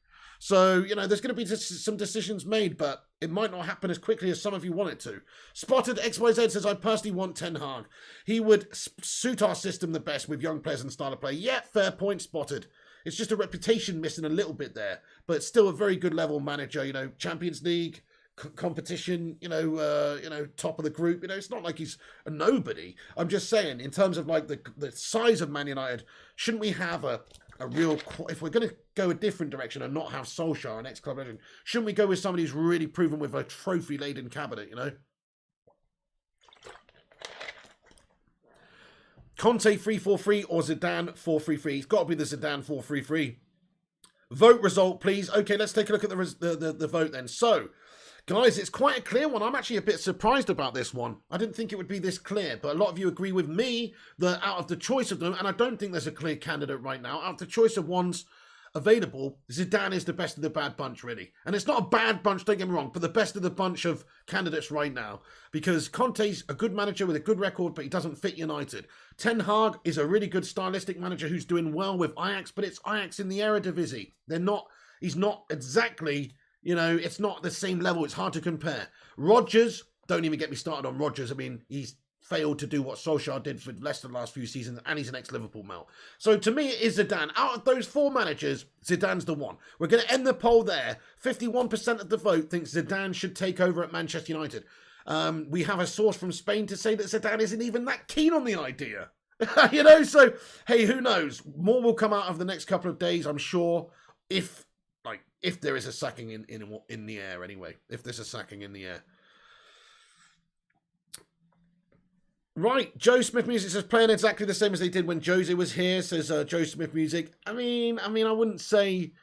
So, you know, there's going to be some decisions made, but it might not happen as quickly as some of you want it to. Spotted XYZ says, I personally want Ten Hag. He would suit our system the best with young players and style of play. Yeah, fair point, Spotted. It's just a reputation missing a little bit there, but still a very good level manager, you know, Champions League, competition, you know, top of the group. You know, it's not like he's a nobody. I'm just saying, in terms of like the size of Man United, shouldn't we have a real, if we're going to go a different direction and not have Solskjaer, an ex-club legend, shouldn't we go with somebody who's really proven with a trophy-laden cabinet, you know? Conte 3-4-3 or Zidane 4-3-3? It's got to be the Zidane 4-3-3. Vote result, please. Okay, let's take a look at the vote then. So, guys, it's quite a clear one. I'm actually a bit surprised about this one. I didn't think it would be this clear, but a lot of you agree with me that out of the choice of them, and I don't think there's a clear candidate right now, out of the choice of ones available, Zidane is the best of the bad bunch, really. And it's not a bad bunch, don't get me wrong, but the best of the bunch of candidates right now. Because Conte's a good manager with a good record, but he doesn't fit United. Ten Hag is a really good stylistic manager who's doing well with Ajax, but it's Ajax in the Eredivisie. He's not exactly... You know, it's not the same level. It's hard to compare. Rodgers, don't even get me started on Rodgers. I mean, he's failed to do what Solskjaer did for Leicester the last few seasons, and he's an ex-Liverpool male. So to me, it is Zidane. Out of those four managers, Zidane's the one. We're going to end the poll there. 51% of the vote thinks Zidane should take over at Manchester United. We have a source from Spain to say that Zidane isn't even that keen on the idea. You know, so, hey, who knows? More will come out of the next couple of days, I'm sure, if there is a sacking in the air anyway. If there's a sacking in the air. Right, Joe Smith Music says, playing exactly the same as they did when Jose was here, says Joe Smith Music. I mean, I wouldn't say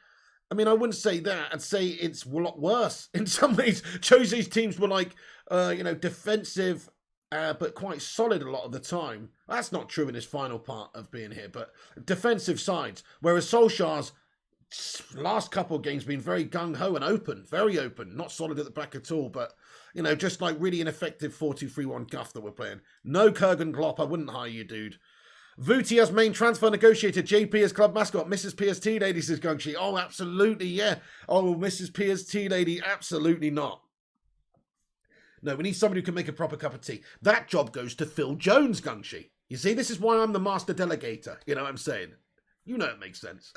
that. I'd say it's a lot worse. In some ways, Jose's teams were like, defensive, but quite solid a lot of the time. That's not true in his final part of being here, but defensive sides. Whereas Solskjaer's last couple of games been very gung-ho and open, very open, not solid at the back at all, but, you know, just like really ineffective 4-2-3-1 guff that we're playing. No Kurgan Klopp, I wouldn't hire you, dude. Vuti as main transfer negotiator, JP as club mascot, Mrs. PST lady, says Gungshi. Oh, absolutely, yeah. Oh, Mrs. PST lady, absolutely not. No, we need somebody who can make a proper cup of tea. That job goes to Phil Jones, Gungshi. You see, this is why I'm the master delegator, you know what I'm saying? You know it makes sense.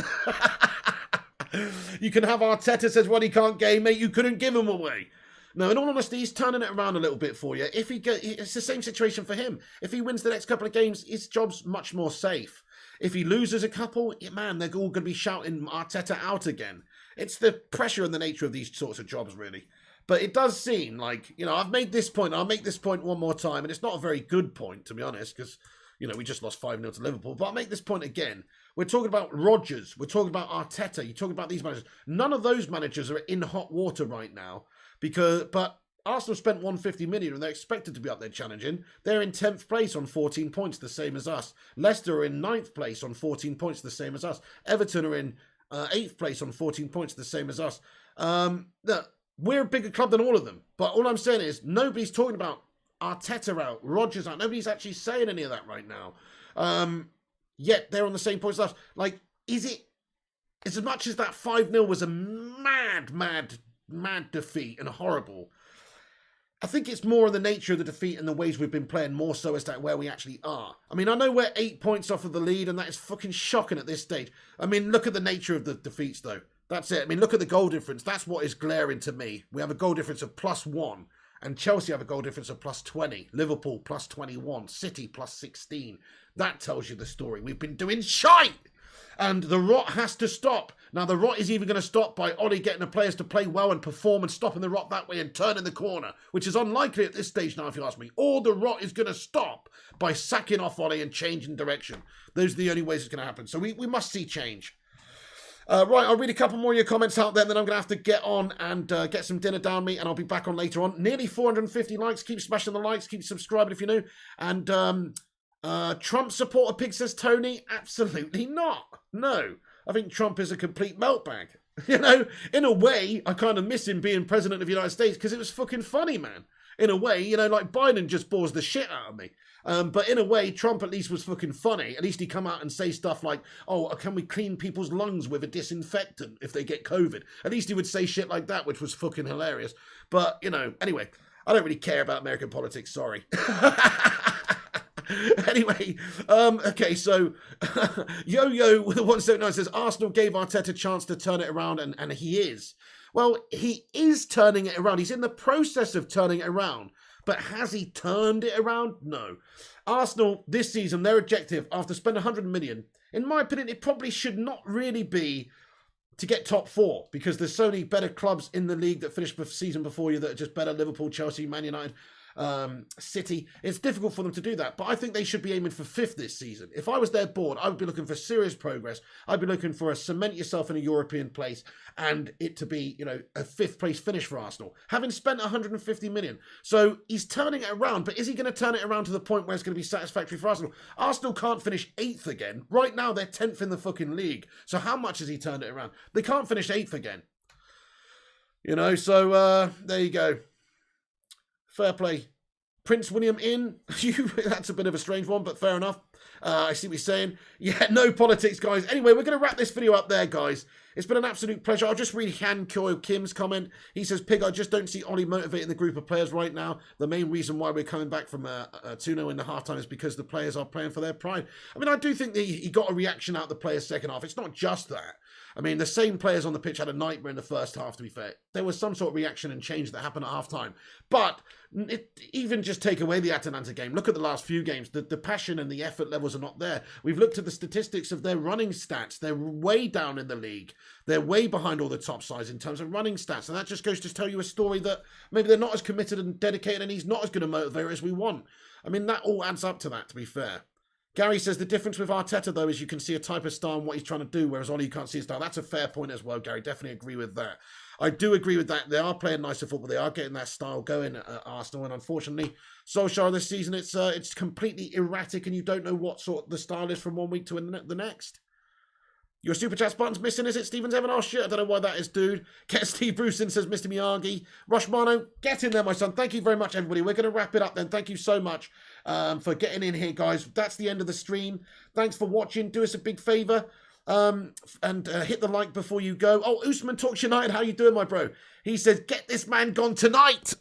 You can have Arteta says, well, he can't game, mate. You couldn't give him away. No, in all honesty, he's turning it around a little bit for you. It's the same situation for him. If he wins the next couple of games, his job's much more safe. If he loses a couple, man, they're all going to be shouting Arteta out again. It's the pressure and the nature of these sorts of jobs, really. But it does seem like, I've made this point. I'll make this point one more time. And it's not a very good point, to be honest, because, we just lost 5-0 to Liverpool. But I'll make this point again. We're talking about Rodgers. We're talking about Arteta. You're talking about these managers. None of those managers are in hot water right now. But Arsenal spent 150 million and they're expected to be up there challenging. They're in 10th place on 14 points, the same as us. Leicester are in 9th place on 14 points, the same as us. Everton are in 8th place on 14 points, the same as us. Look, we're a bigger club than all of them. But all I'm saying is nobody's talking about Arteta out, Rodgers out. Nobody's actually saying any of that right now. Yet they're on the same points as us. Like, is it, as much as that 5-0 was a mad defeat and horrible, I think it's more in the nature of the defeat and the ways we've been playing more so as to where we actually are. I mean, I know we're 8 points off of the lead and that is fucking shocking at this stage. I mean, look at the nature of the defeats though. That's it. I mean, look at the goal difference. That's what is glaring to me. We have a goal difference of +1 and Chelsea have a goal difference of +20. Liverpool +21. City +16. That tells you the story. We've been doing shite. And the rot has to stop. Now, the rot is even going to stop by Ole getting the players to play well and perform and stopping the rot that way and turning the corner, which is unlikely at this stage now, if you ask me. Or the rot is going to stop by sacking off Ole and changing direction. Those are the only ways it's going to happen. So we must see change. Right, I'll read a couple more of your comments out there, and then I'm going to have to get on and get some dinner down me, and I'll be back on later on. Nearly 450 likes. Keep smashing the likes. Keep subscribing if you're new. And Trump supporter pig, says Tony. Absolutely not. No. I think Trump is a complete meltbag. In a way, I kind of miss him being president of the United States because it was fucking funny, man. In a way, like Biden just bores the shit out of me. But in a way, Trump at least was fucking funny. At least he come out and say stuff like, oh, can we clean people's lungs with a disinfectant if they get COVID? At least he would say shit like that, which was fucking hilarious. But, anyway, I don't really care about American politics, sorry. Anyway, okay, so Yo-Yo with 179 says, Arsenal gave Arteta a chance to turn it around, and he is. Well, he is turning it around. He's in the process of turning it around. But has he turned it around? No. Arsenal, this season, their objective, after spending 100 million, in my opinion, it probably should not really be to get top 4, because there's so many better clubs in the league that finished the season before you that are just better. Liverpool, Chelsea, Man United, City. It's difficult for them to do that, but I think they should be aiming for 5th this season. If I was their board, I would be looking for serious progress. I'd be looking for a cement yourself in a European place and it to be, a 5th place finish for Arsenal, having spent 150 million. So he's turning it around, but is he going to turn it around to the point where it's going to be satisfactory for Arsenal? Arsenal can't finish 8th again. Right now, they're 10th in the fucking league. So how much has he turned it around? They can't finish 8th again. So there you go. Fair play. Prince William in. That's a bit of a strange one, but fair enough. I see what you're saying. Yeah, no politics, guys. Anyway, we're going to wrap this video up there, guys. It's been an absolute pleasure. I'll just read Han Kyo Kim's comment. He says, Pig, I just don't see Ollie motivating the group of players right now. The main reason why we're coming back from 2-0 in the halftime is because the players are playing for their pride. I mean, I do think that he got a reaction out of the players' second half. It's not just that. I mean, the same players on the pitch had a nightmare in the first half, to be fair. There was some sort of reaction and change that happened at half-time. But even just take away the Atalanta game. Look at the last few games. The passion and the effort levels are not there. We've looked at the statistics of their running stats. They're way down in the league. They're way behind all the top sides in terms of running stats. And that just goes to tell you a story that maybe they're not as committed and dedicated and he's not as good a motivator as we want. I mean, that all adds up to that, to be fair. Gary says the difference with Arteta, though, is you can see a type of style and what he's trying to do, whereas Ollie, you can't see a style. That's a fair point as well, Gary. Definitely agree with that. I do agree with that. They are playing nicer football. They are getting that style going at Arsenal. And unfortunately, Solskjaer this season, it's completely erratic and you don't know what sort the style is from one week to the next. Your Super Chat button's missing, is it, Stevens Evan? Oh, shit, I don't know why that is, dude. Get Steve Bruce in, says Mr. Miyagi. Rushmano, get in there, my son. Thank you very much, everybody. We're going to wrap it up then. Thank you so much for getting in here, guys. That's the end of the stream. Thanks for watching. Do us a big favour and hit the like before you go. Oh, Usman Talks United, how you doing, my bro? He says, get this man gone tonight.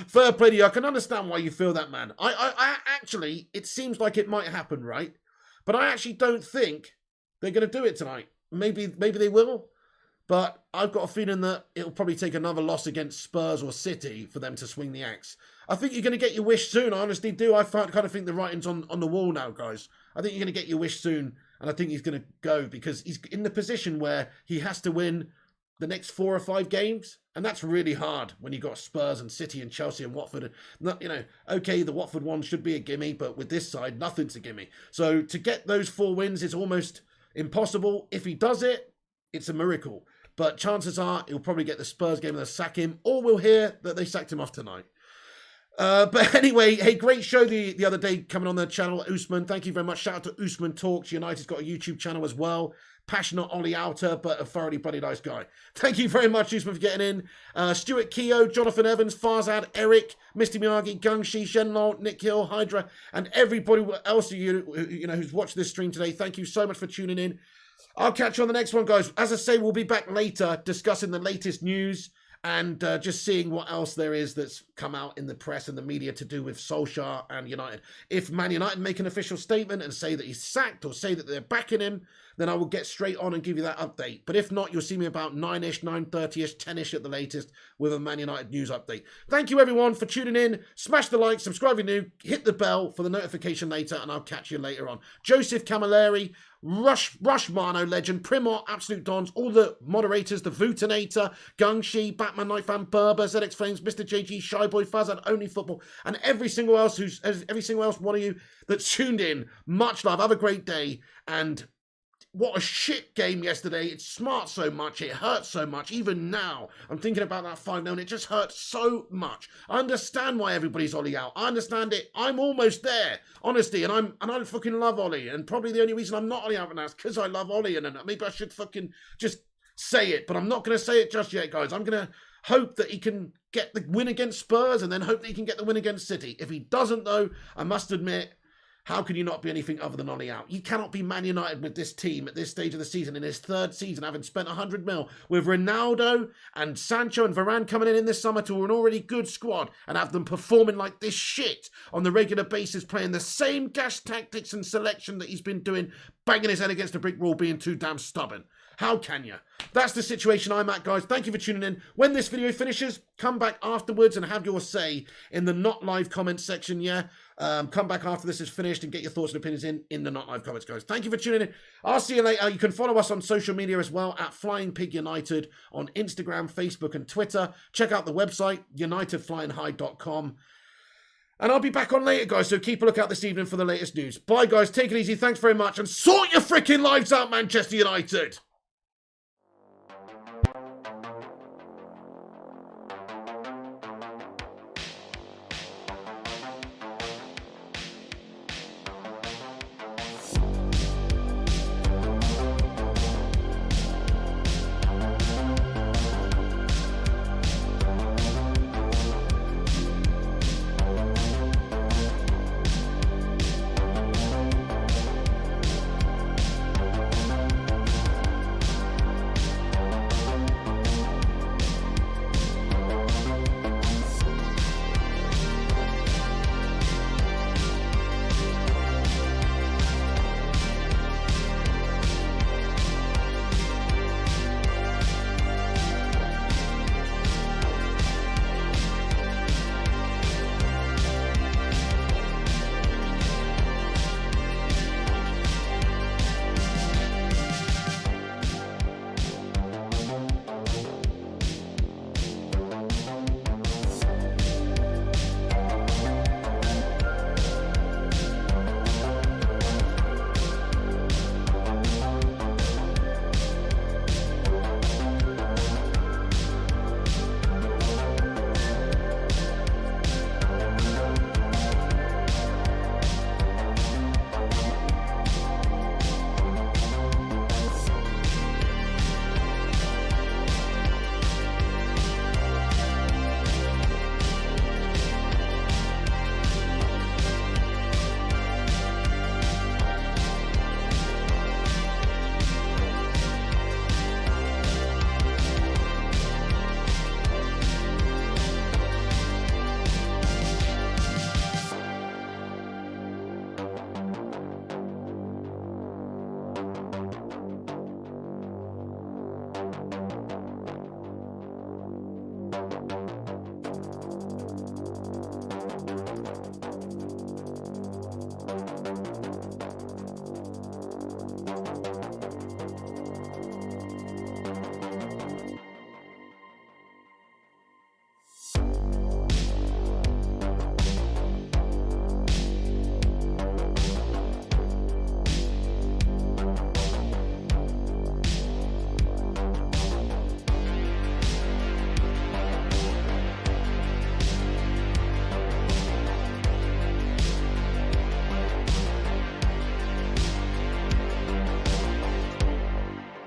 Fair play to you. I can understand why you feel that, man. I actually, it seems like it might happen, right? But I actually don't think they're going to do it tonight. Maybe they will. But I've got a feeling that it'll probably take another loss against Spurs or City for them to swing the axe. I think you're going to get your wish soon. I honestly do. I kind of think the writing's on the wall now, guys. I think you're going to get your wish soon. And I think he's going to go because he's in the position where he has to win the next 4 or 5 games. And that's really hard when you've got Spurs and City and Chelsea and Watford. And, okay, the Watford one should be a gimme, but with this side, nothing's a gimme. So to get those 4 wins is almost impossible. If he does it, it's a miracle. But chances are he'll probably get the Spurs game and they'll sack him, or we'll hear that they sacked him off tonight. But anyway, hey, great show the other day coming on the channel, Usman. Thank you very much. Shout out to Usman Talks. United's got a YouTube channel as well. Passionate Ollie Outer, but a thoroughly bloody nice guy. Thank you very much, Usman, for getting in. Stuart Keogh, Jonathan Evans, Farzad, Eric, Misty Miyagi, Gungshi, Shenlong, Nick Hill, Hydra, and everybody else of you, who's watched this stream today. Thank you so much for tuning in. I'll catch you on the next one, guys. As I say, we'll be back later discussing the latest news and just seeing what else there is that's come out in the press and the media to do with Solskjaer and United. If Man United make an official statement and say that he's sacked or say that they're backing him, then I will get straight on and give you that update. But if not, you'll see me about 9-ish, 9:30-ish, 10-ish at the latest with a Man United news update. Thank you, everyone, for tuning in. Smash the like, subscribe if you're new, hit the bell for the notification later, and I'll catch you later on. Joseph Camilleri, Rush Mano legend, Primor, Absolute Dons, all the moderators, the Vutinator, Gungshi, Batman Night Fan, Berber, ZX Flames, Mr. JG, Shyboy, Fazan, Only Football, and every single one of you that tuned in. Much love. Have a great day. And what a shit game yesterday. It's smart so much. It hurts so much. Even now, I'm thinking about that 5-0 and it just hurts so much. I understand why everybody's Ollie out. I understand it. I'm almost there, honestly, and I fucking love Ollie. And probably the only reason I'm not Ollie out now is because I love Ollie, and maybe I should fucking just say it, but I'm not going to say it just yet, guys. I'm going to hope that he can get the win against Spurs and then hope that he can get the win against City. If he doesn't, though, I must admit, how can you not be anything other than Ollie out? You cannot be Man United with this team at this stage of the season, in his 3rd season, having spent 100 mil, with Ronaldo and Sancho and Varane coming in this summer to an already good squad, and have them performing like this shit on the regular basis, playing the same gas tactics and selection that he's been doing, banging his head against a brick wall, being too damn stubborn. How can you? That's the situation I'm at, guys. Thank you for tuning in. When this video finishes, come back afterwards and have your say in the not live comments section, yeah? Come back after this is finished and get your thoughts and opinions in the not live comments, guys. Thank you for tuning in. I'll see you later. You can follow us on social media as well at Flying Pig United on Instagram, Facebook, and Twitter. Check out the website, unitedflyinghigh.com. And I'll be back on later, guys, so keep a lookout this evening for the latest news. Bye, guys. Take it easy. Thanks very much. And sort your freaking lives out, Manchester United.